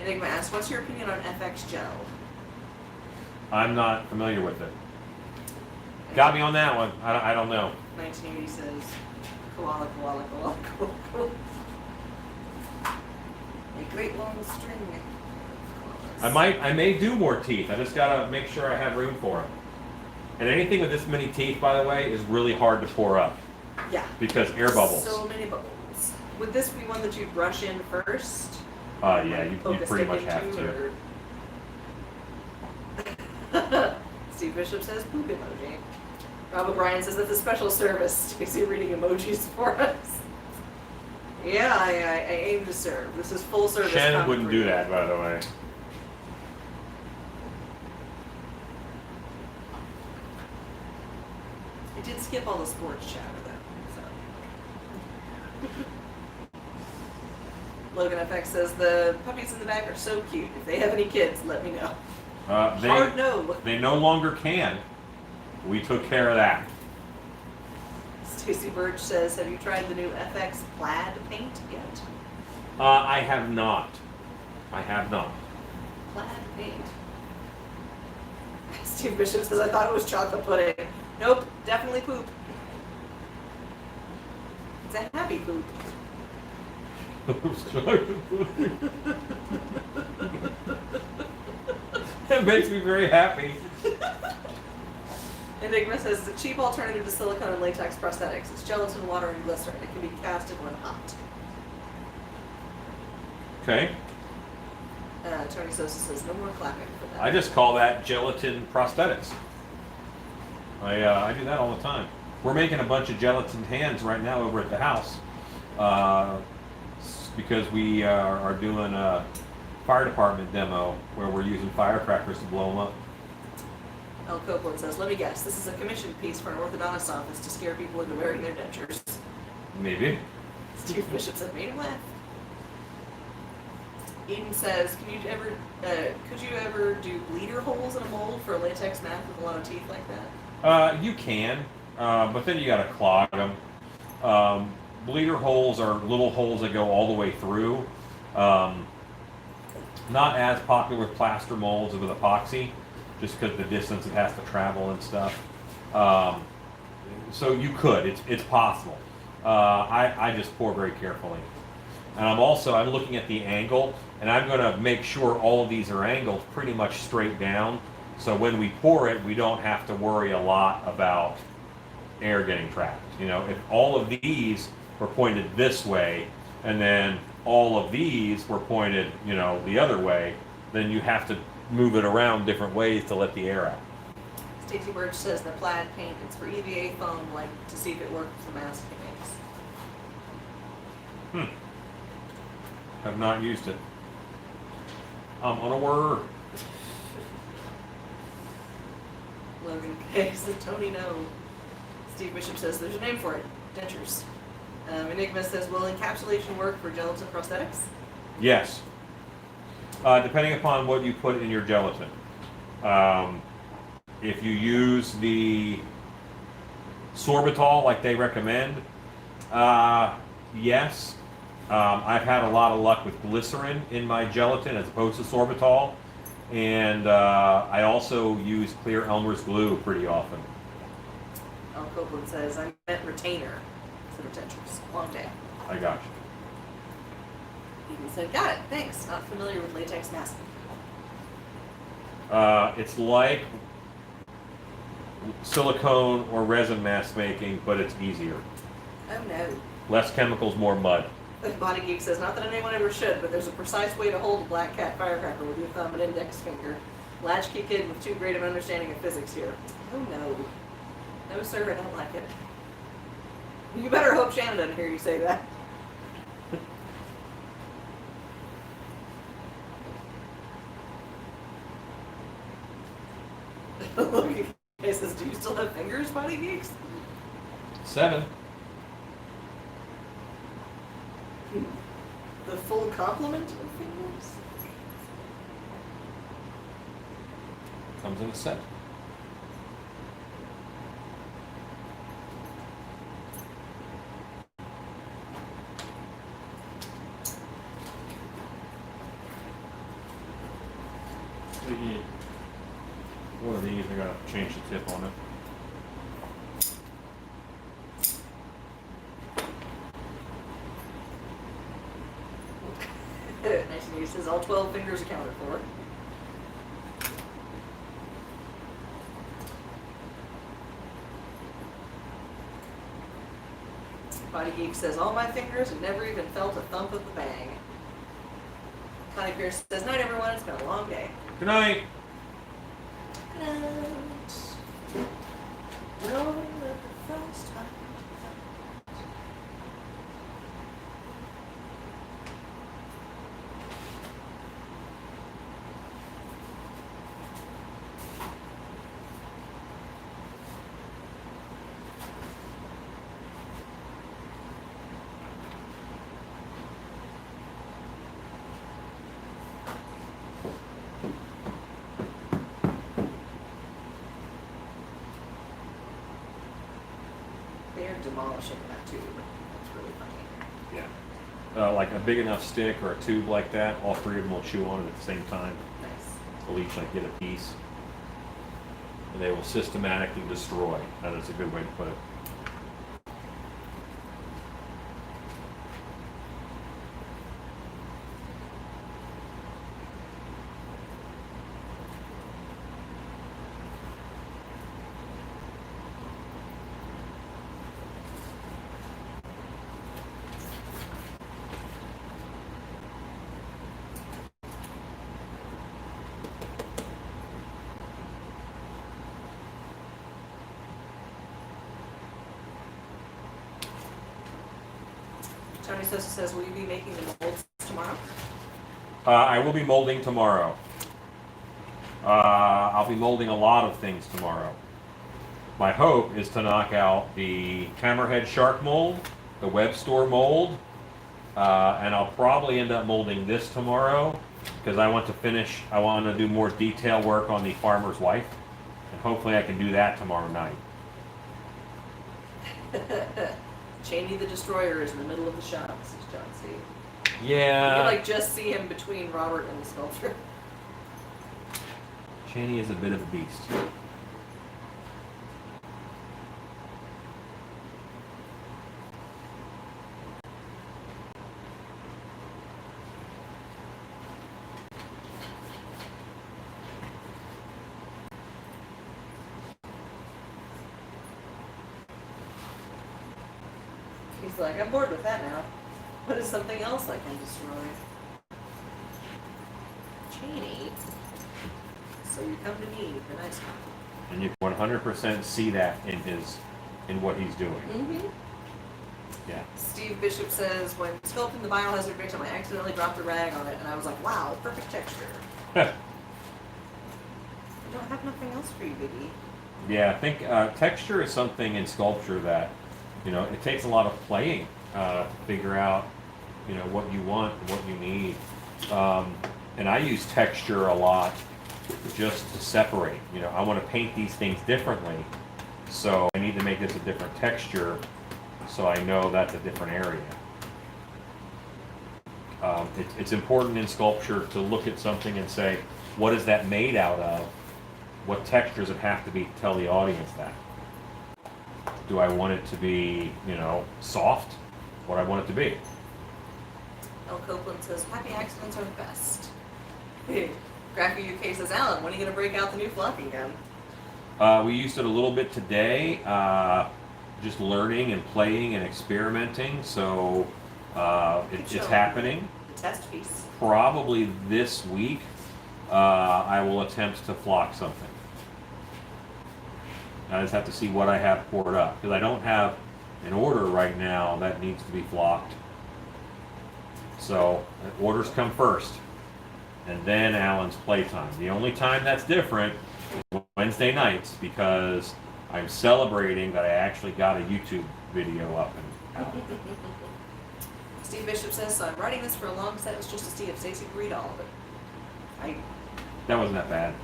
Enigma asks, what's your opinion on FX gel? I'm not familiar with it. Got me on that one. I don't know. 1980 says, koala. A great long string. I may do more teeth. I just gotta make sure I have room for them. And anything with this many teeth, by the way, is really hard to pour up. Yeah. Because air bubbles. So many bubbles. Would this be one that you brush in first? Yeah, you Poke a pretty stick much have into, to. or- Steve Bishop says poop emoji. Rob O'Brien says that's a special service. Stacy reading emojis for us. Yeah, I aim to serve. This is full service. Shannon wouldn't comedy. do that, by the way. I did skip all the sports chatter though, so Logan FX says the puppies in the back are so cute. If they have any kids, let me know. They, Hard no. they no longer can. We took care of that. Stacy Birch says, have you tried the new FX plaid paint yet? I have not. I have not. Plaid paint. Steve Bishop says, I thought it was chocolate pudding. Nope, definitely poop. It's a happy poop. That makes me very happy. Enigma says, it's a cheap alternative to silicone and latex prosthetics. It's gelatin, water, and glycerin. It can be casted when hot. Okay. Tony Sosa says, no more clapping for that. I just call that gelatin prosthetics. I do that all the time. We're making a bunch of gelatin hands right now over at the house because we are doing a fire department demo where we're using firecrackers to blow them up. El Copeland says, let me guess, this is a commission piece for an orthodontist office to scare people into wearing their dentures. Maybe. Steve Bishop said, made him laugh. Eden says, could you ever do bleeder holes in a mold for a latex mask with a lot of teeth like that? You can, but then you got to clog them. Bleeder holes are little holes that go all the way through. Not as popular with plaster molds with epoxy, just because the distance it has to travel and stuff. So you could, it's possible. I just pour very carefully. And I'm looking at the angle, and I'm going to make sure all of these are angled pretty much straight down. So when we pour it, we don't have to worry a lot about air getting trapped. You know, if all of these were pointed this way, and then all of these were pointed, you know, the other way, then you have to move it around different ways to let the air out. Stacey Birch says the plaid paint is for EVA foam, like to see if it works with the mask he makes. Have not used it. I'm unaware. Logan K says, Tony, no. Steve Bishop says, there's a name for it, dentures. Enigma says, will encapsulation work for gelatin prosthetics? Yes. Depending upon what you put in your gelatin. If you use the sorbitol like they recommend, yes. I've had a lot of luck with glycerin in my gelatin as opposed to sorbitol. And I also use clear Elmer's glue pretty often. Al Copeland says, I meant retainer instead of dentures. Long day. I got you. Ethan said, got it, thanks. Not familiar with latex masking. It's like silicone or resin mask making, but it's easier. Oh no. Less chemicals, more mud. The Body Geek says, not that anyone ever should, but there's a precise way to hold a black cat firecracker with your thumb and index finger. Latchkey kid with too great of an understanding of physics here. Oh no. No sir, I don't like it. You better hope Shannon doesn't hear you say that. Look, he says, do you still have fingers, Body Geeks? 7. The full complement of fingers? Comes in a set. One of these, I gotta change the tip on it. Nice and he says all 12 fingers accounted for. Body Geek says all my fingers and never even felt a thump of the bang. Connie Pierce says, night everyone, it's been a long day. Good night. Good night. Knowing that the first time. demolishing that tube. It's really funny. Yeah. Like a big enough stick or a tube like that, all three of them will chew on it at the same time. Nice. They'll each like get a piece. And they will systematically destroy. That is a good way to put it. Tony Sosa says, will you be making the molds tomorrow? I will be molding tomorrow. I'll be molding a lot of things tomorrow. My hope is to knock out the hammerhead shark mold, the web store mold, and I'll probably end up molding this tomorrow because I want to do more detail work on the farmer's wife, and hopefully I can do that tomorrow night. Cheney the Destroyer is in the middle of the shop, says John C. Yeah. You can like just see him between Robert and the sculpture. Cheney is a bit of a beast. He's like, I'm bored with that now. What is something else I can destroy? Cheney. So you come to me for nice stuff. And you can 100% see that in what he's doing. Mm-hmm. Yeah. Steve Bishop says, when sculpting the biohazard victim, I accidentally dropped a rag on it, and I was like, wow, perfect texture. I don't have nothing else for you, baby. Yeah, I think texture is something in sculpture that, it takes a lot of playing to figure out, what you want, what you need. And I use texture a lot just to separate. I want to paint these things differently, so I need to make this a different texture so I know that's a different area. It's important in sculpture to look at something and say, what is that made out of? What textures it have to be to tell the audience that? Do I want it to be, soft? What I want it to be? El Copeland says, happy accidents are the best. Graphy UK says, Alan, when are you going to break out the new flocking gun? We used it a little bit today, just learning and playing and experimenting, so it's happening. The test piece. Probably this week, I will attempt to flock something. I just have to see what I have poured up, because I don't have an order right now that needs to be flocked. So orders come first, and then Alan's playtime. The only time that's different is Wednesday nights, because I'm celebrating that I actually got a YouTube video up and out. Steve Bishop says, so I'm writing this for a long sentence just to see if Stacey can read all of it. That wasn't that bad.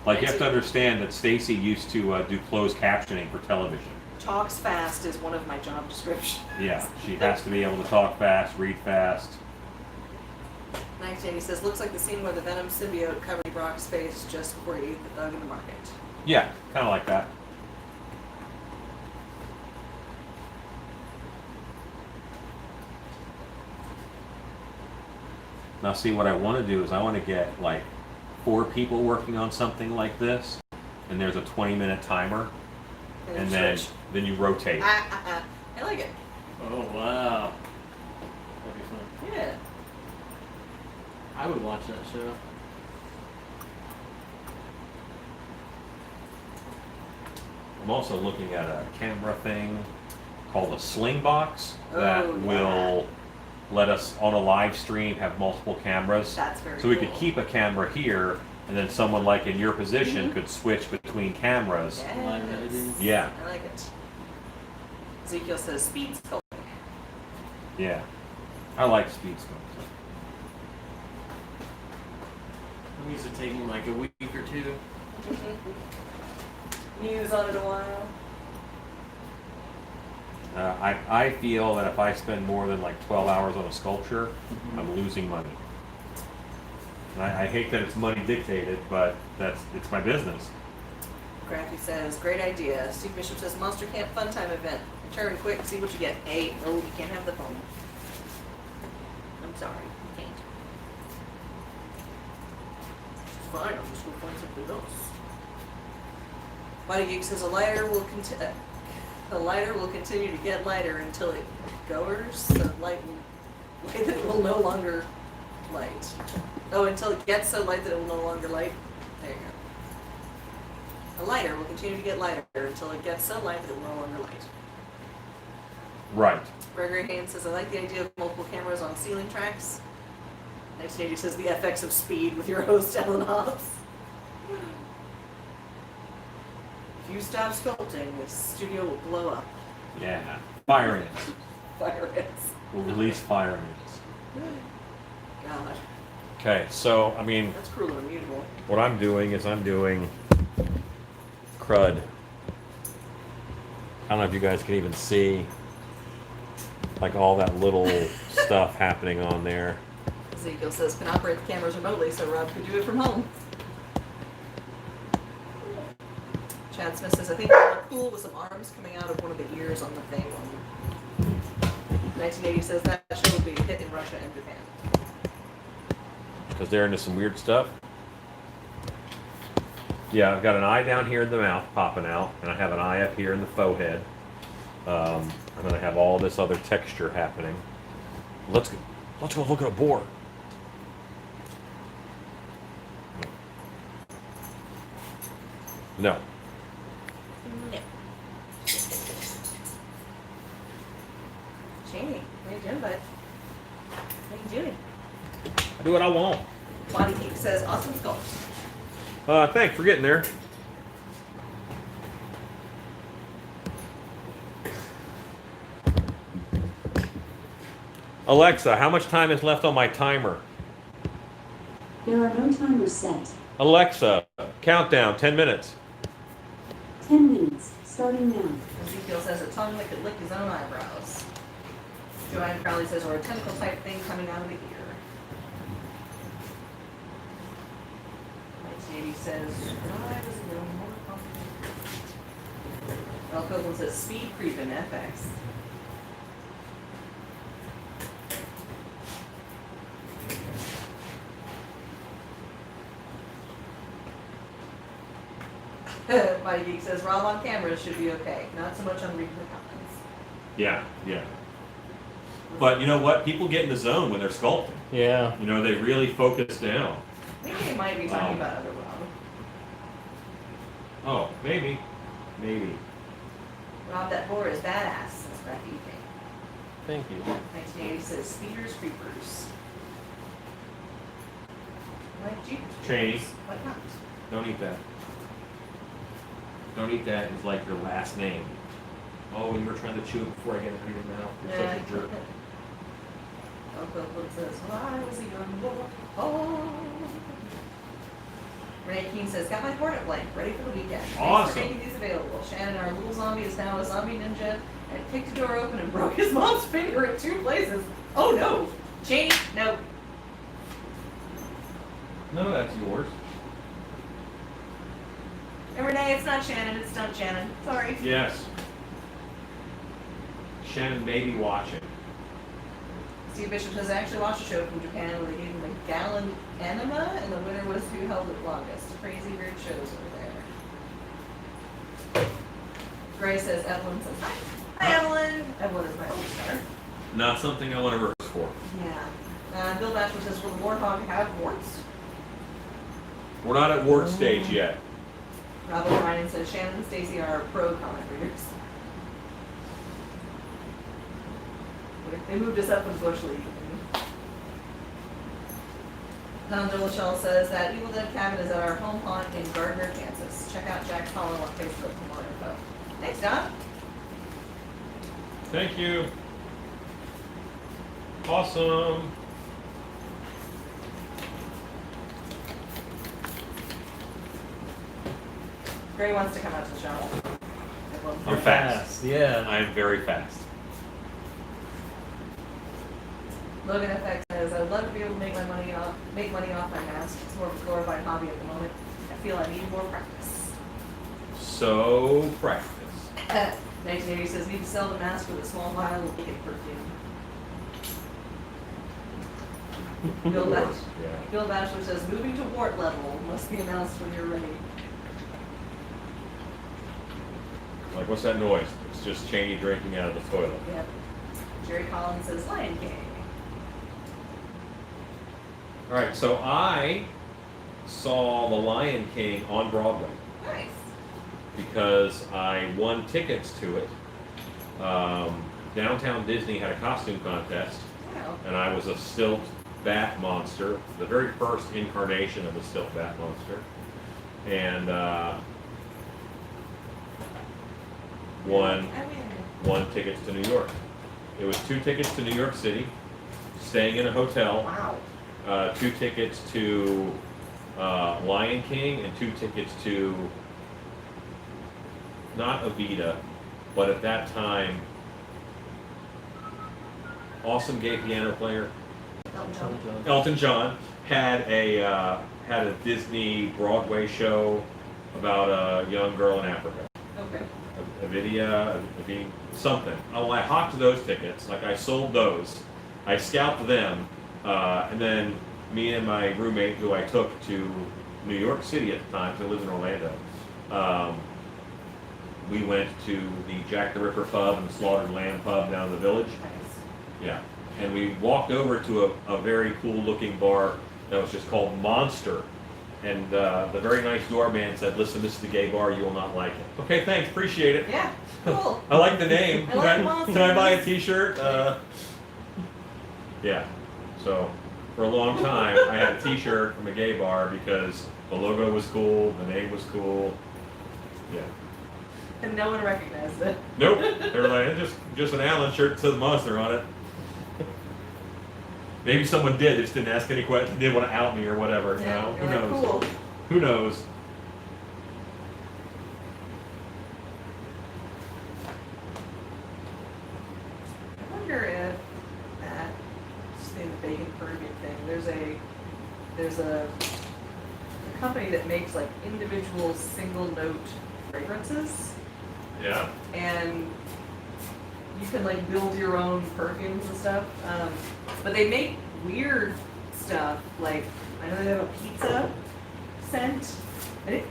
Like, you have to understand that Stacy used to do closed captioning for television. Talks fast is one of my job descriptions. Yeah, she has to be able to talk fast, read fast. Nice, Jenny says, looks like the scene where the Venom symbiote covered Brock's face just before he ate the thug in the market. Yeah, kind of like that. Now, see, what I want to do is I want to get like 4 people working on something like this, and there's a 20-minute timer, and then you rotate. I like it. Oh wow, that'd be fun. Yeah. I would watch that show. I'm also looking at a camera thing called a sling box that will let us, on a live stream, have multiple cameras. That's very So we cool. could keep a camera here, and then someone like in your position could switch between cameras. Live editing. Yeah, I like it. Ezekiel says, speed sculpting. yeah. I like speed sculpting. I'm used to taking like a week or two. Muse on it a while. I feel that if I spend more than like 12 hours on a sculpture, I'm losing money. And I hate that it's money dictated, but it's my business. Graphic says, great idea. Steve Bishop says, Monster Camp Fun Time event. Return quick, see what you get. Hey, no, you can't have the phone. I'm sorry, you can't. It's fine, I'm just gonna find something else. Mighty Geek says, the lighter will continue to get lighter until it goers. The light that it will no longer light. Oh, until it gets so light that it will no longer light. There you go. A lighter will continue to get lighter until it gets so light that it will no longer light. Right. Gregory Haynes says, I like the idea of multiple cameras on ceiling tracks. 1980 says, the FX of speed with your host, Alan Hobbs. If you stop sculpting, the studio will blow up. Yeah. Fire ants. Fire ants. We'll release fire ants. God, Okay, so, I mean, that's cruel and immutable. what I'm doing is I'm doing crud. I don't know if you guys can even see like all that little stuff happening on there. Ezekiel says, can operate the cameras remotely, so Rob could do it from home. Chad Smith says, I think it would look cool with some arms coming out of one of the ears on the thing. 1980 says that show would be a hit in Russia and Japan. Because they're into some weird stuff. Yeah, I've got an eye down here in the mouth popping out, and I have an eye up here in the faux head. And then I have all this other texture happening. Let's go look at a boar. No. No. Jamie, what are you doing, bud? What are you doing? I do what I want. Body Geek says, awesome sculpts. Thanks for getting there. Alexa, how much time is left on my timer? There are no timers set. Alexa, countdown, 10 minutes. 10 minutes, starting now. Ezekiel says a tongue that could lick his own eyebrows. Joanne Crowley says, or a tentacle type thing coming out of the ear. 1980 says, why was it more complicated? Well, Copeland says, speed creep in FX. My Geek says, Rob on camera should be okay. Not so much on reading the comments. Yeah. But you know what? People get in the zone when they're sculpting. Yeah. You know, they really focus down. I think they might be talking about other Rob. Oh, maybe. Rob, that boar is badass, says Becky. Thank you. 1980 says, speeders, creepers. Like jeepers. Cheney. What not? Don't eat that. Don't eat that is like your last name. Oh, you were trying to chew it before I get it in your mouth. You're such a jerk. Copeland says, why was he on board? Oh. Renee Keene says, got my Hornet blank, ready for the weekend. Thanks Awesome. for making these available. Shannon, our little zombie, is now a zombie ninja and kicked the door open and broke his mom's finger in 2 places. Oh no! Jane, no. No, that's yours. And Renee, it's not Shannon, it's Stunt Shannon. Sorry. Yes. Shannon may be watching. Steve Bishop says, I actually watched a show from Japan where they gave him a gallon enema, and the winner was who held it longest. Crazy weird shows over there. Gray says, Evelyn says, hi. Hi, Evelyn. Evelyn is my older daughter. Not something I want to rehearse for. Yeah. Bill Bachelor says, will the warthog have warts? We're not at wart stage yet. Robin Ryan says, Shannon and Stacy are pro comment readers. They moved us up in Bush League. Don DeLachelle says that Evil Dead Cabin is at our home haunt in Gardner, Kansas. Check out Jack's Hollow on Facebook for more info. Thanks, Don. Thank you. Awesome. Gray wants to come out to the shop. I'm fast. Yeah. I am very fast. Logan FX says, I would love to be able to make money off my mask. It's more of a glorified hobby at the moment. I feel I need more practice. So practice. 1980 says, need to sell the mask with a small vial of wicked perfume. Bill Bachelor says, moving to wart level must be announced when you're ready. Like, what's that noise? It's just Cheney drinking out of the toilet. Yep. Jerry Collins says, Lion King. All right, so I saw The Lion King on Broadway Nice. because I won tickets to it. Downtown Disney had a costume contest, Wow. and I was a stilt bat monster, the very first incarnation of a stilt bat monster, and won tickets to New York. It was 2 tickets to New York City, staying in a hotel, Wow. 2 tickets to Lion King, and 2 tickets to, not Evita, but at that time, awesome gay piano player, Elton John, had a Disney Broadway show about a young girl in Africa. Okay. Evita, something. Oh, I hawked those tickets. Like, I sold those. I scalped them, and then me and my roommate, who I took to New York City at the time, because I lived in Orlando, we went to the Jack the Ripper pub and Slaughtered Lamb pub down in the village. Nice. Yeah. And we walked over to a very cool looking bar that was just called Monster. And the very nice doorman said, listen, this is the gay bar, you will not like it. Okay, thanks, appreciate it. Yeah, cool. I like the name. I like Monster. Can I buy a t-shirt? Yeah. So for a long time, I had a t-shirt from a gay bar because the logo was cool, the name was cool. Yeah. And no one recognized it. Nope. They were like, it's just an Allen shirt that says Monster on it. Maybe someone did, just didn't ask any questions, didn't want to out me or whatever. Yeah, No, who you're like, knows? cool. Who knows? I wonder if that, just in the bacon Peruvian thing, there's a company that makes like individual single note fragrances, Yeah. and you can like build your own perfumes and stuff. But they make weird stuff, like I know they have a pizza scent, and it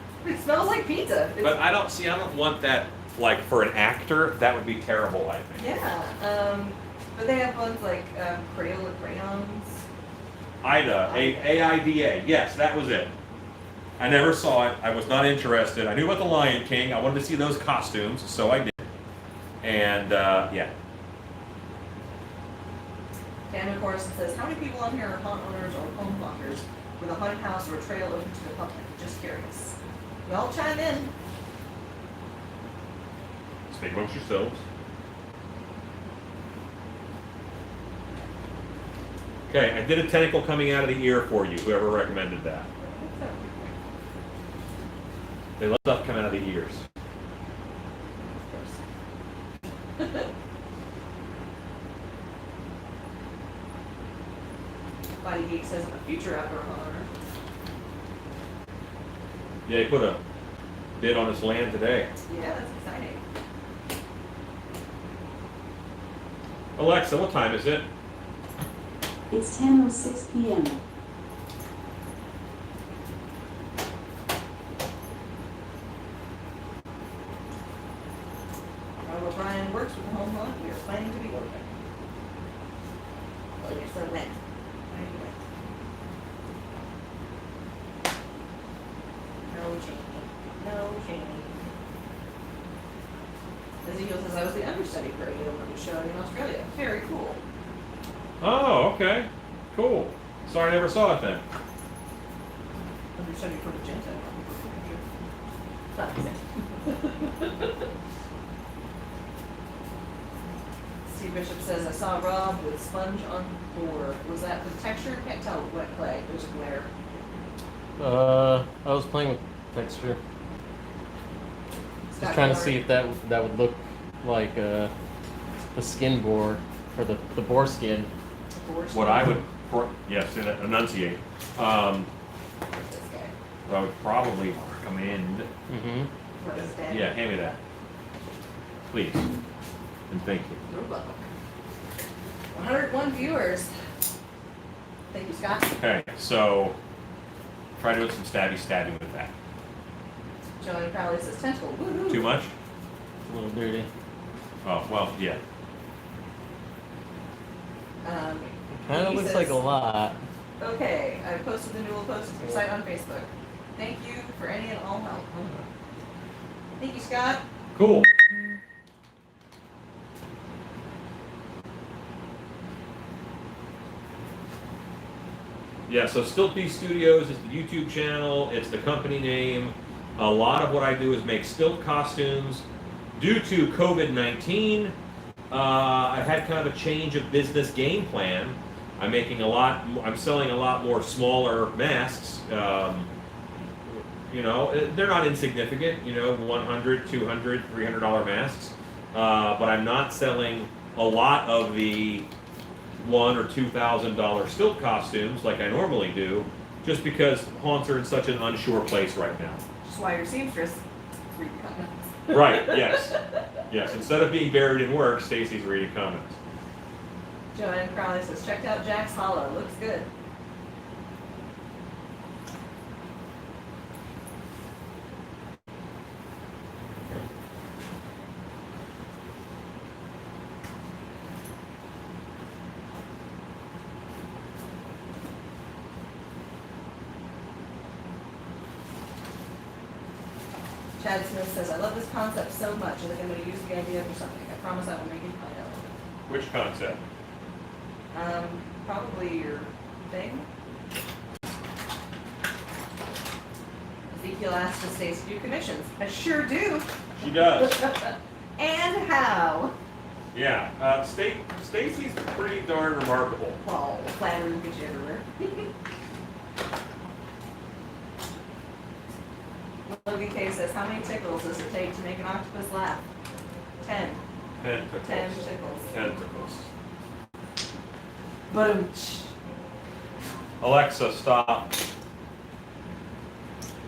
smells like pizza. But I don't want that, like, for an actor, that would be terrible, I think. Yeah, but they have ones like Crayola crayons. Ida, AIDA, yes, that was it. I never saw it, I was not interested. I knew about the Lion King, I wanted to see those costumes, so I did. And, yeah. Tammy Corson says, how many people on here are haunt owners or home haunters with a haunted house or a trail open to the public? Just curious. Y'all chime in. Speak amongst yourselves. Okay, I did a tentacle coming out of the ear for you, whoever recommended that. They love stuff coming out of the ears. Body Geek says, a future outdoor haunter. Yeah, he put a bid on his land today. Yeah, that's exciting. Alexa, what time is it? It's 10:06 p.m. While Brian works with the home haunt, we are planning to be open. Oh, you're so wet. No change. No change. Ezekiel says, I was the understudy for a year show in Australia. Very cool. Oh, okay. Cool. Sorry I never saw it then. Understudy for Magenta. Not the same. Steve Bishop says, I saw Rob with sponge on board. Was that the texture? Can't tell. Wet clay. There's a glare. I was playing with texture. Scott Just trying to Miller- see if that would look like the skin board or the boar skin. what I would, yes, enunciate. This guy. What I would probably recommend. Mm-hmm. What is that? Yeah, hand me that, please, and thank you. You're welcome. 101 viewers. Thank you, Scott. Okay, so try doing some stabby with that. Joanne Crowley says tentacle. Woo-hoo. Too much? A little dirty. Oh, well, yeah. Um, Kind of he looks says, like a lot. Okay, I posted the new post to your site on Facebook. Thank you for any and all help. Thank you, Scott. Cool. Yeah, so Sculpting Studios is the YouTube channel, it's the company name. A lot of what I do is make stilt costumes. Due to COVID-19, I had kind of a change of business game plan. I'm selling a lot more smaller masks. You know, they're not insignificant, you know, $100, $200, $300 masks. But I'm not selling a lot of the $1,000 or $2,000 stilt costumes like I normally do, just because haunts are in such an unsure place right now. That's why your seamstress read the comments. Right, yes. Yes, instead of being buried in work, Stacy's reading comments. Joanne Crowley says, checked out Jack's Hollow. Looks good. Chad Smith says, I love this concept so much. I think I'm going to use the idea for something. I promise I will make it my own. Which concept? Probably your thing. Ezekiel asked to Stacy do commissions. I sure do. She does. And how? Yeah, Stacy's pretty darn remarkable. Well, flattery will get you everywhere. Logan K says, how many tickles does it take to make an octopus laugh? 10. 10 tickles. Tentacles. But Alexa, stop.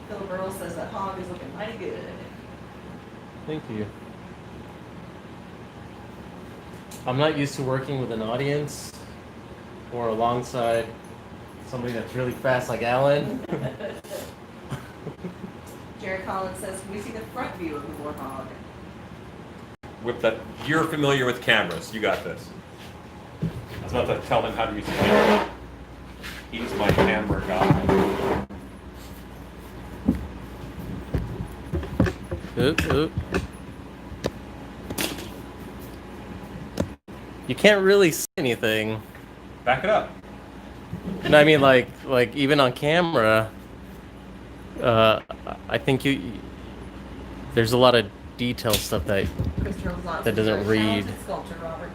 Philip Earl says that hog is looking mighty good. Thank you. I'm not used to working with an audience or alongside somebody that's really fast like Alan. Jared Collins says, can we see the front view of the warthog? With that, you're familiar with cameras. You got this. I was about to tell him how to use the camera. He's my camera guy. Oop. You can't really see anything. Back it up. And I mean, like even on camera, I think there's a lot of detail stuff that That doesn't read. Sculpture, Robert.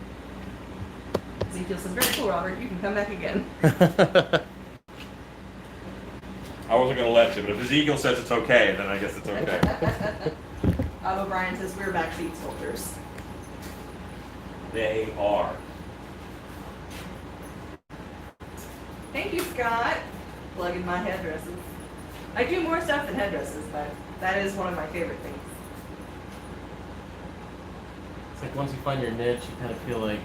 Ezekiel says, very cool, Robert. You can come back again. I wasn't going to let you, but if Ezekiel says it's okay, then I guess it's okay. O'Brien says, we're backseat sculptors. They are. Thank you, Scott. Plugging my headdresses. I do more stuff than headdresses, but that is one of my favorite things. It's like once you find your niche, you kind of feel like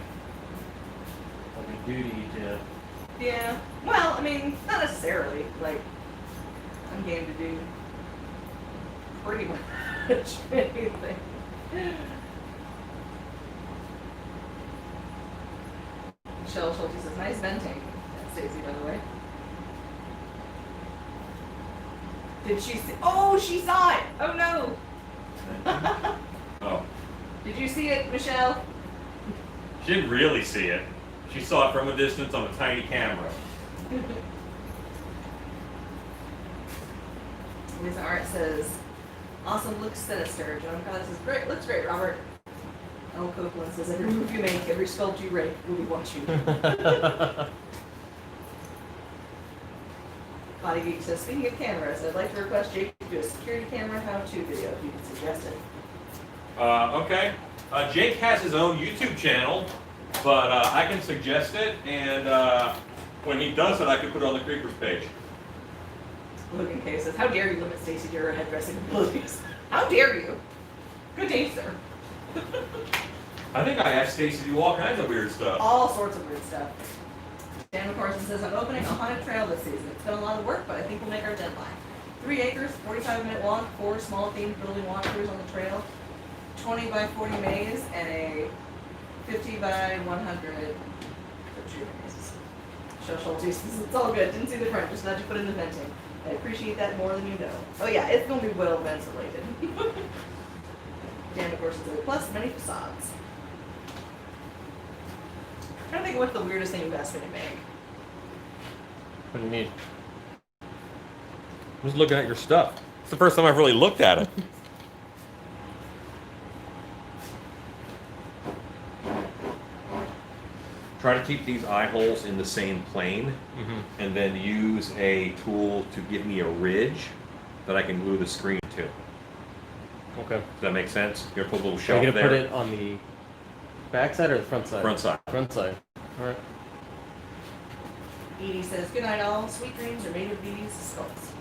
a duty to. Yeah. Well, I mean, not necessarily. Like, I'm game to do pretty much anything. Michelle Schulte says, nice venting. That's Stacey, by the way. Did she see? Oh, she saw it! Oh no! Oh. Did you see it, Michelle? She didn't really see it. She saw it from a distance on a tiny camera. Lisa Art says, awesome, looks sinister. John Collins says, great, looks great, Robert. El Copeland says, every move you make, every sculpt you rake, we'll be watching. Body Geek says, speaking of cameras, I'd like to request Jake to do a security camera how-to video if you can suggest it. Okay. Jake has his own YouTube channel. But I can suggest it, and when he does it, I can put it on the Creepers page. Logan K says, "How dare you limit Stacy to her hairdressing abilities? How dare you? Good day, sir." I think I asked Stacy to do all kinds of weird stuff. All sorts of weird stuff. Dan McCorson says, "I'm opening a haunted trail this season. It's been a lot of work, but I think we'll make our deadline. 3 acres, 45-minute walk, 4 small themed building walkthroughs on the trail, 20 by 40 maze, and a 50 by 100 for true mazes." Show Schultz says, "It's all good. Didn't see the front. Just glad you put in the venting. I appreciate that more than you know." Oh yeah, it's gonna be well ventilated. Dan McCorson says, "Plus many facades." I'm trying to think of what's the weirdest thing you asked me to make. What do you mean? I'm just looking at your stuff. It's the first time I've really looked at it. Try to keep these eye holes in the same plane, and then use a tool to give me a ridge that I can glue the screen to. Okay. Does that make sense? You're gonna put a little Are shelf you gonna there. put it on the back side or the front side? Front side. Front side. All right. Edie says, "Good night all. Sweet dreams are made of these sculpts."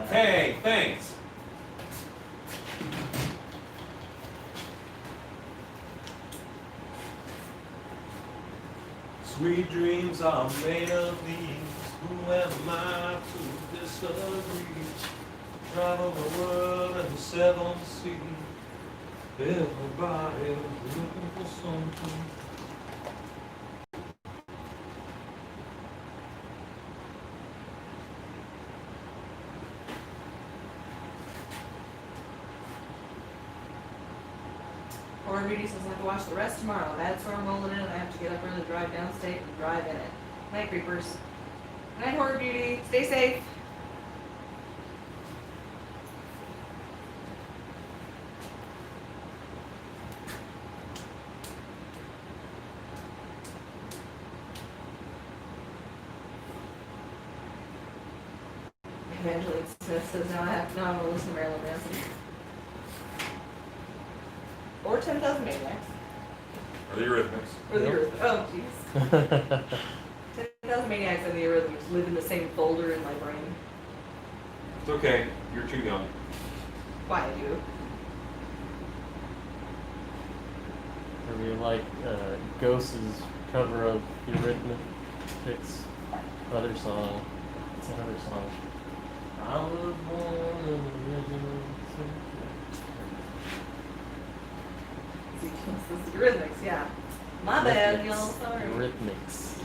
Hey, thanks. Sweet dreams are made of these. Who am I to disagree? Travel the world and 7 seas. Everybody looking for something. Horror Beauty says, "I have to watch the rest tomorrow. Bad storm rolling in, and I have to get up early, drive downstate, and drive in it. Night creepers. Night Horror Beauty. Stay safe." Evangeline Smith says, now I'm gonna listen to Marilyn Manson. Or 10,000 Maniacs. Or the Eurythmics. Or the Yep. Eurythmics. Oh, jeez. 10,000 Maniacs and the Eurythmics live in the same folder in my brain. It's okay. You're too young. Why I do? Or you like Ghost's cover of the Eurythmics' other song. It's another song. I was born in the original This is Eurythmics, yeah. My bad, y'all. Sorry. Eurythmics.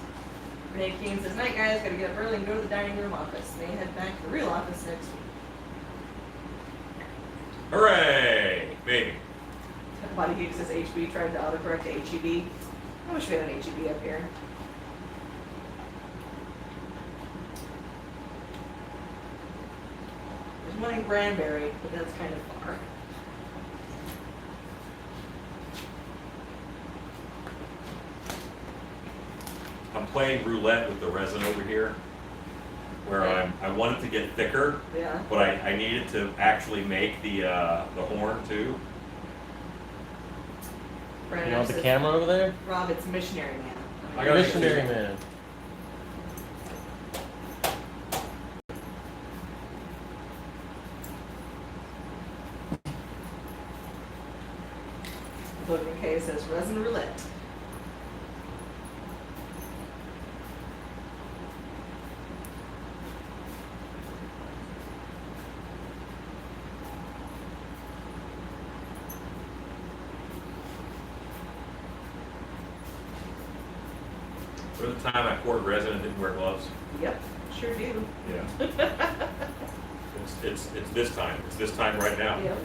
Renee Keene says, "Night, guys. Gotta get up early and go to the dining room office. May head back to the real office next week." Hooray! Me. Body Heat says, "HB tried to autocorrect to HEB. I wish we had an HEB up here." There's one in Granbury, but that's kind of far. I'm playing roulette with the resin over here, where I want it to get thicker, Yeah. but I needed to actually make the horn too. Brandon You want the says, camera over there? "Rob, it's Missionary Man." I gotta Missionary see. Man. Logan K says, "Resin roulette." For the time I poured resin and didn't wear gloves. Yep, sure do. Yeah. It's this time. It's this time right now. Yep.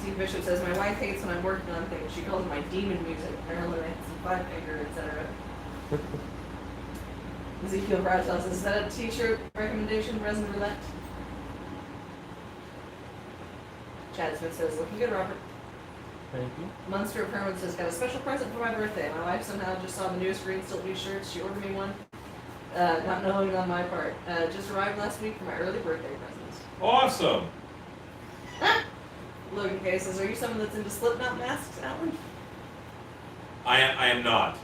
Steve Bishop says, "My wife hates when I'm working on things. She calls it my demon music. Marilyn Manson, Five Finger, etc." Ezekiel Brad tells us, "Is that a t-shirt recommendation, Resin Roulette?" Chad Smith says, "Looking good, Robert." Thank you. Munster Perman says, "Got a special present for my birthday. My wife somehow just saw the newest green Stiltney shirts. She ordered me one. Not knowing on my part. Just arrived last week for my early birthday presents." Awesome. Logan K says, "Are you someone that's into Slipknot masks, Alan?" I am not.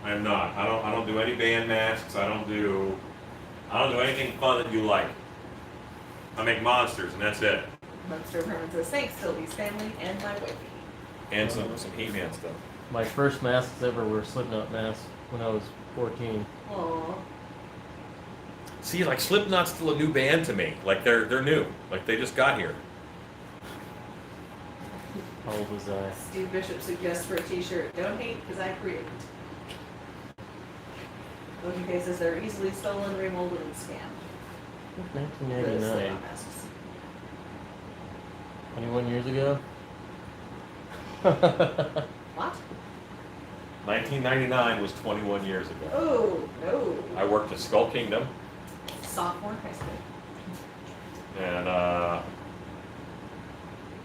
I am not. I don't do any band masks. I don't do anything fun that you like. I make monsters and that's it. Monster Herman says, thanks, Sylvie's family and my wifey. And some He-Man stuff. My first masks ever were Slipknot masks when I was 14. Aww. See, like Slipknot's still a new band to me. Like they're new. Like they just got here. How old was I? Steve Bishop suggests for a t-shirt, don't hate because I created. Ocean K says they're easily stolen, remolded, and scammed. The 1999. Slipknot masks. 21 years ago? What? 1999 was 21 years ago. Oh, no. I worked at Skull Kingdom, Sophomore in high school. and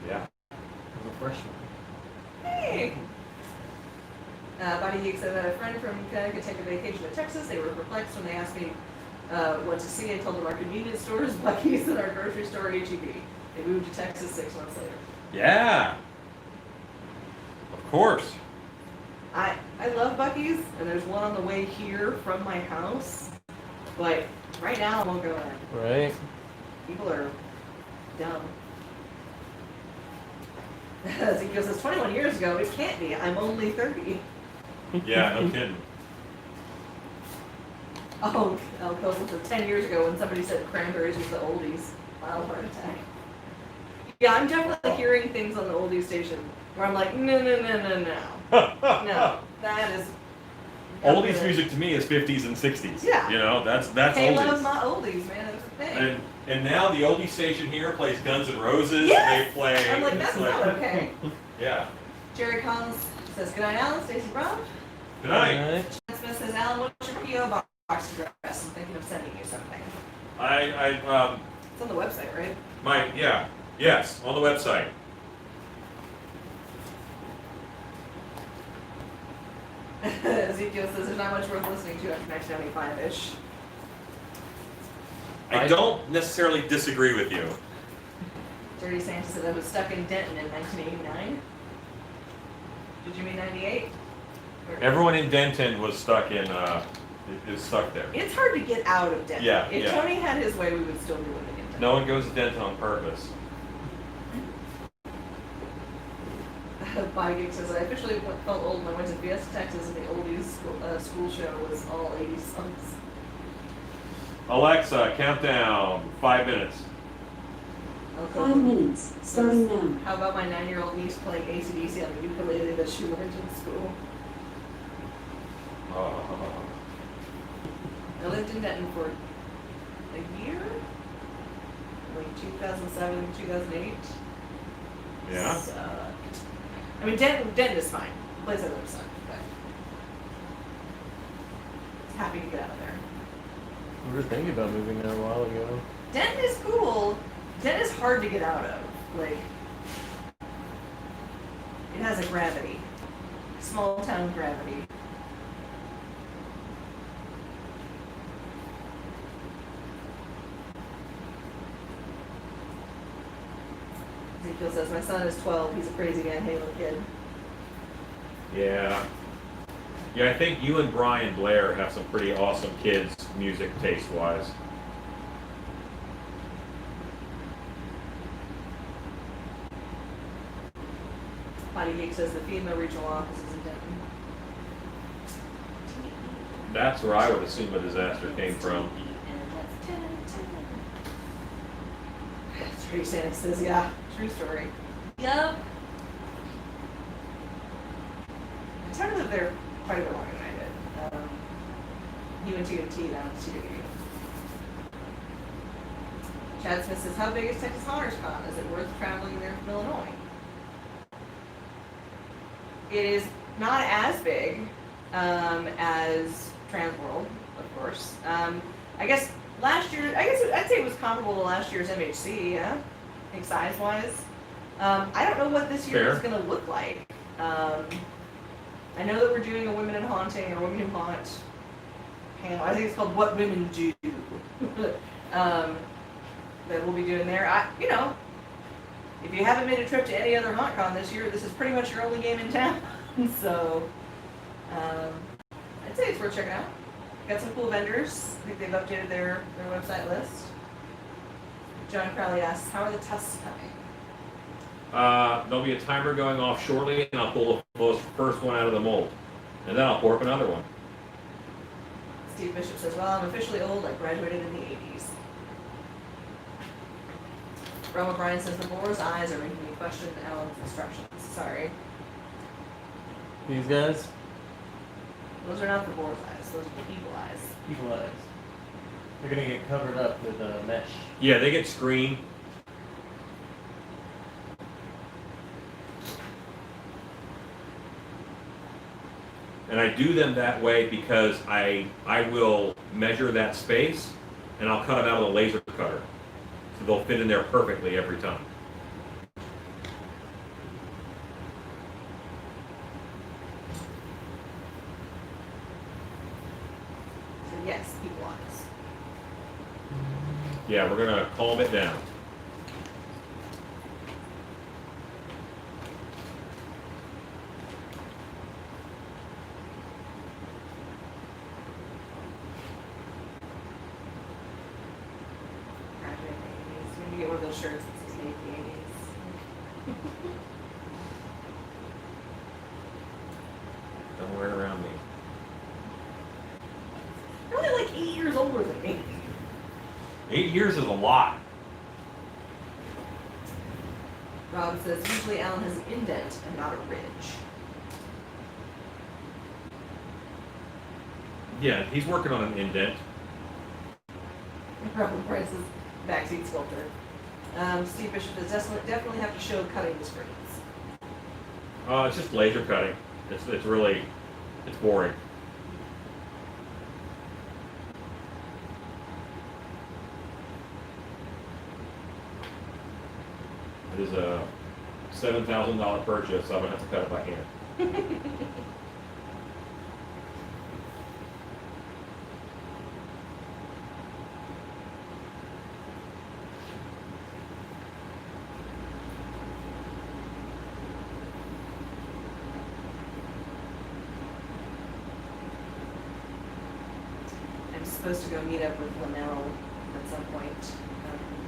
yeah. I was a freshman. Hey! Body Geek said that a friend from Connecticut took a vacation to Texas. They were perplexed when they asked me what to see. I told them our convenience stores, Buc-ee's, and our grocery store, H-E-B. They moved to Texas 6 months later. Yeah. Of course. I love Buc-ee's, and there's one on the way here from my house, but right now I won't go in. Right? People are dumb. Ezekiel says 21 years ago, it can't be. I'm only 30. Yeah, no kidding. Oh, Coastal said 10 years ago when somebody said cranberries was the oldies. Mild heart attack. Yeah, I'm definitely hearing things on the oldies station where I'm like, no. No, that is... Oldies music to me is 50s and 60s. Yeah. You know, that's K-Love's oldies. not oldies, man. That's the thing. And now the oldie station here plays Guns N' Roses. Yes! They play. I'm like, that's it's not okay. Yeah. Jerry Collins says, good night, Alan. Stacey Brown. Good night. Right? Chad Smith says, Alan, what's your P.O. box address? I'm thinking of sending you something. It's It's on the website, right? Yes, on the website. Ezekiel says there's not much worth listening to after 1995-ish. I don't necessarily disagree with you. Dirty Santa said I was stuck in Denton in 1989. Did you mean 98? Everyone in Denton was stuck in, is stuck there. It's hard to get out of Denton. Yeah, If yeah. Tony had his way, we would still be living in Denton. No one goes to Denton on purpose. Body Geek says I officially felt old when I went to Fiesta, Texas, and the oldies school show was all 80s songs. Alexa, countdown, 5 minutes. 5 minutes, starting now. How about my 9-year-old niece playing AC/DC on the ukulele that she learned in school? I lived in Denton for a year, like 2007, 2008. Yeah. I mean, Denton is fine. The place I live sucks, but it's happy to get out of there. We were thinking about moving there a while ago. Denton is cool. Denton is hard to get out of. Like, it has a gravity. Small town gravity. Ezekiel says, my son is 12. He's a crazy Van Halen kid. Yeah. Yeah, I think you and Brian Blair have some pretty awesome kids, music taste-wise. Body Geek says the FEMA regional office is in Denton. That's where I would assume a disaster came from. Tree Santa says, yeah, true story. Yep. I tried to live there quite a bit longer than I did. He went to UT, now it's TWU. Chad Smith says, how big is Texas Honors Con? Is it worth traveling there from Illinois? It is not as big as Transworld, of course. I guess last year, I'd say it was comparable to last year's MHC, yeah? I think size-wise. I don't know what this year is going to look like. I know that we're doing a Women in Haunting and a Women Who Haunt panel. I think it's called What Women Do. That we'll be doing there. You know, if you haven't made a trip to any other HauntCon this year, this is pretty much your only game in town. So, I'd say it's worth checking out. Got some cool vendors. I think they've updated their website list. John Crowley asks, how are the tests coming? There'll be a timer going off shortly, and I'll pull the first one out of the mold. And then I'll pour up another one. Steve Bishop says, well, I'm officially old. I graduated in the 80s. Rome O'Brien says, the boar's eyes are making me question Alan's instructions. Sorry. These guys? Those are not the boar's eyes. Those are the people eyes. People eyes. They're gonna get covered up with a mesh. Yeah, they get screened. And I do them that way because I will measure that space and I'll cut it out with a laser cutter. So they'll fit in there perfectly every time. So yes, people eyes. Yeah, we're gonna calm it down. Graduated in the 80s. We need to get one of those shirts that says made in the 80s. Don't wear it around me. You're only like 8 years older than me. 8 years is a lot. Rob says, usually Alan has an indent and not a ridge. Yeah, he's working on an indent. Robin Price is backseat sculptor. Steve Bishop says, definitely have to show cutting the screens. It's just laser cutting. It's really, it's boring. It is a $7,000 purchase, so I'm gonna have to cut it by hand. I'm supposed to go meet up with Linnell at some point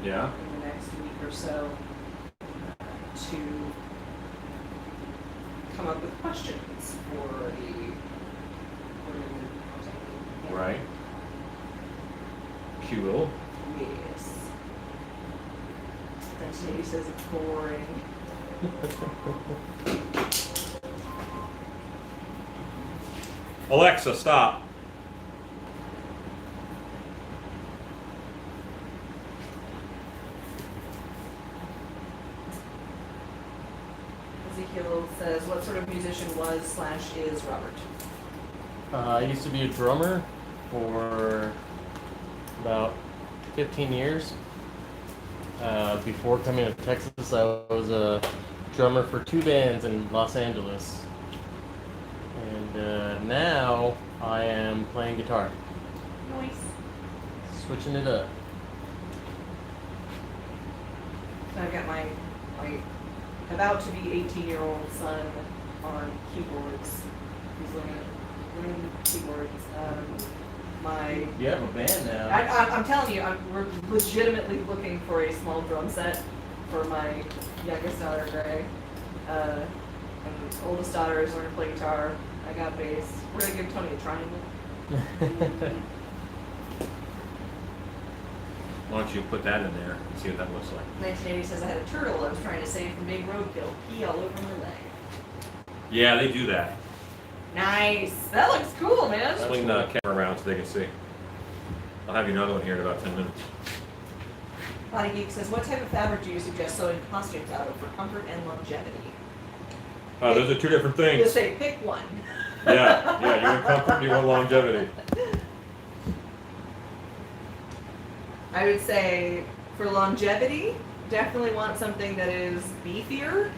Yeah? in the next week or so to come up with questions for the Right. Cool. Yes. Then Sadie says it's boring. Alexa, stop. Ezekiel says, what sort of musician was/is Robert? I used to be a drummer for about 15 years. Before coming to Texas, I was a drummer for 2 bands in Los Angeles. And now I am playing guitar, Nice. switching it up. So I've got my about to be 18-year-old son on keyboards. He's learning keyboards. You have a band now. I'm telling you, we're legitimately looking for a small drum set for my youngest daughter, Gray. And oldest daughter is learning to play guitar. I got bass. We're gonna give Tony a triangle. Why don't you put that in there and see what that looks like? 1980 says I had a turtle I was trying to save from being roadkill. Pee all over my leg. Yeah, they do that. Nice. That looks cool, man. Swing the camera around so they can see. I'll have you another one here in about 10 minutes. Body Geek says, what type of fabric do you suggest sewing costumes out of for comfort and longevity? Those are two different You'll things. say pick one. Yeah, you want comfort, you want longevity. I would say for longevity, definitely want something that is beefier.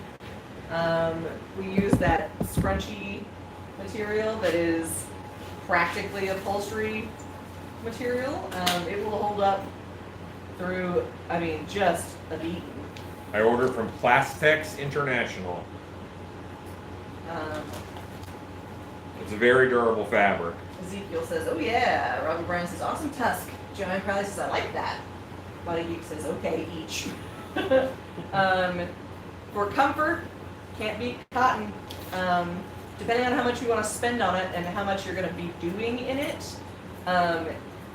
We use that scrunchy material that is practically upholstery material. It will hold up through, just a beating. I ordered from Plastex International. It's a very durable fabric. Ezekiel says, oh yeah. Robert Bryan says, awesome tusk. Joanne Crowley says, I like that. Buddy Geek says, okay, each. For comfort, can't beat cotton. Depending on how much you want to spend on it and how much you're going to be doing in it,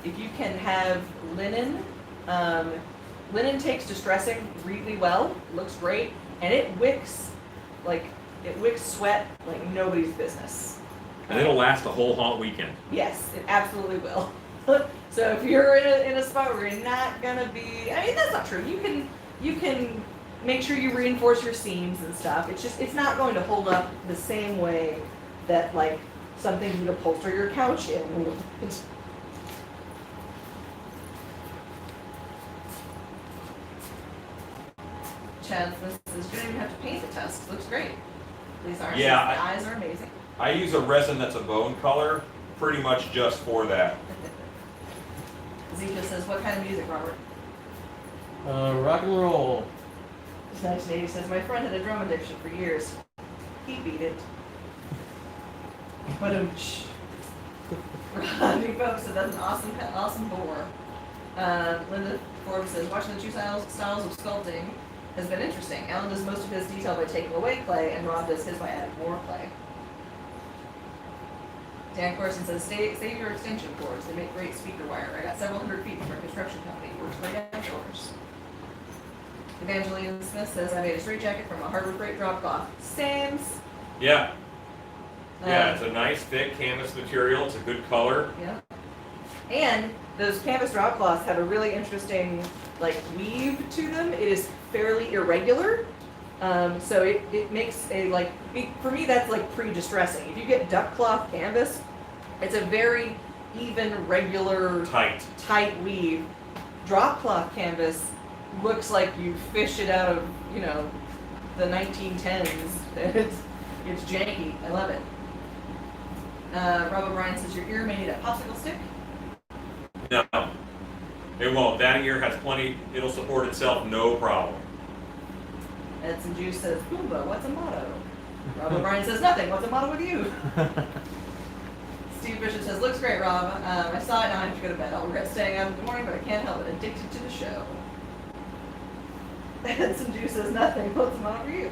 if you can have linen, linen takes distressing really well, looks great, and it wicks sweat like nobody's business. And it'll last the whole haunt weekend. Yes, it absolutely will. So if you're in a spot where you're not gonna be, I mean that's not true. You can make sure you reinforce your seams and stuff. It's not going to hold up the same way that like something you'd upholster your couch in. Chad says you don't even have to paint the tusks. Looks great. These are the eyes are amazing. I use a resin that's a bone color, pretty much just for that. Ezekiel says, what kind of music, Robert? Rock and roll. 1980 says, my friend had a drum addiction for years. He beat it. But Rodney Folks said, that's an awesome bore. Linda Forbes says, watching the two styles of sculpting has been interesting. Alan does most of his detail by taking away clay, and Rob does his by adding more clay. Dan Corson says, save your extension cords. They make great speaker wire. I got several hundred feet from a construction company. Works great outdoors. Evangeline Smith says, I made a straight jacket from a Harbor Freight drop cloth. Sames. Yeah. Yeah, it's a nice thick canvas material. It's a good color. Yeah. And those canvas drop cloths have a really interesting like weave to them. It is fairly irregular. So it makes a like, for me that's like pre-distressing. If you get duck cloth canvas, it's a very even, regular, tight weave. Drop cloth canvas looks like you fished it out of, the 1910s. It's janky. I love it. Robert Bryan says, your ear may need a popsicle stick. No, it won't. That ear has plenty. It'll support itself, no problem. Edson Juice says, Boomba, what's a motto? Robert Bryan says, nothing. What's a motto with you? Steve Bishop says, looks great, Rob. I saw it, now I have to go to bed. I'll regret staying out in the morning, but I can't help it. Addicted to the show. Edson Juice says, nothing. What's a motto for you?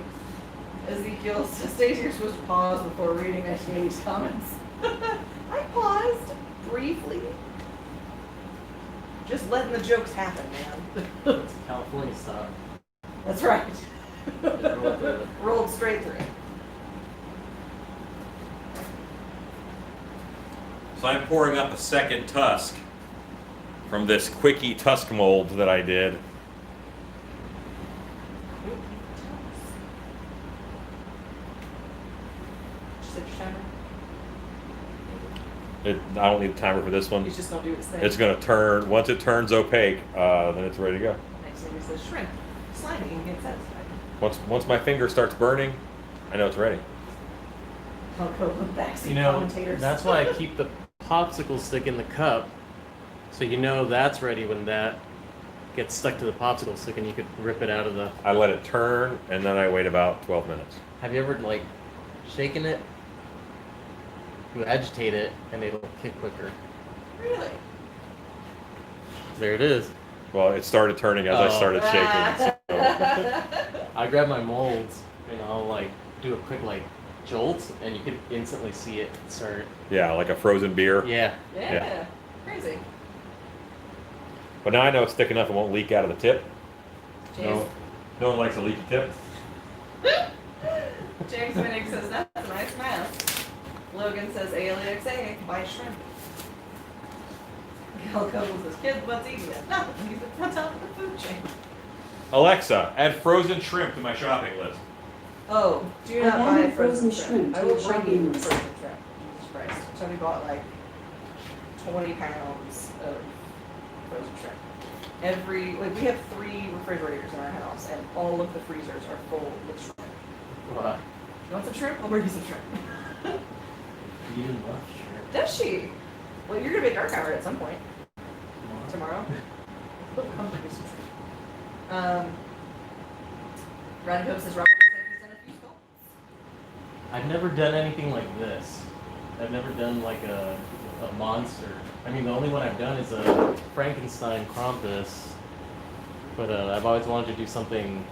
Ezekiel says, Stacey, you're supposed to pause before reading 1980's comments. I paused briefly. Just letting the jokes happen, man. It's California style. That's right. Rolled Rolled straight through. So I'm pouring up a second tusk from this quickie tusk mold that I did. Set your timer. I don't need a timer for this one. He's just gonna do his thing. It's going to turn, once it turns opaque, then it's ready to go. Next thing he says, shrimp. Slimy and get satisfied. Once my finger starts burning, I know it's ready. I'll go with backseat commentators. That's why I keep the popsicle stick in the cup, so that's ready when that gets stuck to the popsicle stick and you could rip it out of the... I let it turn, and then I wait about 12 minutes. Have you ever, shaken it? You agitate it, and it'll kick quicker. Really? There it is. Well, it started turning as I started shaking. So. I grab my molds, and I'll, do a quick, jolt, and you can instantly see it start. Yeah, like a frozen beer. Yeah. Yeah. Crazy. But now I know it's thick enough it won't leak out of the tip. James, No one likes a leaky tip. James Minnick says, that's a nice mask. Logan says, ALEXA, buy shrimp. Gal Coble says, kids, what's eating it? Nothing. He's at the top of the food chain. Alexa, add frozen shrimp to my shopping list. Oh, do I've not buy added frozen frozen shrimp. shrimp I to will your bring shopping you list. frozen shrimp. Jesus Christ. Somebody bought 20 pounds of frozen shrimp. We have 3 refrigerators in our house, and all of the freezers are full with shrimp. Wow. You want some shrimp? I'll bring you some shrimp. You didn't love shrimp. Does she? Well, you're gonna be at Dark Hour at some point tomorrow. I'll bring you some shrimp. Brad Hope says Robert said he's done a few sculpts. I've never done anything like this. I've never done like a monster. I mean, the only one I've done is a Frankenstein Krampus. But I've always wanted to do something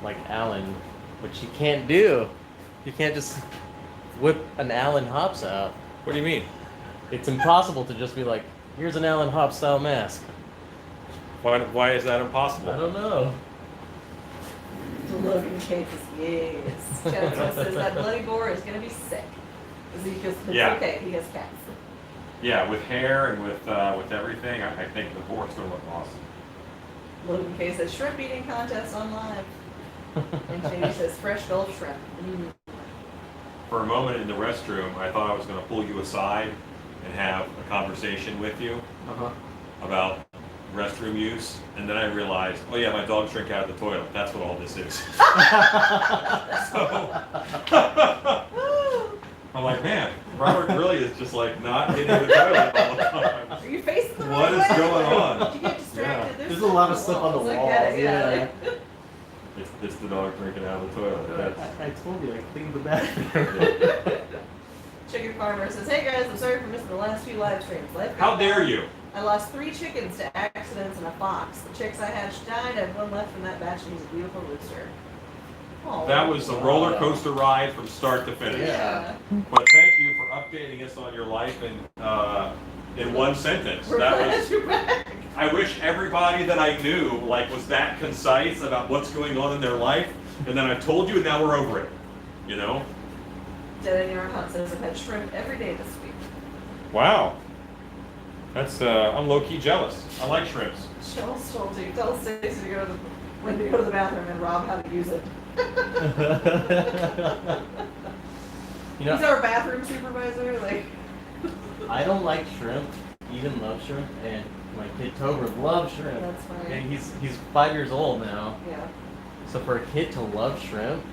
like Alan, which you can't do. You can't just whip an Alan Hops out. What do you mean? It's impossible to just be like, here's an Alan Hops style mask. Why is that impossible? I don't know. The Logan cake is yes. Chad says that bloody boar is gonna be sick. Because it's Yeah. okay, he has cats. Yeah, with hair and with everything, I think the board's gonna look awesome. Logan K says shrimp eating contest on live. And Jamie says fresh Gulf shrimp. For a moment in the restroom, I thought I was gonna pull you aside and have a conversation with you about restroom use, and then I realized, oh yeah, my dogs drink out of the toilet. That's what all this is. So, I'm like, man, Robert really is just like not hitting the toilet all the time. Are you facing the What right is way? going on? Did you get distracted? Yeah. There's a lot of stuff on the Look walls, at it, yeah. It's the dog drinking out of the toilet. That's, I told you, I cleaned the bathroom. Chicken Farmer says, hey guys, I'm sorry for missing the last few live streams. how dare you? I lost 3 chickens to accidents and a fox. The chicks I hatched died. I have one left from that batch, and he's a beautiful rooster. Aw. That was a roller coaster ride from start to finish. Yeah. But thank you for updating us on your life in one sentence. We're That glad was. you're back. I wish everybody that I knew was that concise about what's going on in their life, and then I told you, and now we're over it. You know? Dead in Your Hunt says, I've had shrimp every day this week. Wow. That's I'm low key jealous. I like shrimps. Tell Stacey to go to when to go to the bathroom and Rob how to use it. You know, He's our bathroom supervisor. Like, I don't like shrimp. Eden loves shrimp, and my kid Tober loves shrimp. That's fine. And he's 5 years old now. yeah. So for a kid to love shrimp,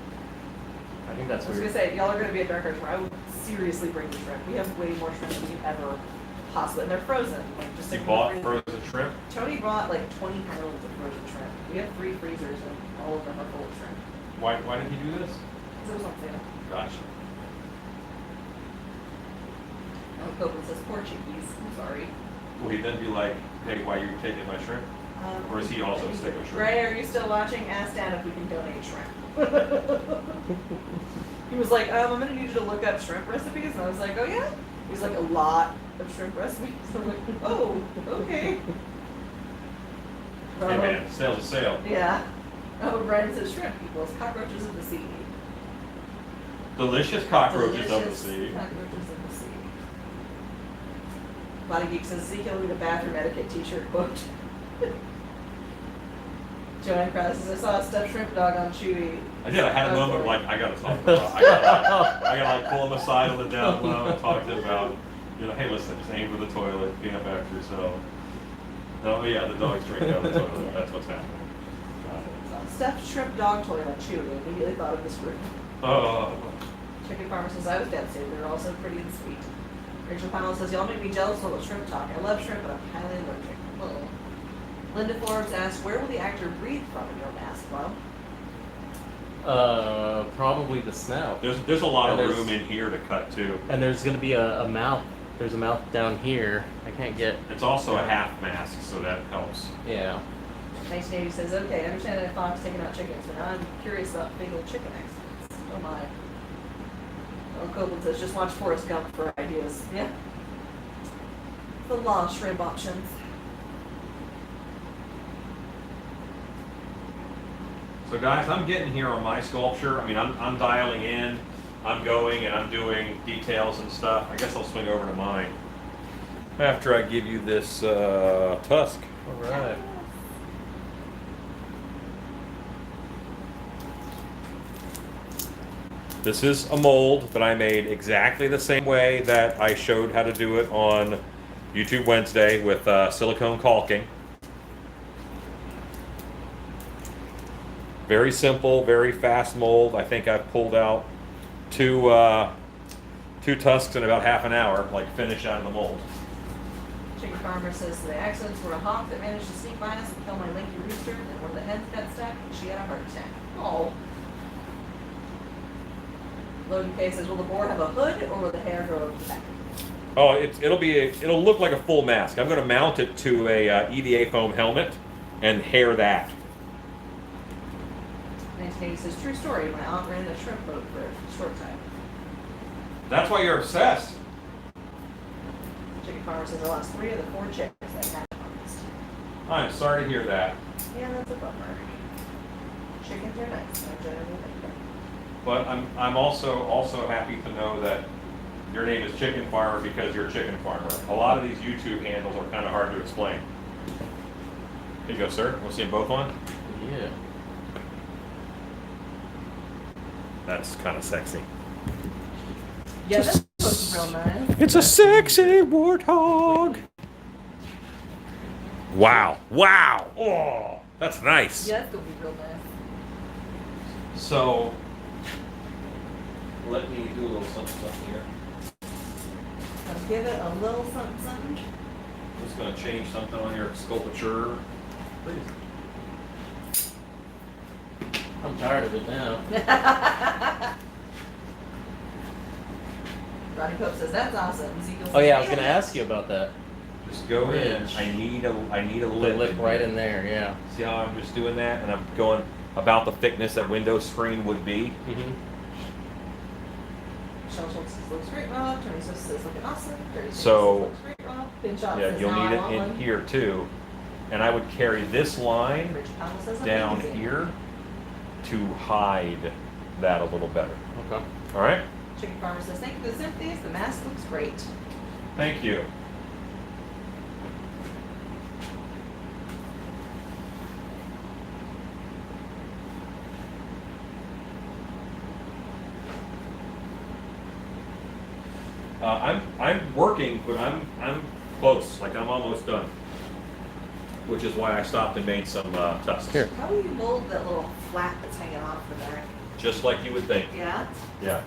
I think that's I was weird. gonna say, y'all are gonna be at Dark Horse where I would seriously bring the shrimp. We have way more shrimp than we've ever possibly, and they're frozen. Like just You like bought frozen. frozen shrimp? Tony brought like 20 pounds of frozen shrimp. We have 3 freezers and all of them are full of shrimp. Why did he do this? 'Cause it was on sale. Gotcha. Copeland says, poor chickies. I'm sorry. Will he then be like, hey, why are you taking my shrimp? Or is he also a stick of shrimp? Ray, are you still watching? Ask Dan if we can donate shrimp. He was like, I'm gonna need you to look up shrimp recipes. And I was like, oh yeah? He's like, a lot of shrimp recipes. I'm like, oh, okay. Hey man, sale's a sale. Yeah. Oh, Brian says shrimp equals cockroaches of the sea. Delicious cockroaches of the Delicious sea. Cockroaches of the sea. Body Geek says Ezekiel will be the bathroom etiquette t-shirt quote. Joanne Krause says, I saw a stuffed shrimp dog on Chewy. I did. I had a moment like I gotta talk about. I gotta like pull him aside on the down low and talk to him about, hey, listen, just aim for the toilet, clean up after yourself. Oh yeah, the dog's drinking out of the toilet. Yeah. That's what's happening. Stuffed shrimp dog toy on Chewy. I immediately thought of this group. Oh. Chicken Farmer says I was devastated. They're also pretty and sweet. Rachel Powell says y'all make me jealous of shrimp talk. I love shrimp, but I'm highly allergic. Oh. Linda Forbes asks, where will the actor breathe from in your mask, Bo? Probably the snout. There's a lot And of there's- room in here to cut too. And there's gonna be a mouth. There's a mouth down here. I can't get. It's also a half mask, so that helps. Yeah. 1980 says, okay, I understand that Fox taking out chickens, but now I'm curious about fatal chicken accidents. Oh my. Oh, Copeland says, just watch Forrest Gump for ideas. Yeah. The law of shrimp options. So guys, I'm getting here on my sculpture. I mean, I'm dialing in, I'm going and I'm doing details and stuff. I guess I'll swing over to mine after I give you this tusk. All right. This is a mold that I made exactly the same way that I showed how to do it on YouTube Wednesday with silicone caulking. Very simple, very fast mold. I think I've pulled out two tusks in about half an hour, like finish out of the mold. Chicken Farmer says the accidents were a hawk that managed to sneak by us and kill my lanky rooster, and one of the hens got stuck and she had a heart attack. Oh. Logan K says, will the boar have a hood or will the hair grow over the back? Oh, it'll look like a full mask. I'm going to mount it to a EVA foam helmet and hair that. 1980 says, true story. My aunt ran a shrimp boat for a short time. That's why you're obsessed. Chicken Farmer says, I lost 3 of the 4 chicks that had harvest. I'm sorry to hear that. Yeah, that's a bummer. Chickens are nice. I generally like them. But I'm also happy to know that your name is Chicken Farmer because you're a chicken farmer. A lot of these YouTube handles are kind of hard to explain. Here you go, sir. Want to see them both on? Yeah. That's kind of sexy. Yeah, that looks real nice. It's a sexy warthog. Wow. Wow. Oh, that's nice. Yeah, that's gonna be real nice. So, let me do a little something here. I'll give it a little something, something. I'm just going to change something on your sculpture. Please. I'm tired of it now. Ronnie Pope says that's awesome. Ezekiel says, Oh yeah, I was gonna ask you about that. Just go in. Ridge. I need a The lip. lip right in there, yeah. See how I'm just doing that, and I'm going about the thickness that Windows screen would be. Mm-hmm. Michelle Schultz says looks great, Rob. Tony says looking awesome. Terry says So, looks great, Rob. Pinchot Yeah, says you'll now need I it want in one. here too, and I would carry this line Rich Powell says down amazing. here to hide that a little better. Okay. All right. Chicken Farmer says thank you for the sympathies. The mask looks great. Thank you. I'm working, but I'm close. Like I'm almost done. Which is why I stopped and made some tusks. Here. How will you mold that little flap that's hanging off the back? Just like you would think. Yeah, Yeah.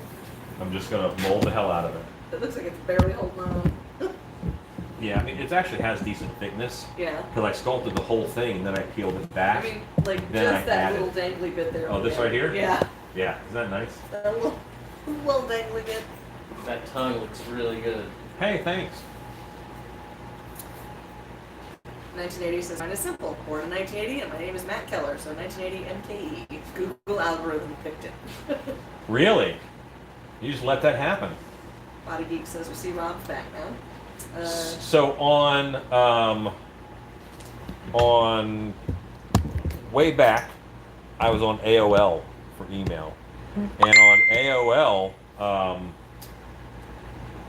I'm just gonna mold the hell out of it. it looks like it's barely holding on. Yeah, I mean it actually has decent thickness. Yeah. Because I sculpted the whole thing, and then I peeled it back. I mean, like Then just I that added- little dangly bit there. Oh, this right here? Yeah. Yeah, isn't that nice? That little dangly bit. That tongue looks really good. Hey, thanks. 1980 says, mine is simple. Born in 1980, and my name is Matt Keller, so 1980 MKE. Google algorithm picked it. Really? You just let that happen. Body Geek says, we see Rob's back now. So on way back, I was on AOL for email, and on AOL,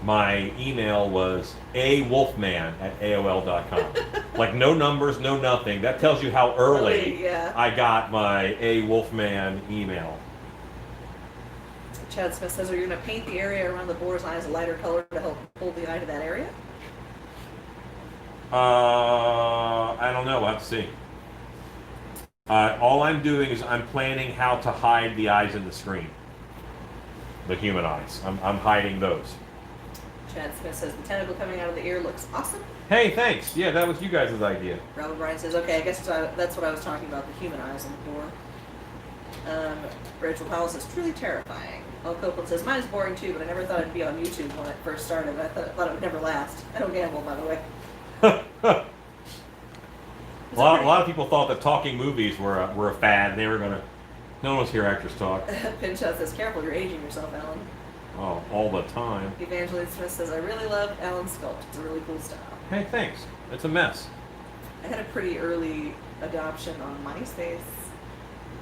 my email was awolfman@aol.com. Like no numbers, no nothing. That tells you how early Yeah. I got my awolfman email. Chad Smith says, are you going to paint the area around the boar's eyes a lighter color to help hold the eye to that area? I don't know. We'll have to see. All I'm doing is I'm planning how to hide the eyes in the screen. The human eyes. I'm hiding those. Chad Smith says, the tentacle coming out of the ear looks awesome. Hey, thanks. Yeah, that was you guys' idea. Robert Bryan says, okay, I guess that's what I was talking about, the human eyes on the door. Rachel Powell says, truly terrifying. Al Copeland says, mine is boring too, but I never thought I'd be on YouTube when it first started. I thought it would never last. I don't gamble, by the way. a lot of people thought that talking movies were a fad. They were gonna. No one wants to hear actors talk. Pinchot says, careful, you're aging yourself, Alan. Oh, all the time. Evangeline Smith says, I really love Alan's sculpt. It's a really cool style. Hey, thanks. It's a mess. I had a pretty early adoption on MySpace.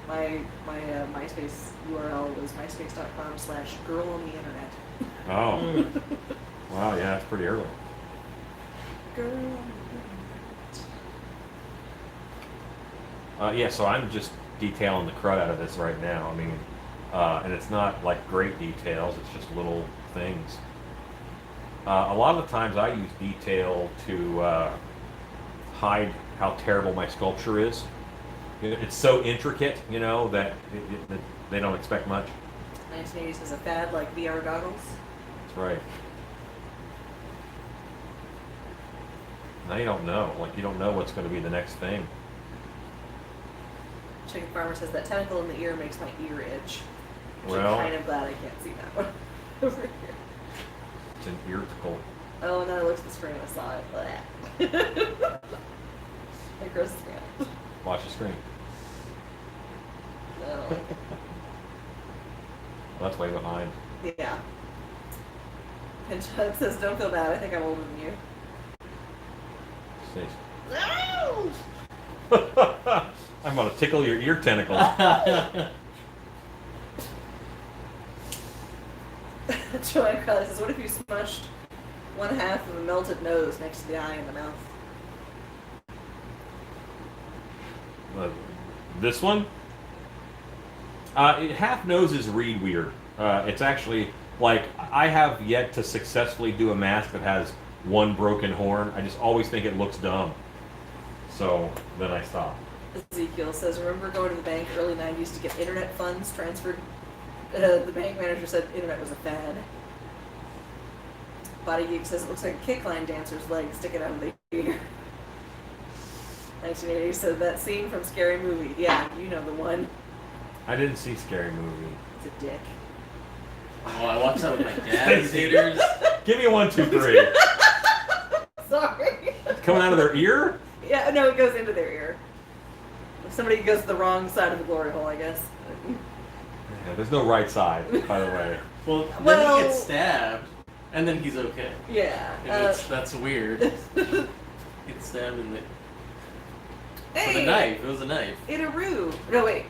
My MySpace URL was myspace.com/girl on the internet. Oh. Wow. Yeah, that's pretty early. Girl on the internet. Yeah, so I'm just detailing the crud out of this right now. I mean, and it's not like great details, it's just little things. A lot of the times I use detail to hide how terrible my sculpture is. It's so intricate, that that they don't expect much. 1980s is a fad like VR goggles. That's right. Now you don't know. Like, you don't know what's going to be the next thing. Chicken Farmer says that tentacle in the ear makes my ear itch. Well, I'm kind of glad I can't see that one over here. it's an earticle. Oh, and then I looked at the screen and I saw it. Blech. It grosses me out. Watch the screen. No. Well, that's way behind. Yeah. And Chuck says, don't feel bad. I think I'm older than you. Stace. No! I'm gonna tickle your ear tentacle. Joanne Crowley says, what if you smushed one half of a melted nose next to the eye and the mouth? This one? Half noses read weird. It's actually, like, I have yet to successfully do a mask that has one broken horn. I just always think it looks dumb. So then I stop. Ezekiel says, remember going to the bank early 90s to get internet funds transferred? The bank manager said internet was a fad. Body Geek says, it looks like a kickline dancer's leg sticking out of the ear. 1980 said, that scene from Scary Movie. Yeah, you know the one. I didn't see Scary Movie. It's a dick. Oh, I watched that with my dad in theaters. Give me a 1, 2, 3. Sorry. Coming out of their ear? Yeah, no, it goes into their ear. If somebody goes to the wrong side of the glory hole, I guess. Yeah, there's no right side, by the way. Well, then Well- he gets stabbed, and then he's okay. Yeah. And that's weird. Gets stabbed in the with Hey! a knife. It was a knife. Ida Rue. No, wait.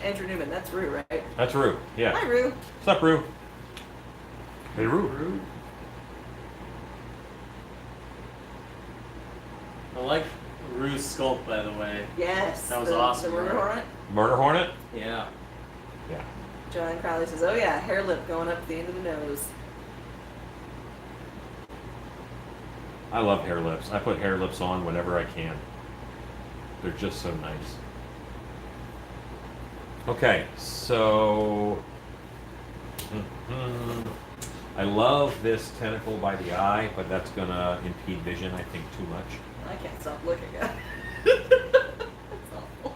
Andrew Newman. That's Rue, right? That's Rue. Yeah. Hi, Rue. What's up, Rue? Hey, Rue. I like Rue's sculpt, by the way. Yes. That was the, awesome, The murder right? hornet. Murder Hornet? Yeah. Yeah. Joanne Crowley says, oh yeah, hair lip going up the end of the nose. I love hair lips. I put hair lips on whenever I can. They're just so nice. Okay, so I love this tentacle by the eye, but that's gonna impede vision, I think, too much. I can't stop looking at it. That's awful.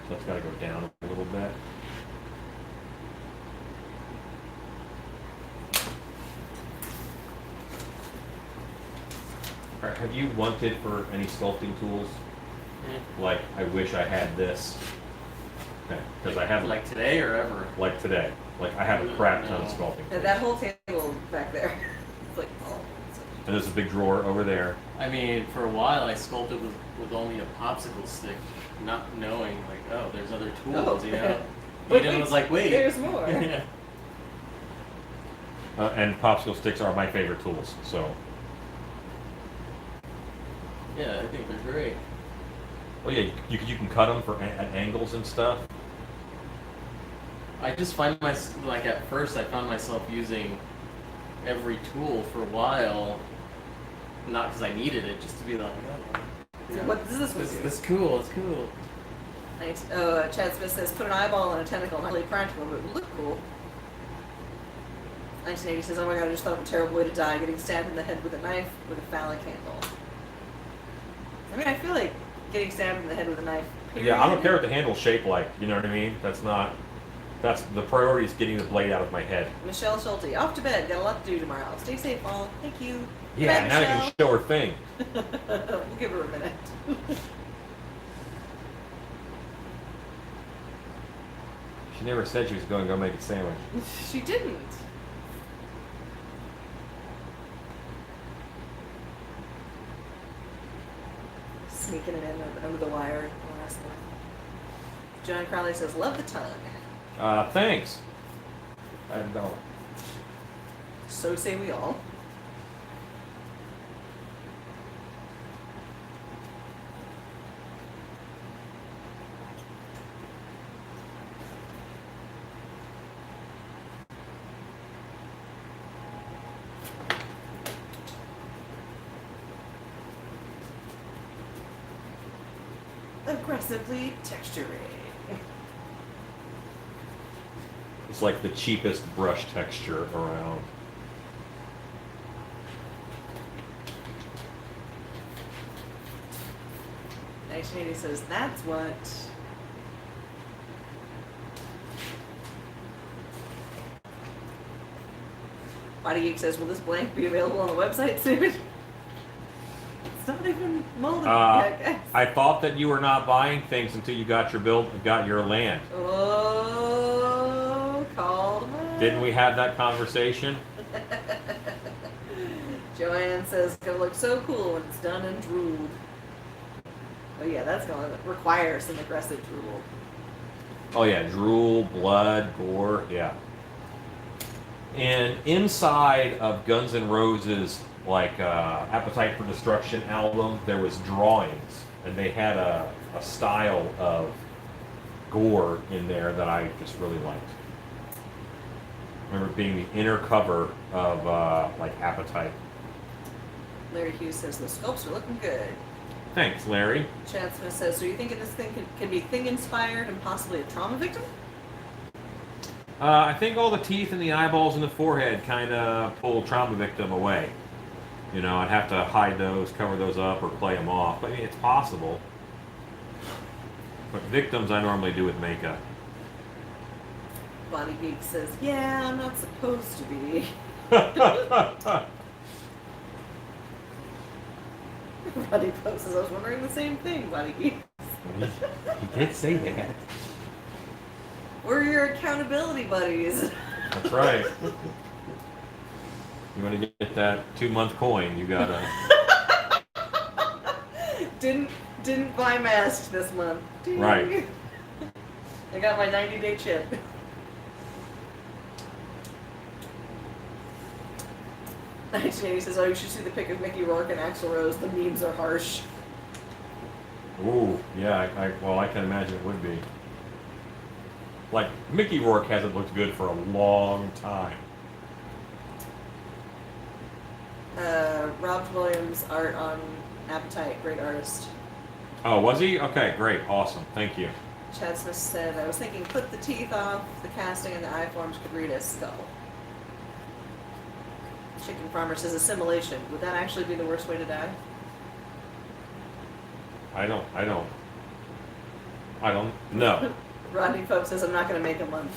So it's gotta go down a little bit. All right, have you wanted for any sculpting tools? Like, I wish I had this. Okay, because I have Like today or ever. like today. Like, I have a crap ton of sculpting And tools. that whole table back there. It's like, oh. And there's a big drawer over there. I mean, for a while I sculpted with only a popsicle stick, not knowing like, oh, there's other tools, you know. Eden was like, wait. There's more. Yeah. And popsicle sticks are my favorite tools, so. Yeah, I think they're great. Well, yeah, you can cut them for at angles and stuff. I just find like at first I found myself using every tool for a while, not because I needed it, just to be like, oh, yeah, What does this one do? It's cool. It's cool. Nice. Oh, Chad Smith says, put an eyeball on a tentacle. Not really practical, but it would look cool. 1980 says, oh my god, I just thought of a terrible way to die, getting stabbed in the head with a knife with a phallic handle. I mean, I feel like getting stabbed in the head with a knife. Yeah, I don't care what the handle's shaped like. You know what I mean? That's the priority is getting the blade out of my head. Michelle Schulte, off to bed. Got a lot to do tomorrow. Stay safe, all. Thank you. Yeah, Good now I night, can show her thing. Michelle. We'll give her a minute. She never said she was going to go make a sandwich. She didn't. Sneaking it in under the wire. The last one. John Crowley says, love the tongue. Thanks. I don't. So say we all. Aggressively texturing. It's like the cheapest brush texture around. He says, that's what Body Geek says, will this blank be available on the website soon? It's not even molded yet, guys. I thought that you were not buying things until you got your land. Oh, called him out. Didn't we have that conversation? Joanne says, it's gonna look so cool when it's done and drooled. Oh yeah, that's gonna require some aggressive drool. Oh yeah, drool, blood, gore, yeah. And inside of Guns N' Roses, like Appetite for Destruction album, there was drawings, and they had a style of gore in there that I just really liked. I remember being the inner cover of like Appetite. Larry Hughes says, the sculpts are looking good. Thanks, Larry. Chad Smith says, so you thinking this thing can be thing-inspired and possibly a trauma victim? I think all the teeth and the eyeballs and the forehead kind of pull trauma victim away. You know, I'd have to hide those, cover those up, or play them off. But I mean, it's possible. But victims I normally do with makeup. Body Geek says, yeah, I'm not supposed to be. Body Pope says, I was wondering the same thing, Body Geek. He did say that. We're your accountability buddies. That's right. You want to get that 2-month coin, you gotta. Didn't buy masks this month. Ding. Right. I got my 90-day chip. He says, oh, you should see the pic of Mickey Rourke and Axl Rose. The memes are harsh. Ooh, yeah, I can imagine it would be. Like, Mickey Rourke hasn't looked good for a long time. Rob Williams art on Appetite, great artist. Oh, was he? Okay, great, awesome, thank you. Chad Smith said, I was thinking put the teeth off, the casting and the eye forms could read as skull. Chicken Farmer says assimilation. Would that actually be the worst way to die? I don't know. Rodney Pope says, I'm not going to make a month.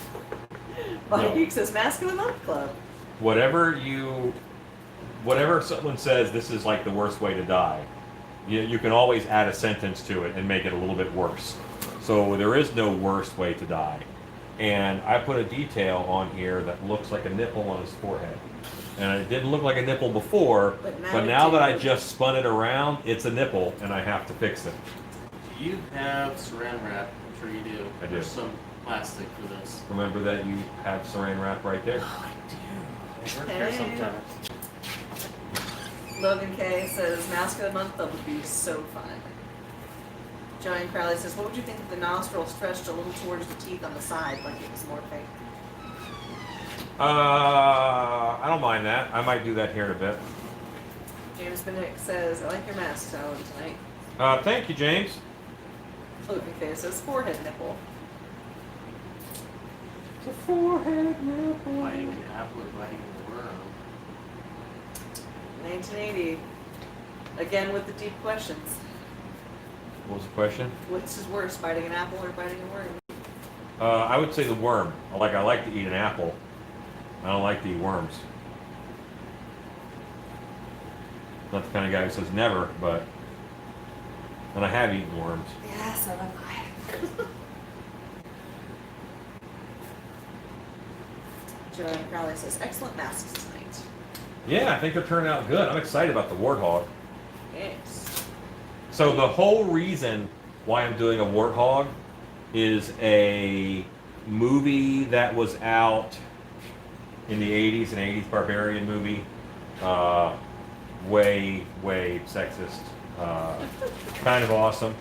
Body No. Geek says, Mask of the Month Club. Whatever someone says this is like the worst way to die, you can always add a sentence to it and make it a little bit worse. So there is no worst way to die. And I put a detail on here that looks like a nipple on his forehead. And it didn't look like a nipple before, but now that I just spun it around, it's a nipple, and I have to fix it. Do you have saran wrap? I'm sure you do. I do. There's some plastic for this. Remember that you have saran wrap right there? Oh, I do. I work there Hey. sometimes. Logan K says, Mask of the Month Club would be so fun. Joanne Crowley says, what would you think if the nostril stretched a little towards the teeth on the side, like it was more fake? I don't mind that. I might do that here in a bit. James Benick says, I like your mask, Alan, tonight. Thank you, James. Logan K says, forehead nipple. It's a forehead nipple. Biting an apple or biting a worm? 1980. Again with the deep questions. What was the question? Which is worse, biting an apple or biting a worm? I would say the worm. I like to eat an apple. I don't like to eat worms. Not the kind of guy who says never, but and I have eaten worms. Yeah, so am I. Joanne Crowley says, excellent masks tonight. Yeah, I think they're turning out good. I'm excited about the warthog. Yes. So the whole reason why I'm doing a warthog is a movie that was out in the 80s, an 80s barbarian movie. Way sexist. Kind of awesome.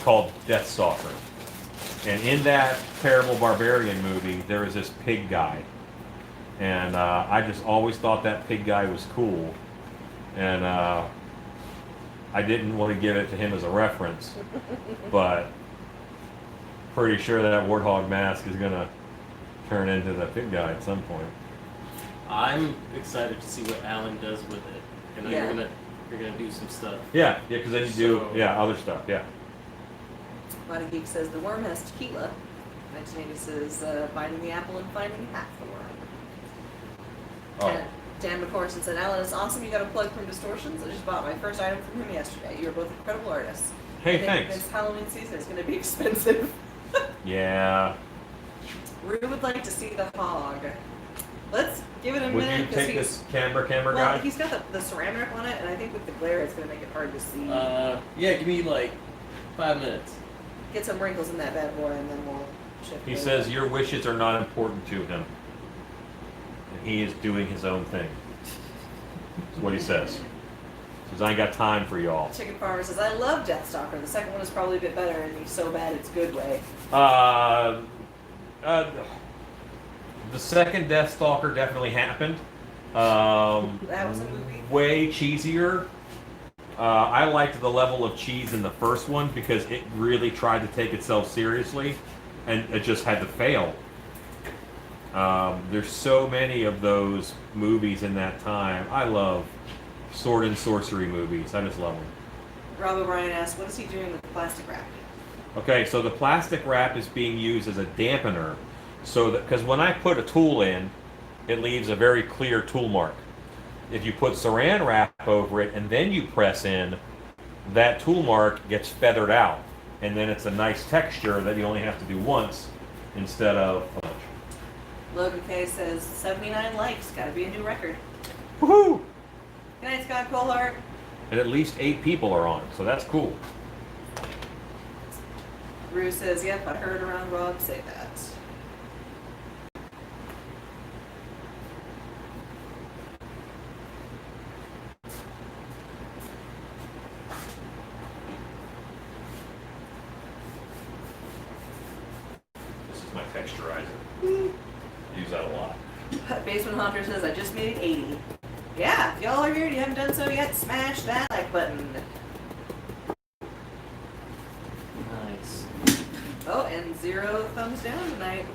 Called Death Stalker. And in that terrible barbarian movie, there is this pig guy. And I just always thought that pig guy was cool. And I didn't want to give it to him as a reference. But pretty sure that warthog mask is going to turn into the pig guy at some point. I'm excited to see what Alan does with it. And Yeah. you're gonna do some stuff. Yeah, because then you do So- other stuff. Yeah. Body Geek says, the worm has tequila. 1980 says, biting the apple and finding half the worm. Oh. And Dan McCorson said, Alan, it's awesome you got a plug from Distortions. I just bought my first item from him yesterday. You are both incredible artists. Hey, I think thanks. this Halloween season is going to be expensive. Yeah. Rue would like to see the hog. Let's give it a Would minute. you 'cause take he's- this camera Well, guy? he's got the ceramic on it, and I think with the glare, it's going to make it hard to see. Yeah, give me like 5 minutes. Get some wrinkles in that bad boy, and then we'll shift. He over. says your wishes are not important to him. And he is doing his own thing. That's what he says. He says, I ain't got time for y'all. Chicken Farmer says, I love Deathstalker. The second one is probably a bit better in the so bad it's good way. The second Deathstalker definitely happened. That was a movie. Way cheesier. I liked the level of cheese in the first one because it really tried to take itself seriously, and it just had to fail. There's so many of those movies in that time. I love sword and sorcery movies. I just love them. Rob O'Brien asks, what is he doing with the plastic wrap? Okay, so the plastic wrap is being used as a dampener, so that because when I put a tool in, it leaves a very clear tool mark. If you put saran wrap over it and then you press in, that tool mark gets feathered out, and then it's a nice texture that you only have to do once instead of a bunch. Logan K says, 79 likes. Gotta be a new record. Woohoo! Good night, Scott Colhart. And at least 8 people are on it, so that's cool. Rue says, yep, I heard around Rob say that. This is my texturizer. Use that a lot. Basement Hunter says, I just made it 80. Yeah, if y'all are here and you haven't done so yet, smash that like button. Nice. Oh, and 0 thumbs down tonight.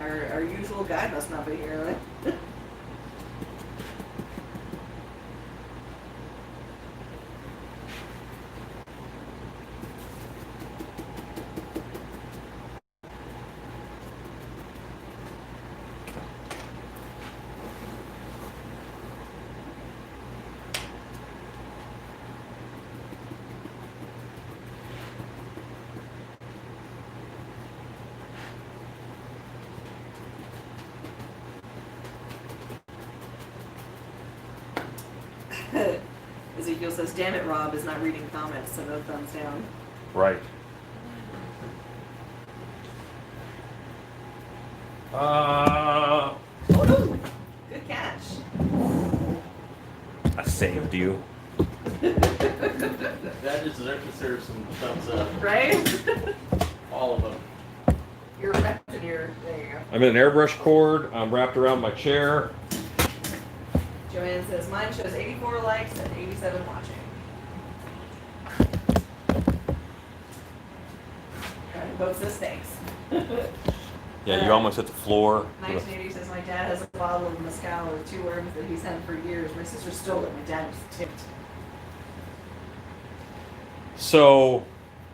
Our usual guy must not be here. Right? Ezekiel says, damn it, Rob is not reading comments, so no thumbs down. Right. Oh, no. Good catch. I saved you. That deserves some thumbs up. Right? All of them. You're repping your, there you go. I'm in an airbrush cord. I'm wrapped around my chair. Joanne says, mine shows 84 likes and 87 watching. And both says thanks. Yeah, you almost hit the floor. 1980 says, my dad has a bottle of mezcal with 2 worms that he's had for years. My sister stole it. My dad was tipped. So,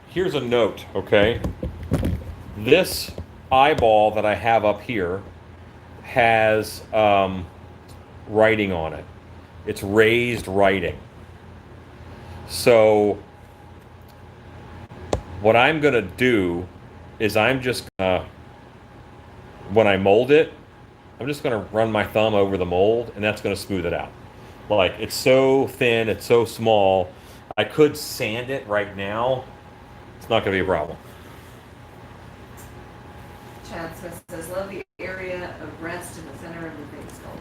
here's a note, okay? This eyeball that I have up here has writing on it. It's raised writing. So, what I'm going to do is I'm just going to, when I mold it, I'm just going to run my thumb over the mold, and that's going to smooth it out. Like, it's so thin, it's so small. I could sand it right now. It's not going to be a problem. Chad Smith says, love the area of rest in the center of the big skull.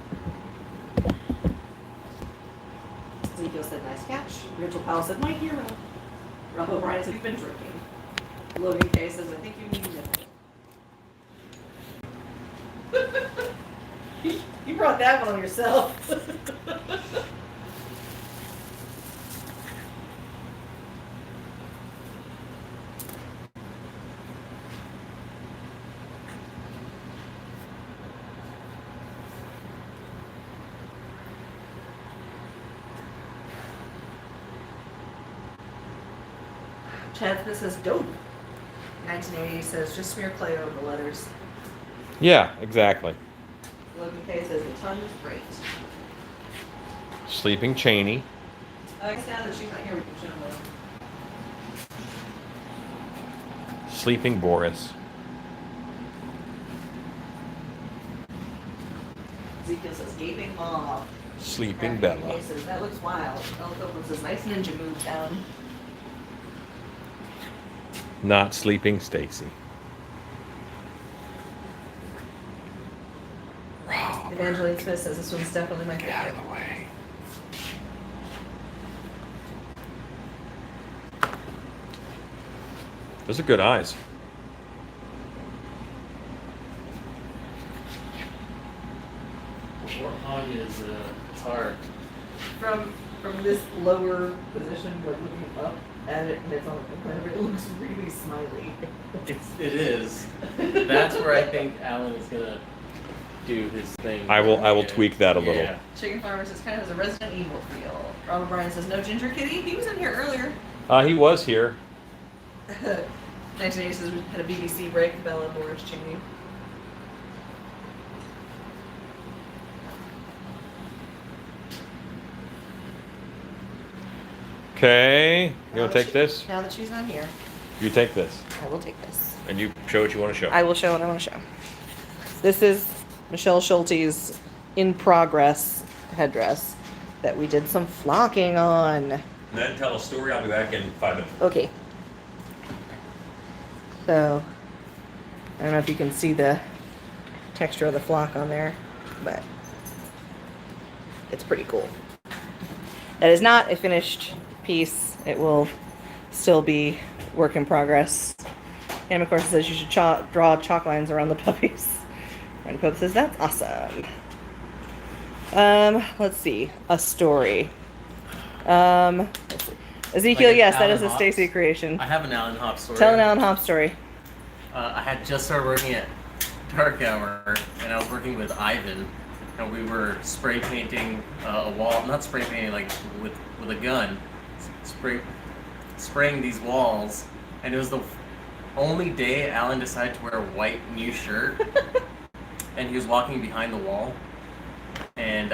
Ezekiel said, nice catch. Rachel Powell said, my hero. Rob O'Brien said, you've been drinking. Logan K says, I think you need nipple. You brought that one on yourself. Chad Smith says, dope. 1980 says, just smear clay over the letters. Yeah, exactly. Logan K says the ton is great. Sleeping Cheney. I guess now that she's not here, we can show them. Sleeping Boris. Ezekiel says gaping maw. Sleeping Cracking Bella. faces. That looks wild. El Copeland says nice ninja move down. Not Sleeping Stacy. Evangeline Smith says this one's definitely my Get out favorite. of the way. Those are good eyes. Warthog is it's hard. From this lower position, like looking up at it, and it's on the planet, it looks really smiley. It is. That's where I think Alan is gonna do his thing. I will Yeah. tweak that a little. Yeah. Chicken Farmer says kind of has a Resident Evil feel. Ronald Bryan says no Ginger Kitty. He was in here earlier. He was here. 1980 says we had a BBC break. Bella and Boris Cheney. Okay. You want to take this? Now that she's not here, You take this. I will take this. And you show what you want to show. I will show what I want to show. This is Michelle Schulte's in progress headdress that we did some flocking on. And then tell a story. I'll be back in 5 minutes. Okay. So, I don't know if you can see the texture of the flock on there, but it's pretty cool. That is not a finished piece. It will still be work in progress. And of course it says you should draw chalk lines around the puppies. And Pope says that's awesome. Let's see. A story. Let's see. Ezekiel, Like an yes, that is Alan a Hopps? Stacy creation. I have an Alan Hop story. Tell an Alan Hop story. I had just started working at Dark Hour, and I was working with Ivan, and we were spray painting a wall. Not spray painting, like with a gun, spraying these walls. And it was the only day Alan decided to wear a white new shirt, and he was walking behind the wall, and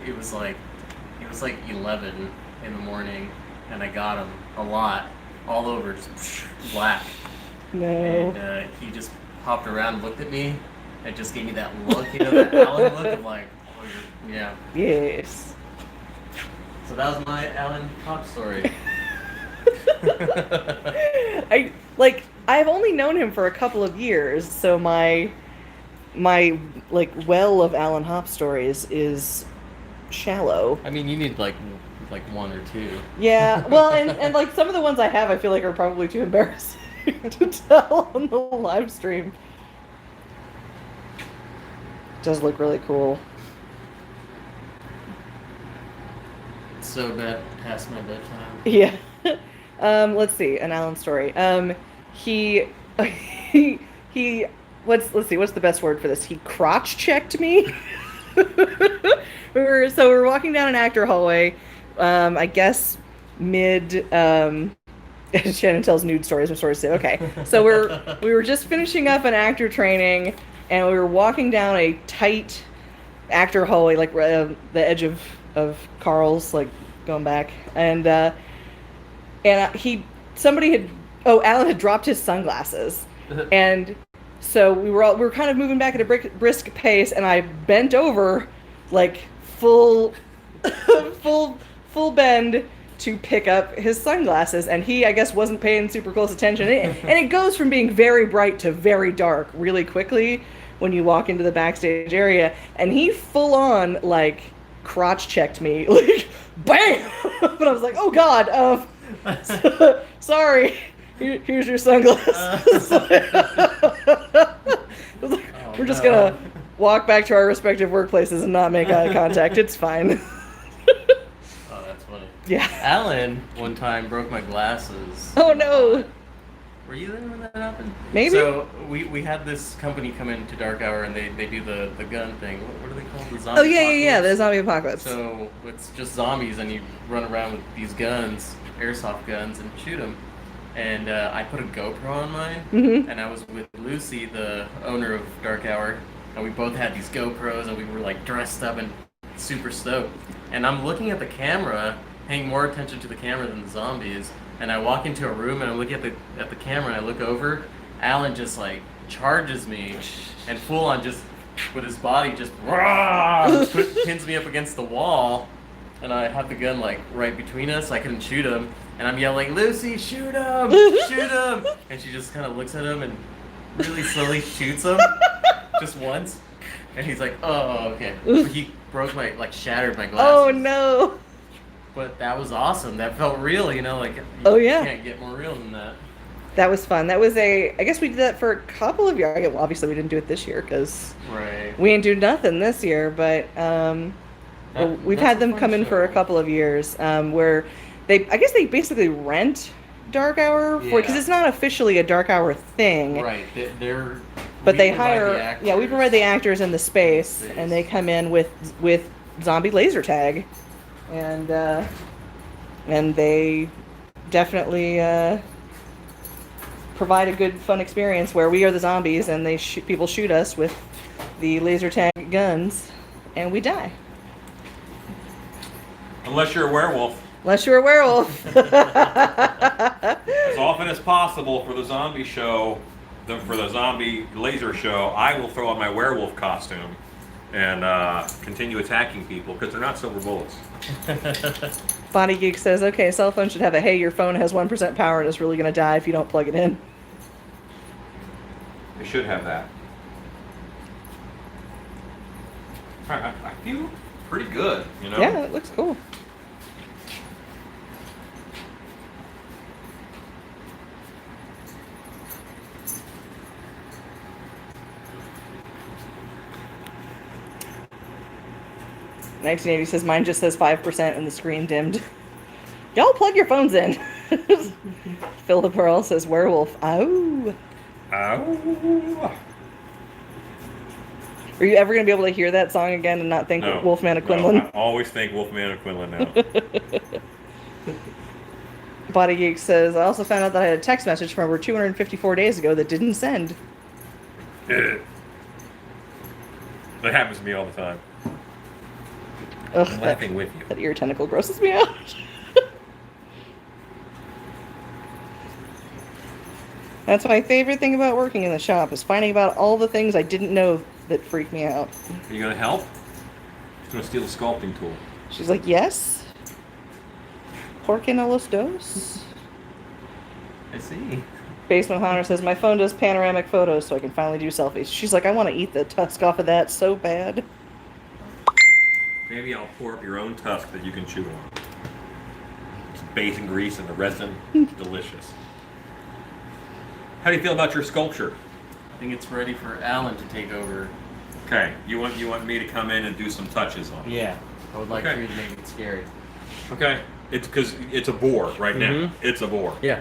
it was like 11 in the morning, and I got him a lot, all over, just black. No. And he just hopped around and looked at me and just gave me that look, that Alan look of like, oh, yeah. Yes. So that was my Alan Hop story. I've only known him for a couple of years, so my like well of Alan Hop stories is shallow. I mean, you need like one or two. Yeah, well, and like some of the ones I have, I feel like are probably too embarrassing to tell on the live stream. Does look really cool. It's so bad past my bedtime. Yeah. Let's see, an Alan story. He let's see, what's the best word for this? He crotch checked me. we were walking down an actor hallway, I guess mid Shannon tells nude stories. I'm sorry to say. Okay, so we were just finishing up an actor training, and we were walking down a tight actor hallway, like the edge of Carl's, like going back, and Alan had dropped his sunglasses, and so we were kind of moving back at a brisk pace, and I bent over, like full bend to pick up his sunglasses, and he, I guess, wasn't paying super close attention. And it goes from being very bright to very dark really quickly when you walk into the backstage area, and he full on like crotch checked me, like bam. But I was like, oh god, sorry, here's your sunglasses. We're just gonna walk back to our respective workplaces and not make eye contact. It's fine. Oh, that's funny. Yeah. Alan one time broke my glasses. Oh no. Were you there when that happened? Maybe. So we had this company come into Dark Hour, and they do the gun thing. What are they called? The zombie Oh yeah, the apocalypse? zombie apocalypse. So it's just zombies, and you run around with these guns, airsoft guns, and shoot them. And I put a GoPro on mine, Mhm. and I was with Lucy, the owner of Dark Hour, and we both had these GoPros, and we were like dressed up and super stoked. And I'm looking at the camera, paying more attention to the camera than the zombies. And I walk into a room and I'm looking at the camera, and I look over. Alan just like charges me, and full on just with his body just pins me up against the wall. And I have the gun like right between us. I couldn't shoot him, and I'm yelling, "Lucy, shoot him! Shoot him!" And she just kind of looks at him and really slowly shoots him just once. And he's like, "Oh, okay." He broke shattered my glasses. Oh no. But that was awesome. That felt real, like Oh, yeah. You can't get more real than that. That was fun. That was I guess we did that for a couple of years. Well, obviously we didn't do it this year because Right. we didn't do nothing this year, but we've had them come in for a couple of years where I guess they basically rent dark hour for, because Yeah. it's not officially a dark hour thing. Right. They're. But we they provide hire, the actors. yeah, we provide the actors in the space, Space. and they come in with zombie laser tag, and they definitely provide a good fun experience where we are the zombies and people shoot us with the laser tag guns, and we die. Unless you're a werewolf. Unless you're a werewolf. As often as possible for the zombie show, for the zombie laser show, I will throw on my werewolf costume and continue attacking people because they're not silver bullets. Body Geek says, okay, cell phone should have a, hey, your phone has 1% power and it's really going to die if you don't plug it in. They should have that. I feel pretty good, Yeah, it looks cool. $19.80 says mine just says 5% and the screen dimmed. Y'all plug your phones in. Philip Earl says werewolf. Ow. Ow. Are you ever going to be able to hear that song again and not think No, Wolfman of no, Quinlan? I always think Wolfman of Quinlan now. Body Geek says, I also found out that I had a text message from over 254 days ago that didn't send. That happens to me all the time. Ugh, I'm laughing with you. that ear tentacle grosses me out. That's my favorite thing about working in the shop, is finding out all the things I didn't know that freak me out. Are you gonna help? She's gonna steal the sculpting tool. She's like, yes? ¿Por qué no los dos? I see. Basement Hunter says, my phone does panoramic photos so I can finally do selfies. She's like, I want to eat the tusk off of that so bad. Maybe I'll pour up your own tusk that you can chew on. It's base and grease and the resin. Delicious. How do you feel about your sculpture? I think it's ready for Alan to take over. Okay, you want me to come in and do some touches on it? Yeah. I would like Okay. for you to make it scary. Okay. It's because it's a boar right now. Mhm. It's a boar. Yeah.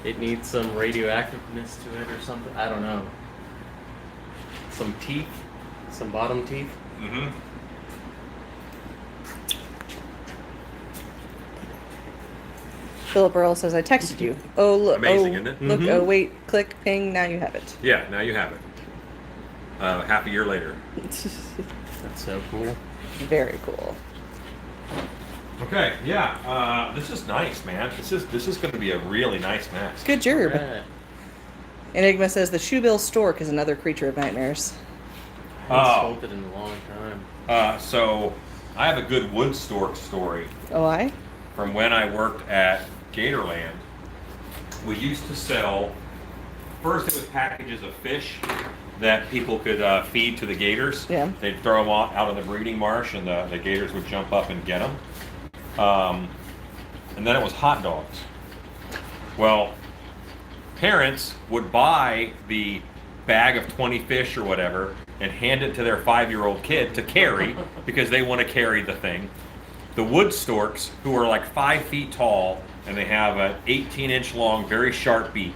It needs some radioactiveness to it or something. I don't know. Some teeth. Some bottom teeth. Mm-hmm. Philip Earl says, I texted you. Oh, look. Amazing, oh, isn't it? Look, Mhm. oh, wait, click, ping, now you have it. Yeah, now you have it. Half a year later. That's so cool. Very cool. Okay, yeah. This is nice, man. This is going to be a really nice mask. Good job. Right. Enigma says, the shoebill stork is another creature of nightmares. I haven't sculpted in a long time. So I have a good wood stork story Oh, I? from when I worked at Gatorland. We used to sell, first it was packages of fish that people could feed to the gators. Yeah. They'd throw them out in the breeding marsh and the gators would jump up and get them. And then it was hot dogs. Well, parents would buy the bag of 20 fish or whatever and hand it to their 5-year-old kid to carry because they want to carry the thing. The wood storks, who are like 5 feet tall and they have an 18-inch long, very sharp beak,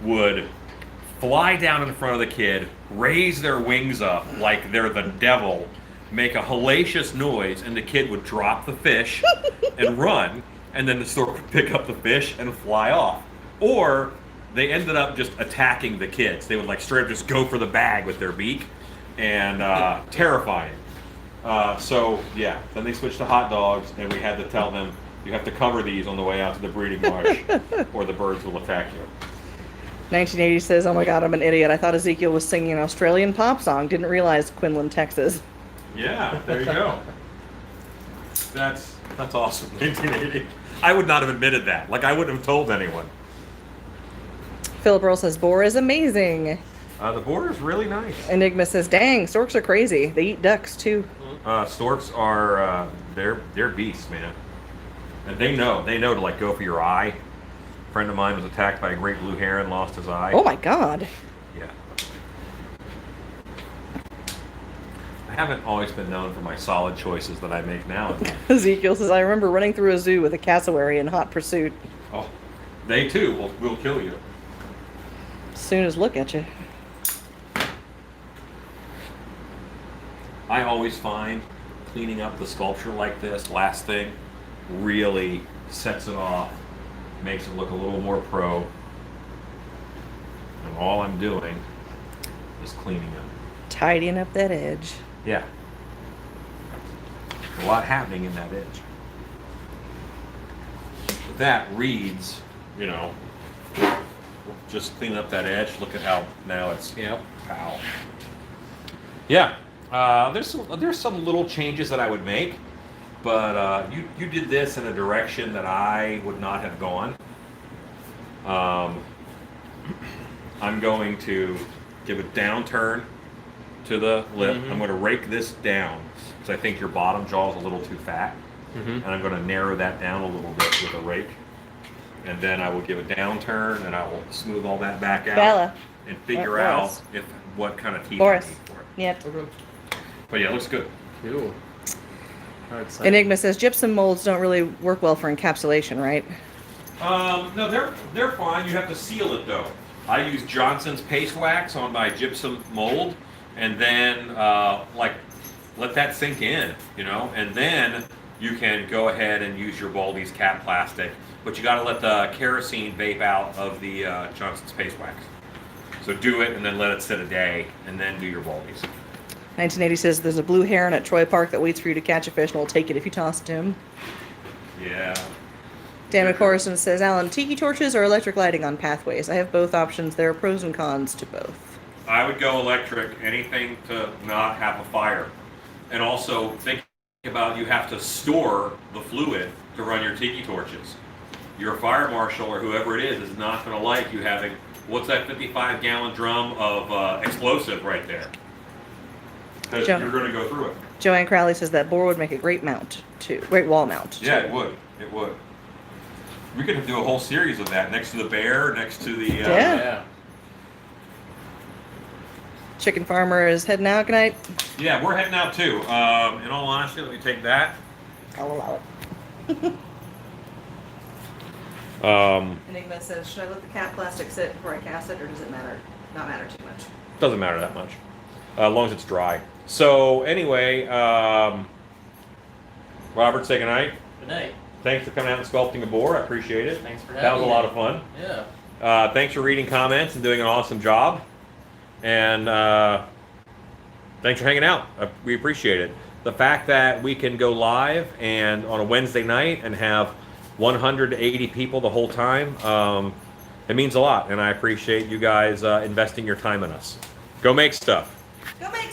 would fly down in front of the kid, raise their wings up like they're the devil, make a hellacious noise, and the kid would drop the fish and run, and then the stork would pick up the fish and fly off. Or they ended up just attacking the kids. They would like straight up just go for the bag with their beak, and terrifying. So yeah, then they switched to hot dogs, and we had to tell them you have to cover these on the way out to the breeding marsh, or the birds will attack you. 1980 says, "Oh my God, I'm an idiot. I thought Ezekiel was singing an Australian pop song. Didn't realize Quinlan, Texas." Yeah, there you go. That's awesome. 1980. I would not have admitted that. Like I wouldn't have told anyone. Philip Earl says, "Boar is amazing." The border's really nice. Enigma says, "Dang, storks are crazy. They eat ducks too." Storks are they're beasts, man, and they know to like go for your eye. A friend of mine was attacked by a great blue heron, lost his eye. Oh my God. Yeah. I haven't always been known for my solid choices that I make now. Ezekiel says, "I remember running through a zoo with a cassowary in hot pursuit. Oh, they too will kill you. As soon as look at you." I always find cleaning up the sculpture like this, last thing, really sets it off, makes it look a little more pro. And all I'm doing is cleaning up. Tidying up that edge. Yeah. A lot happening in that edge. That reads, just cleaning up that edge. Look at how now it's, pow. Yeah. There's some little changes that I would make, but you did this in a direction that I would not have gone. I'm going to give a downturn to the lip. I'm going to rake this down because I think your bottom jaw is a little too fat, and I'm going to narrow that down a little bit with a rake. And then I will give a downturn, and I will smooth all that back out Bella. and figure Boris. out what kind of teeth Boris. I need for it. Yep. But yeah, it looks good. Cool. Enigma says, "Gypsum molds don't really work well for encapsulation, right?" No, they're fine. You have to seal it though. I use Johnson's paste wax on my gypsum mold, and then let that sink in, and then you can go ahead and use your Baldy's cap plastic, but you got to let the kerosene vape out of the Johnson's paste wax. So do it and then let it sit a day, and then do your Baldy's. 1980 says, "There's a blue heron at Troy Park that waits for you to catch a fish and will take it if you toss it to him." Yeah. Dan McCorson says, "Alan, tiki torches or electric lighting on pathways? I have both options. There are pros and cons to both." I would go electric, anything to not have a fire. And also think about you have to store the fluid to run your tiki torches. Your fire marshal or whoever it is not going to like you having, what's that 55-gallon drum of explosive right there? Because Joe. you're going to go through it. Joanne Crowley says that boar would make a great mount too. Great wall mount. Yeah, too. it would. It would. We could do a whole series of that next to the bear, next to the... Yeah. Chicken farmer is heading out. Good night. Yeah, we're heading out too. In all honesty, let me take that. I'll allow it. Enigma says, "Should I let the cap plastic sit before I cast it, or does it not matter too much?" Doesn't matter that much, as long as it's dry. So anyway, Robert, say goodnight. Good night. Thanks for coming out and sculpting a boar. I appreciate it. Thanks for having That was a me. lot of fun. Yeah. Thanks for reading comments and doing an awesome job. And thanks for hanging out. We appreciate it. The fact that we can go live and on a Wednesday night and have 180 people the whole time, it means a lot. And I appreciate you guys investing your time in us. Go make stuff. Go make